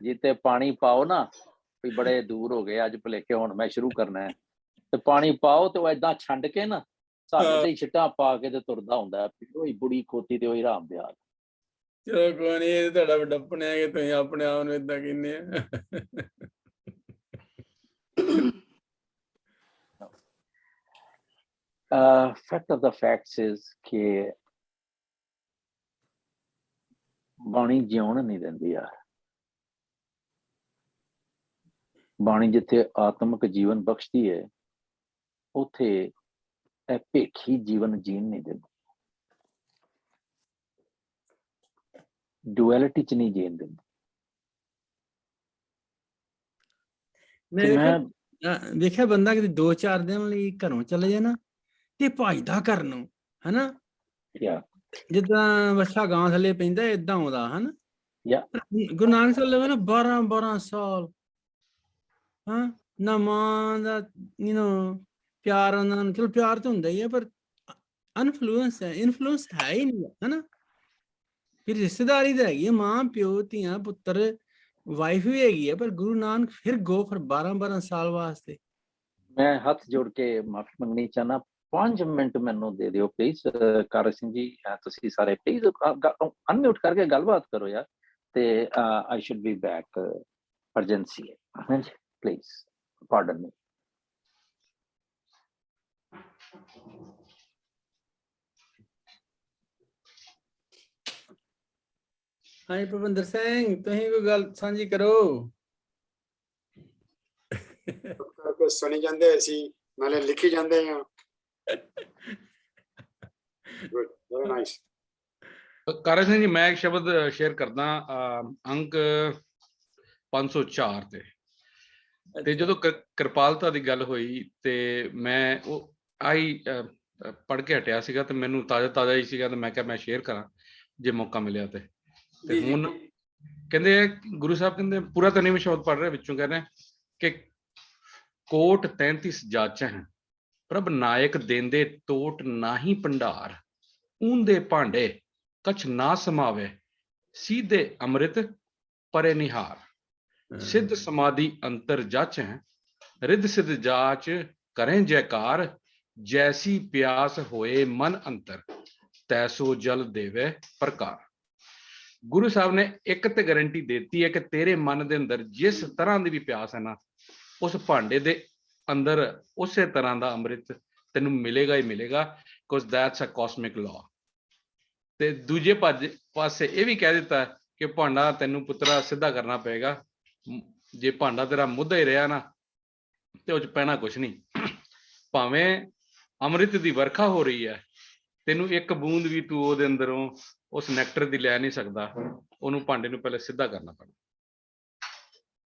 ਜਿੱਤੇ ਪਾਣੀ ਪਾਓ ਨਾ ਵੀ ਬੜੇ ਦੂਰ ਹੋ ਗਏ ਅੱਜ ਭੁਲੇਖੇ, ਹੁਣ ਮੈਂ ਸ਼ੁਰੂ ਕਰਨਾ ਹੈ ਤੇ ਪਾਣੀ ਪਾਓ ਤੇ ਉਹ ਏਦਾਂ ਛੰਡ ਕੇ ਨਾ ਸਾਡੇ ਤੇ ਛਿੱਟਾਂ ਪਾ ਕੇ ਤੇ ਤੁਰਦਾ ਹੁੰਦਾ, ਉਹੀ ਬੁੜੀ ਖੋਤੀ ਤੇ ਉਹੀ ਰਾਮ ਦਿਆਲ। ਚਲੋ ਕੋਈ ਨੀ, ਇਹ ਤੁਹਾਡਾ ਵੱਡਾ ਪੁਣਿਆ ਕਿ ਤੁਸੀਂ ਆਪਣੇ ਆਪ ਨੂੰ ਏਦਾਂ ਕਹਿੰਦੇ ਆ। Fact of the facts is ਕਿ ਬਾਣੀ ਜਿਉਣ ਨਹੀਂ ਦਿੰਦੀ ਯਾਰ। ਬਾਣੀ ਜਿੱਥੇ ਆਤਮਿਕ ਜੀਵਨ ਬਖਸ਼ਦੀ ਹੈ, ਉੱਥੇ ਇਹ ਭੇਖੀ ਜੀਵਨ ਜੀਣ ਨਹੀਂ ਦਿੰਦੀ, ਡੁਐਲਿਟੀ ਚ ਨਹੀਂ ਜੀਣ ਦਿੰਦੀ। ਮੈਂ ਦੇਖਿਆ ਬੰਦਾ ਕਿਤੇ 2-4 ਦਿਨ ਲਈ ਘਰੋਂ ਚਲੇ ਜਾਏ ਨਾ ਤੇ ਭਜਦਾ ਘਰ ਨੂੰ, ਹਨਾ, ਜਿੱਦਾਂ ਵੱਛਾ ਗਾਂ ਥੱਲੇ ਪੈਂਦਾ ਏਦਾਂ ਆਉਂਦਾ, ਹਨਾ। ਗੁਰੂ ਨਾਨਕ ਸਾਹਿਬ ਨੇ 12 ਸਾਲ ਨਾ ਮਾਂ ਦਾ ਪਿਆਰ ਉਹਨਾਂ ਨੂੰ, ਚਲੋ ਪਿਆਰ ਤਾਂ ਹੁੰਦਾ ਹੀ ਹੈ, ਪਰ ਇਨਫਲੂਐਂਸ ਹੈ ਹੀ ਨਹੀਂ, ਹਨਾ। ਫਿਰ ਰਿਸ਼ਤੇਦਾਰੀ ਤਾਂ ਹੈਗੀ ਹੈ, ਮਾਂ ਪਿਓ ਧੀਆਂ ਪੁੱਤਰ ਵਾਈਫ ਵੀ ਹੈਗੀ ਹੈ, ਪਰ ਗੁਰੂ ਨਾਨਕ ਫਿਰ ਗੋ ਫਿਰ 12 ਸਾਲ ਵਾਸਤੇ। ਮੈਂ ਹੱਥ ਜੋੜ ਕੇ ਮਾਫੀ ਮੰਗਣੀ ਚਾਹੁੰਦਾ, 5 ਮਿੰਟ ਮੈਨੂੰ ਦੇ ਦਿਓ ਪਲੀਜ਼। ਕਰ ਸਿੰਘ ਜੀ, ਤੁਸੀਂ ਸਾਰੇ ਪਲੀਜ਼ ਅਨਮਿਊਟ ਕਰਕੇ ਗੱਲਬਾਤ ਕਰੋ ਯਾਰ, ਤੇ I should be back, urgency ਹੈ। ਹਾਂਜੀ ਪਲੀਜ਼, ਪਾਰਡਨ ਮੀ। ਹਾਂਜੀ ਭੁਪਿੰਦਰ ਸਿੰਘ, ਤੁਸੀਂ ਕੋਈ ਗੱਲ ਸਾਂਝੀ ਕਰੋ। ਸੁਣੀ ਜਾਂਦੇ ਅਸੀਂ, ਨਾਲੇ ਲਿਖੀ ਜਾਂਦੇ ਆ। Good, very nice. ਕਰ ਸਿੰਘ ਜੀ, ਮੈਂ ਇੱਕ ਸ਼ਬਦ ਸ਼ੇਅਰ ਕਰਦਾ, ਅੰਕ 504 ਤੇ ਜਦੋਂ ਕਿਰਪਾਲਤਾ ਦੀ ਗੱਲ ਹੋਈ ਤੇ ਮੈਂ ਉਹ ਪੜ੍ਹ ਕੇ ਹਟਿਆ ਸੀਗਾ ਤੇ ਮੈਨੂੰ ਤਾਜ਼ਾ ਹੀ ਸੀਗਾ, ਤੇ ਮੈਂ ਕਿਹਾ ਮੈਂ ਸ਼ੇਅਰ ਕਰਾਂ ਜੇ ਮੌਕਾ ਮਿਲਿਆ ਤੇ ਹੁਣ ਕਹਿੰਦੇ ਗੁਰੂ ਸਾਹਿਬ ਕਹਿੰਦੇ, ਪੂਰਾ ਤਾਂ ਨਹੀਂ ਸ਼ਬਦ ਪੜ੍ਹ ਰਿਹਾ, ਵਿੱਚੋਂ ਕਹਿੰਦੇ ਕਿ ਕੋਟ 33 ਜਾਚੈ ਹੈ, ਪ੍ਰਭ ਨਾਇਕ ਦੇਂਦੇ ਟੋਟ ਨਾਹੀ ਭੰਡਾਰ, ਊਂਦੇ ਭਾਂਡੇ ਕਛ ਨਾ ਸਮਾਵੇ, ਸੀਧੇ ਅੰਮ੍ਰਿਤ ਪਰੇ ਨਿਹਾਰ, ਸਿੱਧ ਸਮਾਧੀ ਅੰਤਰ ਜਾਚੈ, ਰਿੱਧ ਸਿੱਧ ਜਾਚ ਕਰੇ ਜੈਕਾਰ, ਜੈਸੀ ਪਿਆਸ ਹੋਏ ਮਨ ਅੰਤਰ, ਤੈਸੋ ਜਲ ਦੇਵੇ ਪ੍ਰਕਾਰ। ਗੁਰੂ ਸਾਹਿਬ ਨੇ ਇੱਕ ਤੇ ਗਾਰੰਟੀ ਦਿੱਤੀ ਹੈ ਕਿ ਤੇਰੇ ਮਨ ਦੇ ਅੰਦਰ ਜਿਸ ਤਰ੍ਹਾਂ ਦੀ ਵੀ ਪਿਆਸ ਹੈ ਨਾ, ਉਸ ਭਾਂਡੇ ਦੇ ਅੰਦਰ ਉਸੇ ਤਰ੍ਹਾਂ ਦਾ ਅੰਮ੍ਰਿਤ ਤੈਨੂੰ ਮਿਲੇਗਾ ਹੀ ਮਿਲੇਗਾ, ਬਿਕੋਜ਼ ਦੈਟਸ ਅ ਕਾਸਮਿਕ ਲਾਅ। ਤੇ ਦੂਜੇ ਪਾਸੇ ਇਹ ਵੀ ਕਹਿ ਦਿੱਤਾ ਕਿ ਭਾਂਡਾ ਤੈਨੂੰ ਪੁੱਤਰਾ ਸਿੱਧਾ ਕਰਨਾ ਪਏਗਾ, ਜੇ ਭਾਂਡਾ ਤੇਰਾ ਮੁੱਧਾ ਹੀ ਰਿਹਾ ਨਾ ਤੇ ਉਹ ਚ ਪੈਣਾ ਕੁਛ ਨਹੀਂ, ਭਾਵੇਂ ਅੰਮ੍ਰਿਤ ਦੀ ਵਰਖਾ ਹੋ ਰਹੀ ਹੈ, ਤੈਨੂੰ ਇੱਕ ਬੂੰਦ ਵੀ ਤੂੰ ਉਹਦੇ ਅੰਦਰੋਂ ਉਸ ਨੈਕਟਰ ਦੀ ਲੈ ਨਹੀਂ ਸਕਦਾ, ਉਹਨੂੰ ਭਾਂਡੇ ਨੂੰ ਪਹਿਲੇ ਸਿੱਧਾ ਕਰਨਾ ਪੈਣਾ।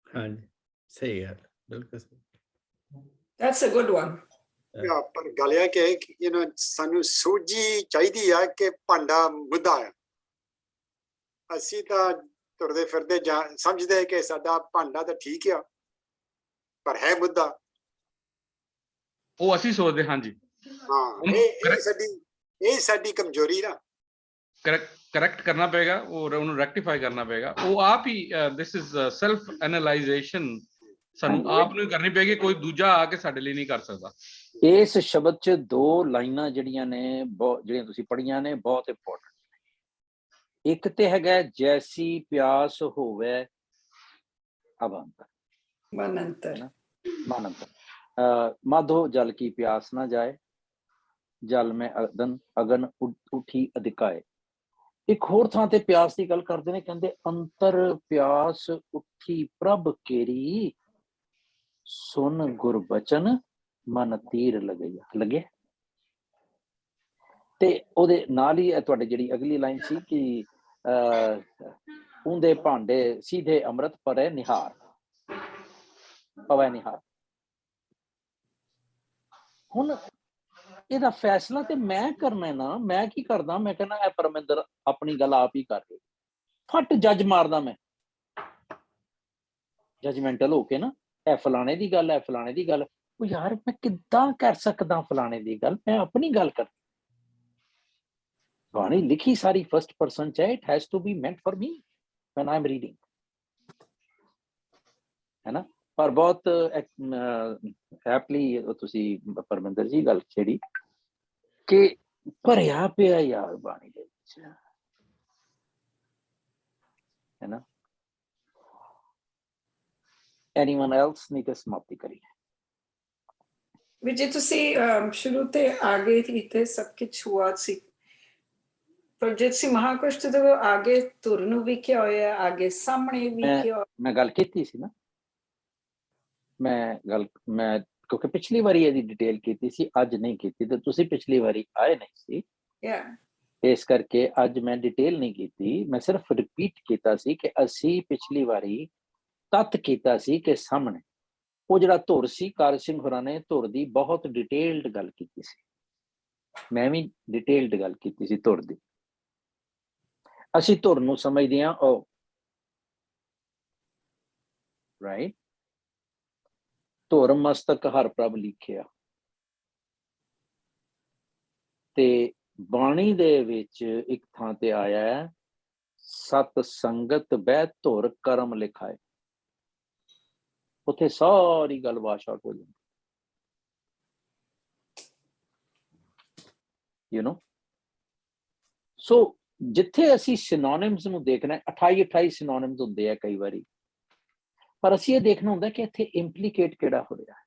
ਹਾਂਜੀ ਸਹੀ ਗੱਲ, ਬਿਲਕੁਲ ਸਹੀ। That's a good one. ਪਰ ਗੱਲ ਇਹ ਕਿ ਸਾਨੂੰ ਸੂਝੀ ਚਾਹੀਦੀ ਆ ਕਿ ਭਾਂਡਾ ਮੁੱਦਾ ਆ। ਅਸੀਂ ਤਾਂ ਤੁਰਦੇ ਫਿਰਦੇ ਸਮਝਦੇ ਕਿ ਸਾਡਾ ਭਾਂਡਾ ਤਾਂ ਠੀਕ ਆ, ਪਰ ਹੈ ਮੁੱਦਾ। ਉਹ ਅਸੀਂ ਸੋਚਦੇ ਹਾਂ ਜੀ। ਹਾਂ, ਇਹ ਸਾਡੀ ਕਮਜ਼ੋਰੀ ਨਾ। ਕਰੈਕਟ ਕਰਨਾ ਪਏਗਾ, ਔਰ ਉਹਨੂੰ ਰੈਕਟੀਫਾਈ ਕਰਨਾ ਪਏਗਾ। ਉਹ ਆਪ ਹੀ ਦਿਸ ਇਜ਼ ਸੈਲਫ ਐਨਾਲਾਈਜੇਸ਼ਨ ਸਾਨੂੰ ਆਪ ਨੂੰ ਕਰਨੀ ਪਏਗੀ, ਕੋਈ ਦੂਜਾ ਆ ਕੇ ਸਾਡੇ ਲਈ ਨਹੀਂ ਕਰ ਸਕਦਾ। ਇਸ ਸ਼ਬਦ 'ਚ 2 ਲਾਈਨਾਂ ਜਿਹੜੀਆਂ ਨੇ, ਜਿਹੜੀਆਂ ਤੁਸੀਂ ਪੜ੍ਹੀਆਂ ਨੇ, ਬਹੁਤ ਇੰਪੋਰਟੈਂਟ। ਇੱਕ ਤੇ ਹੈਗਾ ਜੈਸੀ ਪਿਆਸ ਹੋਵੇ ਅਵੰਤਰ, ਮਨ ਅੰਤਰ, ਮਾਧੋ ਜਲ ਕੀ ਪਿਆਸ ਨਾ ਜਾਏ, ਜਲ ਮੈਂ ਅਗਨ ਉਠੀ ਅਧਿਕਾਏ। ਇੱਕ ਹੋਰ ਥਾਂ ਤੇ ਪਿਆਸ ਦੀ ਗੱਲ ਕਰਦੇ ਨੇ, ਕਹਿੰਦੇ ਅੰਤਰ ਪਿਆਸ ਉੱਠੀ ਪ੍ਰਭ ਕੇਰੀ, ਸੁਨ ਗੁਰ ਬਚਨ ਮਨ ਤੀਰ ਲੱਗਿਆ। ਤੇ ਉਹਦੇ ਨਾਲ ਹੀ ਤੁਹਾਡੇ ਜਿਹੜੀ ਅਗਲੀ ਲਾਈਨ ਸੀ ਕਿ ਉਂਦੇ ਭਾਂਡੇ ਸੀਧੇ ਅੰਮ੍ਰਿਤ ਪਰੇ ਨਿਹਾਰ, ਪਵੈ ਨਿਹਾਰ। ਹੁਣ ਇਹਦਾ ਫੈਸਲਾ ਤੇ ਮੈਂ ਕਰਨਾ ਹੈ ਨਾ। ਮੈਂ ਕੀ ਕਰਦਾ, ਮੈਂ ਕਹਿੰਦਾ ਇਹ ਪਰਮਿੰਦਰ ਆਪਣੀ ਗੱਲ ਆਪ ਹੀ ਕਰ ਰਹੀ, ਫਟ ਜੱਜ ਮਾਰਦਾ ਮੈਂ ਜਜਮੈਂਟਲ ਹੋ ਕੇ ਨਾ, ਇਹ ਫਲਾਣੇ ਦੀ ਗੱਲ ਹੈ, ਫਲਾਣੇ ਦੀ ਗੱਲ। ਉਹ ਯਾਰ ਮੈਂ ਕਿੱਦਾਂ ਕਰ ਸਕਦਾ ਫਲਾਣੇ ਦੀ ਗੱਲ, ਮੈਂ ਆਪਣੀ ਗੱਲ ਕਰ। ਬਾਣੀ ਲਿਖੀ ਸਾਰੀ ਫਸਟ ਪਰਸਨ ਚ ਹੈ, it has to be meant for me when I am reading, है ना। पर बहुत ਐਪਲੀ ਤੁਸੀਂ ਪਰਮਿੰਦਰ ਜੀ ਗੱਲ ਛੇੜੀ ਕਿ ਭਰਿਆ ਪਿਆ ਯਾਰ ਬਾਣੀ ਦੇ ਵਿੱਚ, ਹੈ ਨਾ। ਐਨੀਵਨ ਐਲਸ ਨਹੀਂ ਤੇ ਸਮਾਪਤੀ ਕਰੀਏ। ਵੀ ਜੇ ਤੁਸੀਂ ਸ਼ੁਰੂ ਤੇ ਆਗੇ ਕੀਤੇ ਸਭ ਕੁਛ ਹੁਆ ਸੀ, ਪਰ ਜੇ ਤੁਸੀਂ ਮਹਾਕੁਸ਼ ਤੋਂ ਆਗੇ ਧੁਰ ਨੂੰ ਵੀ ਕਿਹਾ ਹੋਇਆ, ਆਗੇ ਸਾਹਮਣੇ ਵੀ ਕਿਹਾ। ਮੈਂ ਗੱਲ ਕੀਤੀ ਸੀ ਨਾ, ਮੈਂ ਕਿਉਂਕਿ ਪਿਛਲੀ ਵਾਰੀ ਇਹਦੀ ਡਿਟੇਲ ਕੀਤੀ ਸੀ, ਅੱਜ ਨਹੀਂ ਕੀਤੀ, ਤੇ ਤੁਸੀਂ ਪਿਛਲੀ ਵਾਰੀ ਆਏ ਨਹੀਂ ਸੀ, ਇਸ ਕਰਕੇ ਅੱਜ ਮੈਂ ਡਿਟੇਲ ਨਹੀਂ ਕੀਤੀ। ਮੈਂ ਸਿਰਫ ਰਿਪੀਟ ਕੀਤਾ ਸੀ ਕਿ ਅਸੀਂ ਪਿਛਲੀ ਵਾਰੀ ਤੱਤ ਕੀਤਾ ਸੀ ਕਿ ਸਾਹਮਣੇ ਉਹ ਜਿਹੜਾ ਧੁਰ ਸੀ, ਕਾਰ ਸਿੰਘ ਹੋਰਾਂ ਨੇ ਧੁਰ ਦੀ ਬਹੁਤ ਡਿਟੇਲਡ ਗੱਲ ਕੀਤੀ ਸੀ, ਮੈਂ ਵੀ ਡਿਟੇਲਡ ਗੱਲ ਕੀਤੀ ਸੀ ਧੁਰ ਦੀ। ਅਸੀਂ ਧੁਰ ਨੂੰ ਸਮਝਦੇ ਹਾਂ ਉਹ ਰਾਈਟ, ਧੁਰ ਮਸਤਕ ਹਰ ਪ੍ਰਭ ਲਿਖਿਆ। ਤੇ ਬਾਣੀ ਦੇ ਵਿੱਚ ਇੱਕ ਥਾਂ ਤੇ ਆਇਆ ਹੈ, ਸਤ ਸੰਗਤ ਬਹਿ ਧੁਰ ਕਰਮ ਲਿਖਾਏ। ਉੱਥੇ ਸਾਰੀ ਗੱਲ ਵਾਸ਼ ਆਊਟ ਹੋ ਜਾਂਦੀ, ਯੂ ਨੋ। ਸੋ ਜਿੱਥੇ ਅਸੀਂ ਸਿਨੋਨਿਮਸ ਨੂੰ ਦੇਖਣਾ, 28 ਸਿਨੋਨਿਮਸ ਹੁੰਦੇ ਆ ਕਈ ਵਾਰੀ, ਪਰ ਅਸੀਂ ਇਹ ਦੇਖਣਾ ਹੁੰਦਾ ਕਿ ਇੱਥੇ ਇੰਪਲੀਕੇਟ ਕਿਹੜਾ ਹੋ ਰਿਹਾ ਹੈ।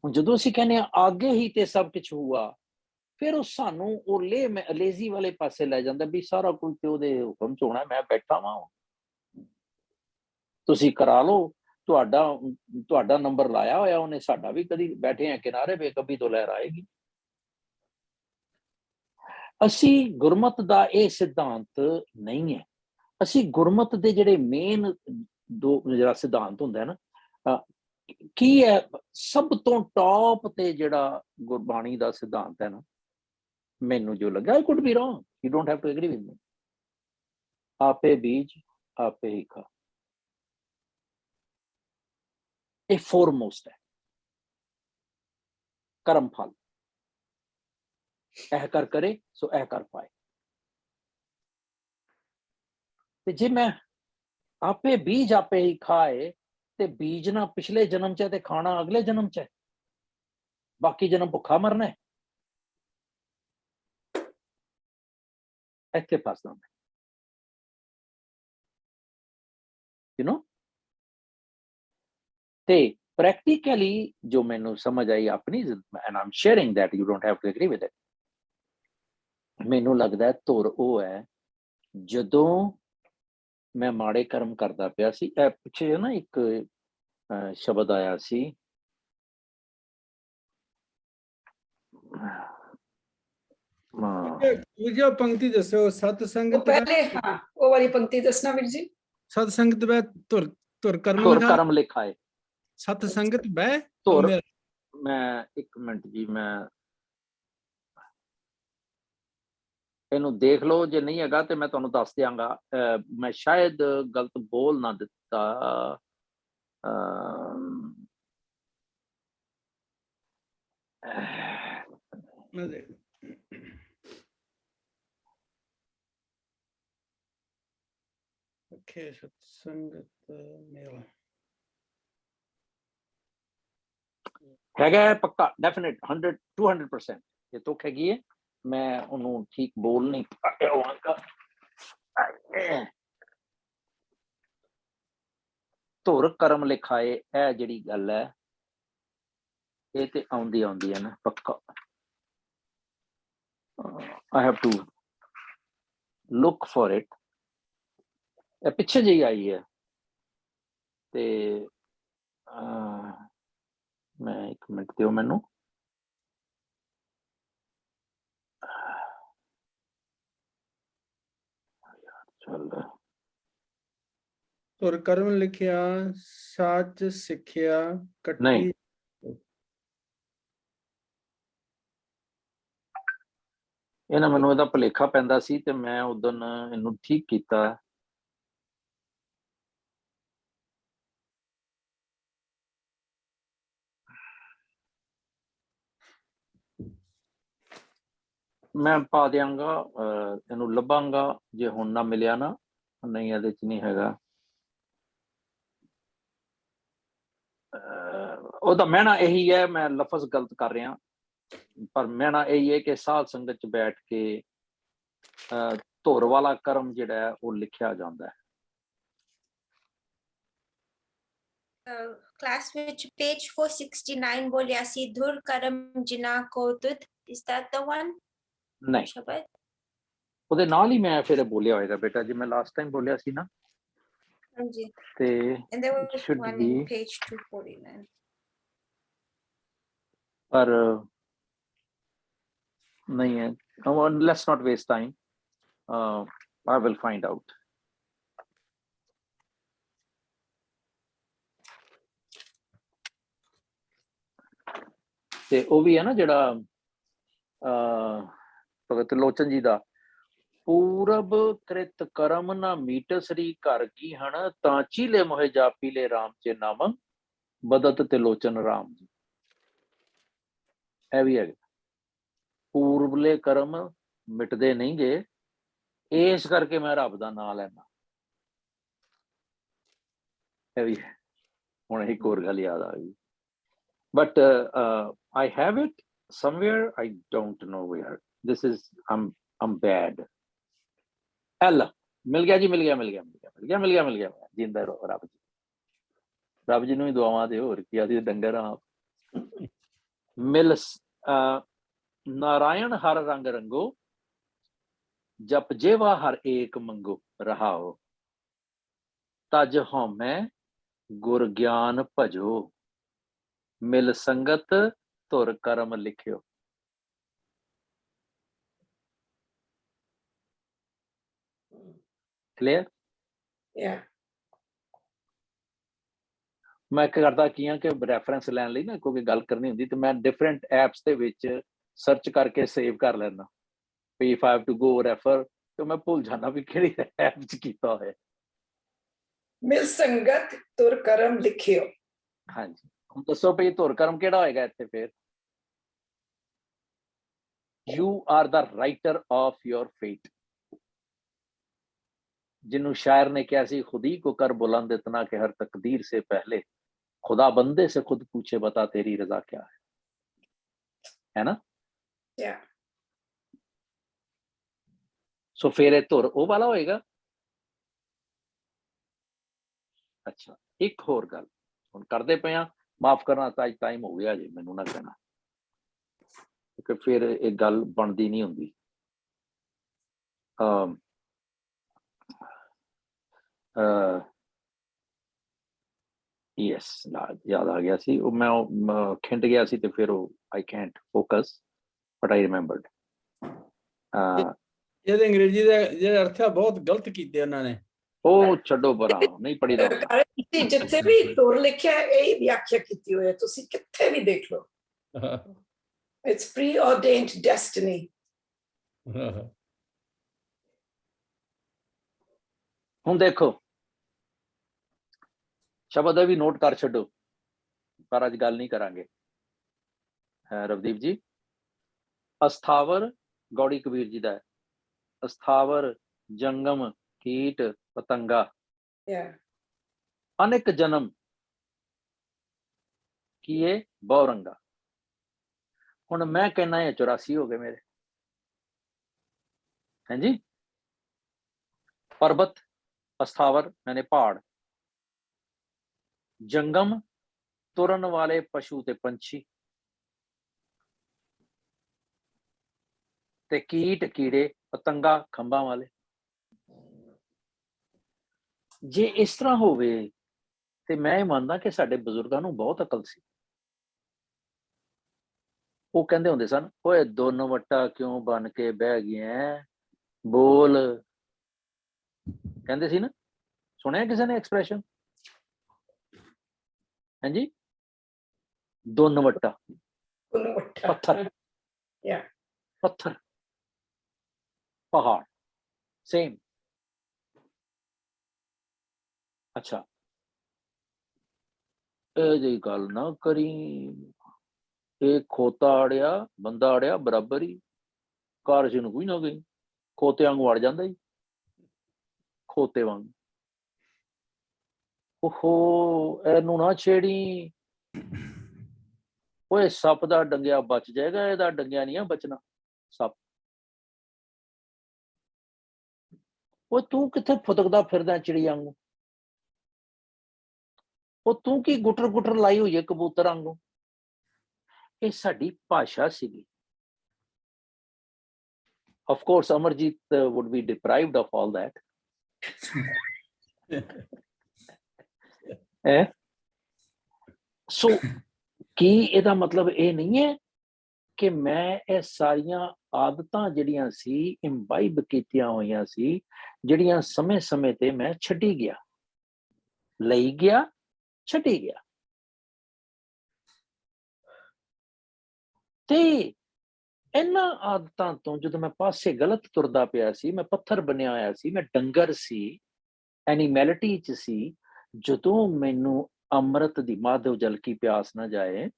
ਹੁਣ ਜਦੋਂ ਅਸੀਂ ਕਹਿੰਦੇ ਹਾਂ ਆਗੇ ਹੀ ਤੇ ਸਭ ਕੁਛ ਹੁਆ, ਫਿਰ ਉਹ ਸਾਨੂੰ ਉਹ ਲੇਜ਼ੀ ਵਾਲੇ ਪਾਸੇ ਲੈ ਜਾਂਦਾ ਵੀ ਸਾਰਾ ਕੁਝ ਤੇ ਉਹਦੇ ਹੁਕਮ ਚ ਹੋਣਾ, ਮੈਂ ਬੈਠਾ ਵਾਂ, ਤੁਸੀਂ ਕਰਾ ਲਓ, ਤੁਹਾਡਾ ਨੰਬਰ ਲਾਇਆ ਹੋਇਆ ਉਹਨੇ, ਸਾਡਾ ਵੀ ਕਦੀ ਬੈਠੇ ਆ ਕਿਨਾਰੇ ਪੇ, ਕਭੀ ਤੋਂ ਲਹਿਰ ਆਏਗੀ। ਅਸੀਂ ਗੁਰਮਤ ਦਾ ਇਹ ਸਿਧਾਂਤ ਨਹੀਂ ਹੈ। ਅਸੀਂ ਗੁਰਮਤ ਦੇ ਜਿਹੜੇ ਮੇਨ ਜਿਹੜਾ ਸਿਧਾਂਤ ਹੁੰਦਾ ਹੈ ਨਾ, ਕੀ ਹੈ, ਸਭ ਤੋਂ ਟੌਪ ਤੇ ਜਿਹੜਾ ਗੁਰਬਾਣੀ ਦਾ ਸਿਧਾਂਤ ਹੈ ਨਾ, ਮੈਨੂੰ ਜੋ ਲੱਗਾ, I could be wrong, you don't have to agree with me, ਆਪੇ ਬੀਜ ਆਪੇ ਹੀ ਖਾ। ਇਹ ਫੋਰਮੋਸਟ ਹੈ, ਕਰਮ ਫਲ ਇਹ ਕਰ ਕਰੇ ਸੋ ਇਹ ਕਰ ਪਾਏ। ਤੇ ਜੇ ਮੈਂ ਆਪੇ ਬੀਜ ਆਪੇ ਹੀ ਖਾਏ, ਤੇ ਬੀਜਣਾ ਪਿਛਲੇ ਜਨਮ ਚ ਹੈ ਤੇ ਖਾਣਾ ਅਗਲੇ ਜਨਮ ਚ ਹੈ, ਬਾਕੀ ਜਨਮ ਭੁੱਖਾ ਮਰਨਾ ਹੈ। ਇੱਥੇ ਫਸਦਾ ਮੈਂ, ਯੂ ਨੋ। ਤੇ ਪ੍ਰੈਕਟੀਕਲੀ ਜੋ ਮੈਨੂੰ ਸਮਝ ਆਈ ਆਪਣੀ, and I'm sharing that, you don't have to agree with it. ਮੈਨੂੰ ਲੱਗਦਾ ਧੁਰ ਉਹ ਹੈ ਜਦੋਂ ਮੈਂ ਮਾੜੇ ਕਰਮ ਕਰਦਾ ਪਿਆ ਸੀ। ਇਹ ਪਿੱਛੇ ਨਾ ਇੱਕ ਸ਼ਬਦ ਆਇਆ ਸੀ, ਦੂਜਾ ਪੰਕਤੀ ਦੱਸੋ, ਸਤ ਸੰਗਤ ਪਹਿਲੇ ਹਾਂ ਉਹ ਵਾਲੀ ਪੰਕਤੀ ਦੱਸਣਾ ਵੀਰ ਜੀ। ਸਤ ਸੰਗਤ ਬਹਿ ਧੁਰ ਕਰਮ ਲਿਖਾਏ। ਸਤ ਸੰਗਤ ਬਹਿ ਧੁਰ, ਮੈਂ ਇੱਕ ਮਿੰਟ ਜੀ, ਮੈਂ ਇਹਨੂੰ ਦੇਖ ਲਓ, ਜੇ ਨਹੀਂ ਹੈਗਾ ਤੇ ਮੈਂ ਤੁਹਾਨੂੰ ਦੱਸ ਦਿਆਂਗਾ। ਮੈਂ ਸ਼ਾਇਦ ਗਲਤ ਬੋਲ ਨਾ ਦਿੱਤਾ। ਸਤਸੰਗਤ ਮੇਲ ਹੈਗਾ ਪੱਕਾ, ਡੈਫੀਨਿਟ 100-200%। ਜੇ ਤੁਕ ਹੈਗੀ ਹੈ, ਮੈਂ ਉਹਨੂੰ ਠੀਕ ਬੋਲ ਨਹੀਂ ਪਾਇਆ ਹੋਵਾਂਗਾ। ਧੁਰ ਕਰਮ ਲਿਖਾਏ, ਇਹ ਜਿਹੜੀ ਗੱਲ ਹੈ ਇਹ ਤੇ ਆਉਂਦੀ ਹੈ ਨਾ, ਪੱਕਾ। I have to look for it. ਇਹ ਪਿੱਛੇ ਜਿਹੀ ਆਈ ਹੈ ਤੇ ਮੈਂ 1 ਮਿੰਟ ਦਿਓ ਮੈਨੂੰ। ਚੱਲ ਧੁਰ ਕਰਮ ਲਿਖਿਆ ਸੱਚ ਸਿੱਖਿਆ ਨਹੀਂ, ਕੱਟੀ। ਇਹ ਨਾ ਮੈਨੂੰ ਇਹਦਾ ਭੁਲੇਖਾ ਪੈਂਦਾ ਸੀ ਤੇ ਮੈਂ ਉਦੋਂ ਇਹਨੂੰ ਠੀਕ ਕੀਤਾ। ਮੈਂ ਪਾ ਦਿਆਂਗਾ, ਇਹਨੂੰ ਲੱਭਾਂਗਾ ਜੇ ਹੁਣ ਨਾ ਮਿਲਿਆ ਨਾ। ਨਹੀਂ ਇਹਦੇ ਚ ਨਹੀਂ ਹੈਗਾ। ਉਹਦਾ ਮਹਿਣਾ ਇਹੀ ਹੈ, ਮੈਂ ਲਫ਼ਜ਼ ਗਲਤ ਕਰ ਰਿਹਾ ਪਰ ਮਹਿਣਾ ਇਹੀ ਹੈ ਕਿ ਸਾਧ ਸੰਗਤ ਚ ਬੈਠ ਕੇ ਧੁਰ ਵਾਲਾ ਕਰਮ ਜਿਹੜਾ ਹੈ ਉਹ ਲਿਖਿਆ ਜਾਂਦਾ ਹੈ। ਕਲਾਸ ਵਿੱਚ page 469 ਬੋਲਿਆ ਸੀ ਧੁਰ ਕਰਮ ਜਿਨਾ ਕੋ ਤੁਧ। is that the one? ਨਹੀਂ, ਸ਼ਬਦ ਉਹਦੇ ਨਾਲ ਹੀ ਮੈਂ ਫਿਰ ਬੋਲਿਆ ਹੋਏਗਾ ਬੇਟਾ ਜੀ, ਮੈਂ ਲਾਸਟ ਟਾਈਮ ਬੋਲਿਆ ਸੀ ਨਾ। ਹਾਂਜੀ, ਤੇ and there was should one be in page 249. ਪਰ नहीं है। Let's not waste time. I will find out. ਤੇ ਉਹ ਵੀ ਹੈ ਨਾ ਜਿਹੜਾ ਭਗਤ ਲੋਚਨ ਜੀ ਦਾ ਪੂਰਬ ਕ੍ਰਿਤ ਕਰਮ ਨਾ ਮੀਟ ਸ੍ਰੀ ਘਰ ਕੀ ਹਣ ਤਾਂ ਚੀਲੇ ਮੋਹਿ ਜਾਪੀ ਲੈ ਰਾਮ ਚੇ ਨਾਮ ਬਦਤ ਤੇ ਲੋਚਨ ਰਾਮ ਜੀ। ਇਹ ਵੀ ਹੈ, ਪੂਰਬਲੇ ਕਰਮ ਮਿਟਦੇ ਨਹੀਂ ਗੇ, ਇਸ ਕਰਕੇ ਮੈਂ ਰੱਬ ਦਾ ਨਾਮ ਲੈਣਾ। ਇਹ ਵੀ ਹੈ। ਹੁਣ ਇੱਕ ਹੋਰ ਗੱਲ ਯਾਦ ਆ ਗਈ, but I have it somewhere, I don't know where. This is I'm bad. L ਮਿਲ ਗਿਆ ਜੀ, ਮਿਲ ਗਿਆ ਜਿੰਦਾ ਰਹੋ ਰੱਬ ਜੀ ਨੂੰ ਹੀ ਦੁਆਵਾਂ ਦਿਓ, ਹੋਰ ਕੀ ਆਦੀ ਡੰਗਰ ਆ। ਮਿਲ ਨਾਰਾਇਣ ਹਰ ਰੰਗ ਰੰਗੋ ਜਪ ਜੇਵਾ ਹਰ ਏਕ ਮੰਗੋ ਰਹਾਓ ਤਜ ਹਉਮੈ ਗੁਰ ਗਿਆਨ ਭਜੋ ਮਿਲ ਸੰਗਤ ਧੁਰ ਕਰਮ ਲਿਖਿਓ। ਕਲੀਅਰ? ਮੈਂ ਕਰਦਾ ਕੀ ਆ ਕਿ ਰੈਫਰੈਂਸ ਲੈਣ ਲਈ ਨਾ ਕੋਈ ਗੱਲ ਕਰਨੀ ਹੁੰਦੀ ਤੇ ਮੈਂ ਡਿਫਰੈਂਟ ਐਪਸ ਦੇ ਵਿੱਚ ਸਰਚ ਕਰਕੇ ਸੇਵ ਕਰ ਲੈਂਦਾ ਵੀ if I have to go refer ਤੇ ਮੈਂ ਭੁੱਲ ਜਾਣਾ ਵੀ ਕਿਹੜੀ ਐਪ 'ਚ ਕੀਤਾ ਹੋਇਆ। ਮਿਲ ਸੰਗਤ ਧੁਰ ਕਰਮ ਲਿਖਿਓ। ਹਾਂਜੀ, ਹੁਣ ਦੱਸੋ ਭਈ ਧੁਰ ਕਰਮ ਕਿਹੜਾ ਹੋਏਗਾ ਇੱਥੇ ਫਿਰ? You are the writer of your fate. जिन्हों शायर ने क्या सी खुदी को कर बुलंद इतना कि हर तकदीर से पहले खुदा बंदे से खुद पूछे बता तेरी रजा क्या है ना? सो फिर धुर ओ वाला होएगा। अच्छा, एक होर गल हुण करदे पे आ, माफ करना ताज टाइम हो गया जी, मैनू ना कहना क्योंकि फिर एक गल बनती नहीं हुंदी। यस, याद आ गया सी, मैं खिंड गया सी ते फिर I can't focus but I remembered. ਇਹਦੇ ਅੰਗਰੇਜ਼ੀ ਦੇ ਜਿਹੜੇ ਅਰਥ ਆ ਬਹੁਤ ਗਲਤ ਕੀਤੇ ਉਹਨਾਂ ਨੇ। ਉਹ ਛੱਡੋ ਪਰਾਂ, ਨਹੀਂ ਪੜੀਦਾ। ਜਿੱਥੇ ਵੀ ਧੁਰ ਲਿਖਿਆ ਇਹ ਵਿਆਖਿਆ ਕੀਤੀ ਹੋਈ ਹੈ, ਤੁਸੀਂ ਕਿੱਥੇ ਵੀ ਦੇਖ ਲਓ। It's preordained destiny. ਹੁਣ ਦੇਖੋ ਸ਼ਬਦ ਵੀ ਨੋਟ ਕਰ ਛੱਡੋ ਪਰ ਅੱਜ ਗੱਲ ਨਹੀਂ ਕਰਾਂਗੇ। ਰਵਦੀਪ ਜੀ, ਅਸਥਾਵਰ ਗੌੜੀ ਕਬੀਰ ਜੀ ਦਾ ਹੈ, ਅਸਥਾਵਰ ਜੰਗਮ ਕੀਟ ਪਤੰਗਾ ਅਨੇਕ ਜਨਮ ਕੀਏ ਬਹੁਰੰਗਾ। ਹੁਣ ਮੈਂ ਕਹਿਣਾ ਇਹ 84 ਹੋ ਗਏ ਮੇਰੇ। ਹਾਂਜੀ, पर्वत अस्थावर यानी पहाड़, जंगम तुरन वाले पशु ते पंछी, ते कीट कीड़े पतंगा खंबा वाले, ਜੇ ਇਸ ਤਰ੍ਹਾਂ ਹੋਵੇ ਤੇ ਮੈਂ ਇਹ ਮੰਨਦਾ ਕਿ ਸਾਡੇ ਬਜ਼ੁਰਗਾਂ ਨੂੰ ਬਹੁਤ ਅਕਲ ਸੀ। ਉਹ ਕਹਿੰਦੇ ਹੁੰਦੇ ਸਨ, ਓਏ ਦੋਨੋਂ ਵੱਟਾ ਕਿਉਂ ਬਣ ਕੇ ਬਹਿ ਗਿਆ, ਬੋਲ। ਕਹਿੰਦੇ ਸੀ ਨਾ, ਸੁਣਿਆ ਕਿਸੇ ਨੇ ਐਕਸਪ੍ਰੈਸ਼ਨ? ਹਾਂਜੀ, ਦੋਨੋਂ ਵੱਟਾ ਪੱਥਰ, Yeah. ਪੱਥਰ ਪਹਾੜ ਸੇਮ। ਅੱਛਾ, ਇਹ ਜਿਹੀ ਗੱਲ ਨਾ ਕਰੀ, ਇਹ ਖੋਤਾ ਅੜਿਆ ਬੰਦਾ ਅੜਿਆ ਬਰਾਬਰ ਹੀ, ਘਰ ਚ ਨੂੰ ਕੋਈ ਨਾ ਗਈ, ਖੋਤੇ ਵਾਂਗੂ ਅੜ ਜਾਂਦਾ ਹੀ, ਖੋਤੇ ਵਾਂਗ। ਓਹੋ, ਇਹਨੂੰ ਨਾ ਛੇੜੀ, ਓਏ ਸੱਪ ਦਾ ਡੰਗਿਆ ਬਚ ਜਾਏਗਾ, ਇਹਦਾ ਡੰਗਿਆ ਨਹੀਂ ਆ ਬਚਣਾ ਸੱਪ। ਉਹ ਤੂੰ ਕਿੱਥੇ ਫੁਦਕਦਾ ਫਿਰਦਾ ਚਿੜੀ ਵਾਂਗੂ? ਉਹ ਤੂੰ ਕੀ ਗੁੱਟਰ ਗੁੱਟਰ ਲਾਈ ਹੋਈ ਹੈ ਕਬੂਤਰ ਵਾਂਗੂ? ਇਹ ਸਾਡੀ ਭਾਸ਼ਾ ਸੀਗੀ। Of course, Amarjit would be deprived of all that. So, ਕੀ ਇਹਦਾ ਮਤਲਬ ਇਹ ਨਹੀਂ ਹੈ ਕਿ ਮੈਂ ਇਹ ਸਾਰੀਆਂ ਆਦਤਾਂ ਜਿਹੜੀਆਂ ਸੀ ਇੰਬਾਈਬ ਕੀਤੀਆਂ ਹੋਈਆਂ ਸੀ, ਜਿਹੜੀਆਂ ਸਮੇਂ-ਸਮੇਂ ਤੇ ਮੈਂ ਛੱਡੀ ਗਿਆ, ਲਈ ਗਿਆ, ਛੱਡੀ ਗਿਆ। ਤੇ ਇਹਨਾਂ ਆਦਤਾਂ ਤੋਂ ਜਦੋਂ ਮੈਂ ਪਾਸੇ ਗਲਤ ਤੁਰਦਾ ਪਿਆ ਸੀ, ਮੈਂ ਪੱਥਰ ਬਣਿਆ ਹੋਇਆ ਸੀ, ਮੈਂ ਡੰਗਰ ਸੀ, ਐਨੀਮੈਲਿਟੀ 'ਚ ਸੀ, ਜਦੋਂ ਮੈਨੂੰ ਅੰਮ੍ਰਿਤ ਦੀ ਮਾਧਵ ਜਲ ਕੀ ਪਿਆਸ ਨਾ ਜਾਏ,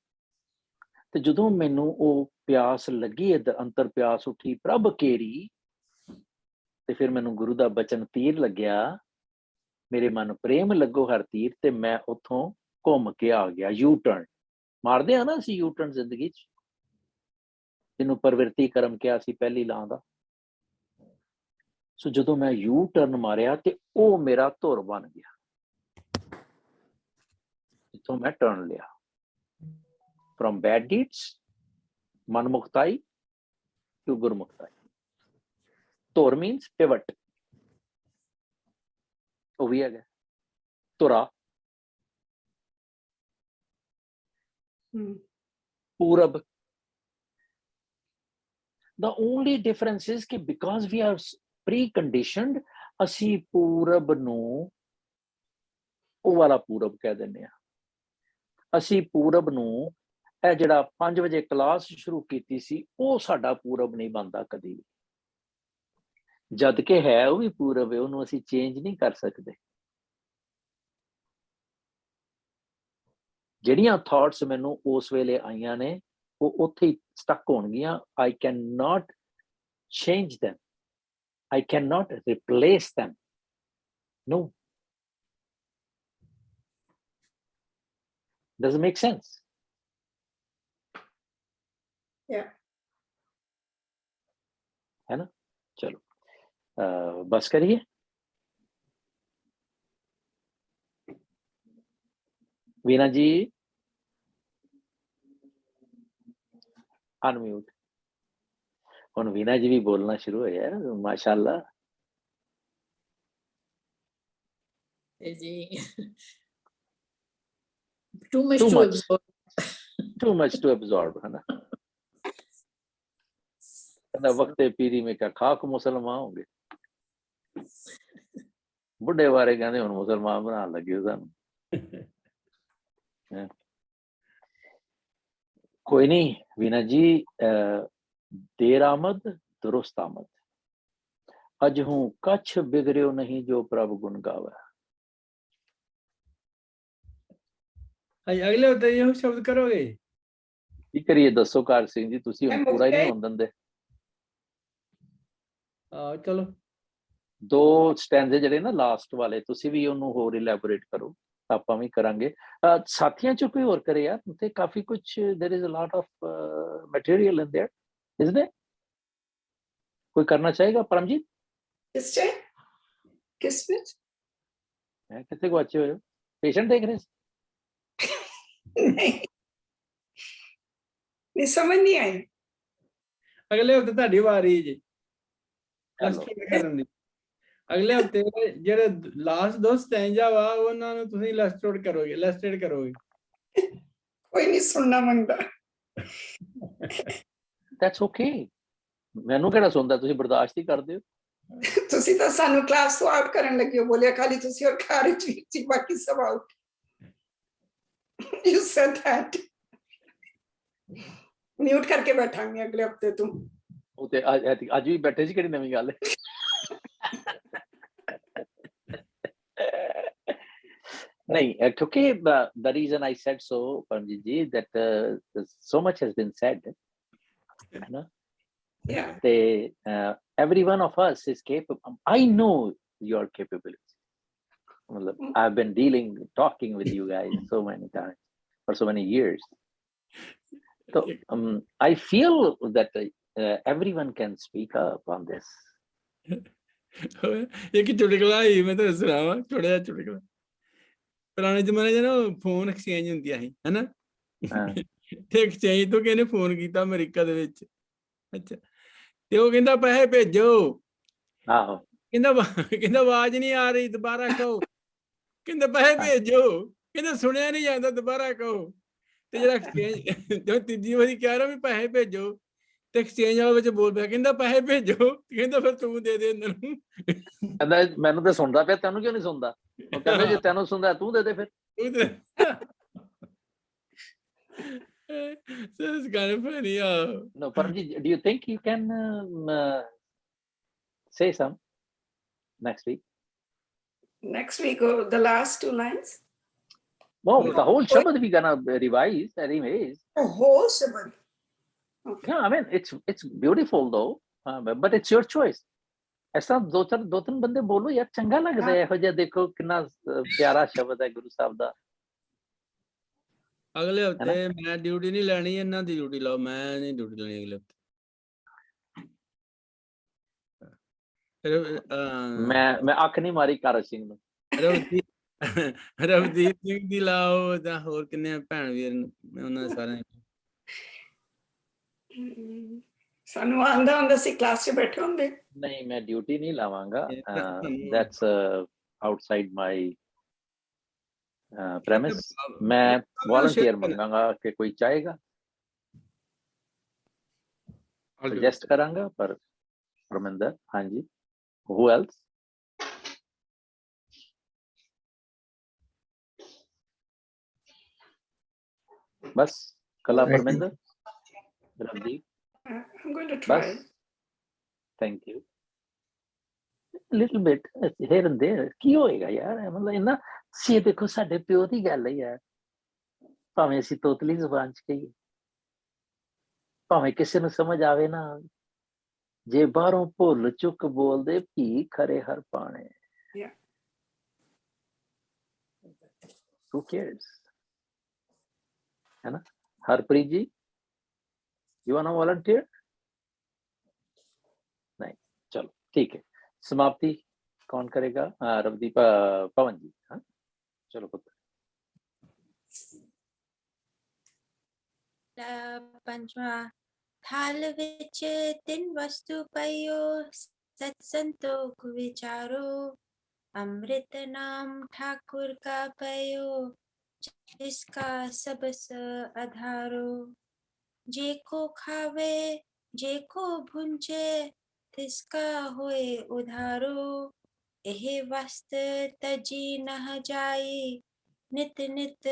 ਤੇ ਜਦੋਂ ਮੈਨੂੰ ਉਹ ਪਿਆਸ ਲੱਗੀ, ਅੰਤਰ ਪਿਆਸ ਉੱਠੀ ਪ੍ਰਭ ਕੇਰੀ, ਤੇ ਫਿਰ ਮੈਨੂੰ ਗੁਰੂ ਦਾ ਬਚਨ ਤੀਰ ਲੱਗਿਆ, ਮੇਰੇ ਮਨ ਪ੍ਰੇਮ ਲੱਗੋ ਹਰ ਤੀਰ, ਤੇ ਮੈਂ ਉੱਥੋਂ ਘੁੰਮ ਕੇ ਆ ਗਿਆ। ਯੂ ਟਰਨ ਮਾਰਦੇ ਆ ਨਾ ਅਸੀਂ, ਯੂ ਟਰਨ ਜ਼ਿੰਦਗੀ 'ਚ, ਜਿਹਨੂੰ ਪ੍ਰਵਿਰਤੀ ਕਰਮ ਕਿਹਾ ਸੀ ਪਹਿਲੀ ਲਾਂ ਦਾ। ਸੋ ਜਦੋਂ ਮੈਂ ਯੂ ਟਰਨ ਮਾਰਿਆ ਤੇ ਉਹ ਮੇਰਾ ਧੁਰ ਬਣ ਗਿਆ, ਜਿੱਥੋਂ ਮੈਂ ਟਰਨ ਲਿਆ। From bad deeds, manmuktai to gurmuktai. Tor means pivot. ਉਹ ਵੀ ਹੈਗਾ ਤੁਰਾ। ਪੂਰਬ। The only difference is ਕਿ because we are pre-conditioned, ਅਸੀਂ ਪੂਰਬ ਨੂੰ ਉਹ ਵਾਲਾ ਪੂਰਬ ਕਹਿ ਦਿੰਦੇ ਹਾਂ। ਅਸੀਂ ਪੂਰਬ ਨੂੰ ਇਹ ਜਿਹੜਾ 5 ਵਜੇ ਕਲਾਸ ਸ਼ੁਰੂ ਕੀਤੀ ਸੀ, ਉਹ ਸਾਡਾ ਪੂਰਬ ਨਹੀਂ ਬਣਦਾ ਕਦੀ ਵੀ, ਜਦ ਕਿ ਹੈ ਉਹ ਵੀ ਪੂਰਬ ਹੈ, ਉਹਨੂੰ ਅਸੀਂ ਚੇਂਜ ਨਹੀਂ ਕਰ ਸਕਦੇ। ਜਿਹੜੀਆਂ ਥਾਟਸ ਮੈਨੂੰ ਉਸ ਵੇਲੇ ਆਈਆਂ ਨੇ, ਉਹ ਉੱਥੇ ਹੀ ਸਟਕ ਹੋਣਗੀਆਂ। I cannot change them. I cannot replace them. No. Does it make sense? Yeah. है ना? चलो बस करिए। वीना जी अनम्यूट। हुण वीना जी भी बोलना शुरू होया है, माशाल्लाह जी। Too much to absorb. Too much to absorb, है ना? वक्ते पीरी में क्या खाक मुसलमान होंगे, बुढ़े बारे कहते हुण मुसलमान बना लगे सानू। कोई नहीं वीना जी, देर आमद दुरुस्त आमद, अज हूं कछ बिगड़ियो नहीं जो प्रभु गुण गावे। अगले होते ये शब्द करोगे? की करिए दसो कार सिंह जी, तुसी हुण पूरा ही नहीं होण दिंदे। चलो 2 स्टैंजे ਜਿਹੜੇ ਨਾ ਲਾਸਟ ਵਾਲੇ, ਤੁਸੀਂ ਵੀ ਉਹਨੂੰ ਹੋਰ ਇਲੈਬੋਰੇਟ ਕਰੋ, ਆਪਾਂ ਵੀ ਕਰਾਂਗੇ। ਸਾਥੀਆਂ ਚ ਕੋਈ ਹੋਰ ਕਰੇ ਯਾਰ, ਤੇ ਕਾਫੀ ਕੁਝ, there is a lot of material in there, isn't it? कोई करना चाहेगा? परमजीत किस ਵਿੱਚ? मैं कितने को अच्छे हो, पेशेंट देख रहे नहीं नहीं समझ नहीं आई। अगले हफ्ते ਤੁਹਾਡੀ ਵਾਰੀ ਜੀ। ਕਰਨ ਦੀ ਅਗਲੇ ਹਫਤੇ ਜਿਹੜੇ ਲਾਸਟ ਦੋ ਸਟੈਂਜਾ ਵਾ ਉਹਨਾਂ ਨੂੰ ਤੁਸੀਂ ਇਲਸਟ੍ਰੇਟ ਕਰੋਗੇ ਕੋਈ ਨਹੀਂ ਸੁਣਨਾ ਮੰਗਦਾ। ਦੈਟਸ ਓਕੇ, ਮੈਨੂੰ ਕਿਹੜਾ ਸੁਣਦਾ, ਤੁਸੀਂ ਬਰਦਾਸ਼ਤ ਹੀ ਕਰਦੇ ਹੋ। ਤੁਸੀਂ ਤਾਂ ਸਾਨੂੰ ਕਲਾਸ ਤੋਂ ਆਊਟ ਕਰਨ ਲੱਗੇ ਹੋ, ਬੋਲਿਆ ਖਾਲੀ ਤੁਸੀਂ ਔਰ ਖਾਰਿਜ ਵਿੱਚ ਬਾਕੀ ਸਭ out. You said that. Mute ਕਰਕੇ ਬੈਠਾਂਗੇ ਅਗਲੇ ਹਫਤੇ ਤੋਂ। ਉਹ ਤੇ ਅੱਜ ਵੀ ਬੈਠੇ ਸੀ, ਕਿਹੜੀ ਨਵੀਂ ਗੱਲ ਹੈ। ਨਹੀਂ, ਕਿਉਂਕਿ the reason I said so, Paramjit ji, that so much has been said, है ना? Yeah. Every one of us is capable. I know your capabilities. I've been talking with you guys so many times for so many years. So I feel that everyone can speak up on this. ਇੱਕ ਚੁਟਕਲਾ ਹੀ ਮੈਂ ਤੁਹਾਨੂੰ ਸੁਣਾਵਾਂ, ਥੋੜਾ ਜਿਹਾ ਚੁਟਕਲਾ। ਪੁਰਾਣੇ ਜ਼ਮਾਨੇ 'ਚ ਨਾ ਫੋਨ ਐਕਸਚੇਂਜ ਹੁੰਦੀਆਂ ਸੀ, ਹਨਾ? ਤੇ ਐਕਸਚੇਂਜ ਤੋਂ ਕਿਹਨੇ ਫੋਨ ਕੀਤਾ ਅਮਰੀਕਾ ਦੇ ਵਿੱਚ। ਅੱਛਾ, ਤੇ ਉਹ ਕਹਿੰਦਾ ਪੈਸੇ ਭੇਜੋ। ਆਹੋ, ਕਹਿੰਦਾ ਆਵਾਜ਼ ਨਹੀਂ ਆ ਰਹੀ, ਦੁਬਾਰਾ ਕਹੋ। ਕਹਿੰਦਾ ਪੈਸੇ ਭੇਜੋ। ਕਹਿੰਦਾ ਸੁਣਿਆ ਨਹੀਂ ਜਾਂਦਾ, ਦੁਬਾਰਾ ਕਹੋ। ਤੇ ਜਿਹੜਾ ਐਕਸਚੇਂਜ ਜਦੋਂ ਤੀਜੀ ਵਾਰੀ ਕਹਿ ਰਿਹਾ ਵੀ ਪੈਸੇ ਭੇਜੋ, ਤੇ ਐਕਸਚੇਂਜ ਵਾਲਾ ਵਿੱਚ ਬੋਲ ਪਿਆ, ਕਹਿੰਦਾ ਪੈਸੇ ਭੇਜੋ। ਕਹਿੰਦਾ ਫਿਰ ਤੂੰ ਦੇ ਦੇ ਇਹਨਾਂ ਨੂੰ। ਕਹਿੰਦਾ ਮੈਨੂੰ ਤਾਂ ਸੁਣਦਾ ਪਿਆ, ਤੈਨੂੰ ਕਿਉਂ ਨਹੀਂ ਸੁਣਦਾ? ਉਹ ਕਹਿੰਦਾ ਜੇ ਤੈਨੂੰ ਸੁਣਦਾ ਤੂੰ ਦੇ ਦੇ ਫਿਰ। So it's kind of funny. No, Paramjit, do you think you can say some next week? Next week, or the last two lines? Well, the whole Shabad we're gonna revise anyways. The whole Shabad. Okay. Yeah, I mean it's beautiful though, but it's your choice. ऐसा दो तीन बंदे बोलो यार, चंगा लगता है ਇਹੋ ਜਿਹਾ। ਦੇਖੋ ਕਿੰਨਾ ਪਿਆਰਾ ਸ਼ਬਦ ਹੈ ਗੁਰੂ ਸਾਹਿਬ ਦਾ। ਅਗਲੇ ਹਫਤੇ ਮੈਂ ਡਿਊਟੀ ਨਹੀਂ ਲੈਣੀ, ਇਹਨਾਂ ਦੀ ਡਿਊਟੀ ਲਾਓ, ਮੈਂ ਨਹੀਂ ਡਿਊਟੀ ਲੈਣੀ ਅਗਲੇ ਹਫਤੇ। ਮੈਂ ਅੱਖ ਨਹੀਂ ਮਾਰੀ ਕਰ ਸਿੰਘ ਨੂੰ। ਰਵਦੀਪ ਸਿੰਘ ਦੀ ਲਾਓ, ਜਾਂ ਹੋਰ ਕਿੰਨੇ ਭੈਣ ਵੀਰ ਉਹਨਾਂ ਦੇ ਸਾਰਿਆਂ। ਸਾਨੂੰ ਆਂਦਾ ਹੁੰਦਾ ਸੀ ਕਲਾਸ 'ਚ ਬੈਠੇ ਹੁੰਦੇ। ਨਹੀਂ, ਮੈਂ ਡਿਊਟੀ ਨਹੀਂ ਲਾਵਾਂਗਾ। That's outside my premise. मैं volunteer मांगांगा कि कोई चाहेगा, suggest करांगा। पर परमिंदर, हाँ जी, who else? बस कला Parminder, रवदीप। I'm going to try. बस, thank you. Little bit here and there ਕੀ ਹੋਏਗਾ ਯਾਰ? ਮਤਲਬ ਇੰਨਾ ਸੀ। ਦੇਖੋ ਸਾਡੇ ਪਿਓ ਦੀ ਗੱਲ ਹੈ ਯਾਰ, ਭਾਵੇਂ ਅਸੀਂ ਤੋਤਲੀ ਜ਼ੁਬਾਨ 'ਚ ਕਹੀਏ, ਭਾਵੇਂ ਕਿਸੇ ਨੂੰ ਸਮਝ ਆਵੇ ਨਾ, ਜੇ ਬਾਹਰੋਂ ਭੁੱਲ ਚੁੱਕ ਬੋਲਦੇ ਭੀ ਖਰੇ ਹਰ ਪਾਣੇ। Who cares? है ना? हरप्रीत जी, you wanna volunteer? नहीं, चलो ठीक है। समाप्ति कौन करेगा? रवदीप, पवन जी। हाँ, चलो पुत्र। पंचवा थाल विच तिन वस्तु पयो, सत्संतोख विचारो, अमृत नाम ठाकुर का पयो, जिसका सबस आधारो। जेको खावे जेको भुंजे, तिसका होए उधारो। एह वस्त तजी नह जाई, नित नित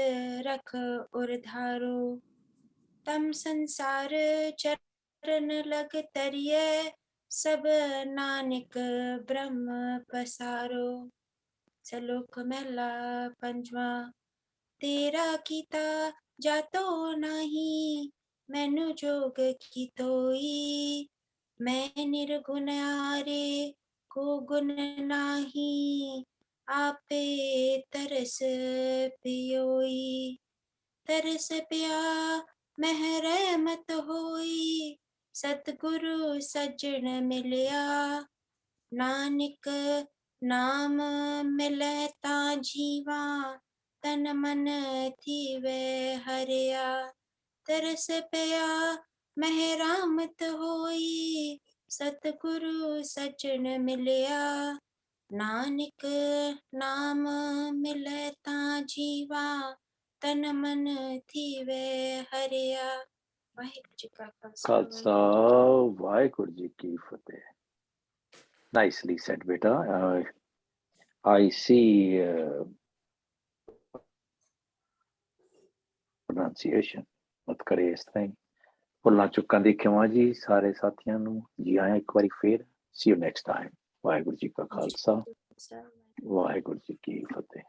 रख उर्धारो। तम संसार चरण लग तरिए, सब नानक ब्रह्म पसारो। सलोक महला पंजवा। तेरा कीता जातो नाही, मैनू जोग की तोई। मैं निर्गुण आरे को गुण नाही, आपे तरस पियोई। तरस पिया मह रहमत होई, सतगुरु सज्जन मिलिया। नानक नाम मिले ता जीवा, तन मन थीवे हरिया। तरस पिया मह रामत होई, सतगुरु सज्जन मिलिया। ਨਾਨਕ ਨਾਮ ਮਿਲੈ ਤਾਂ ਜੀਵਾ ਤਨ ਮਨ ਥੀਵੇ ਹਰਿਆ। ਵਾਹਿਗੁਰੂ ਜੀ ਕਾ ਖਾਲਸਾ ਵਾਹਿਗੁਰੂ ਜੀ ਕੀ ਫਤਿਹ। Nicely said, beta. I see pronunciation. ਮਤ ਕਰੇ ਇਸ ਤਰ੍ਹਾਂ ਹੀ। ਭੁੱਲਾਂ ਚੁੱਕਾਂ ਦੀ ਖਿਮਾ ਜੀ ਸਾਰੇ ਸਾਥੀਆਂ ਨੂੰ। ਜੀ ਆਇਆਂ ਇੱਕ ਵਾਰੀ ਫੇਰ। See you next time. Waheguru ji ਕਾ ਖਾਲਸਾ ਵਾਹਿਗੁਰੂ ਜੀ ਕੀ ਫਤਿਹ।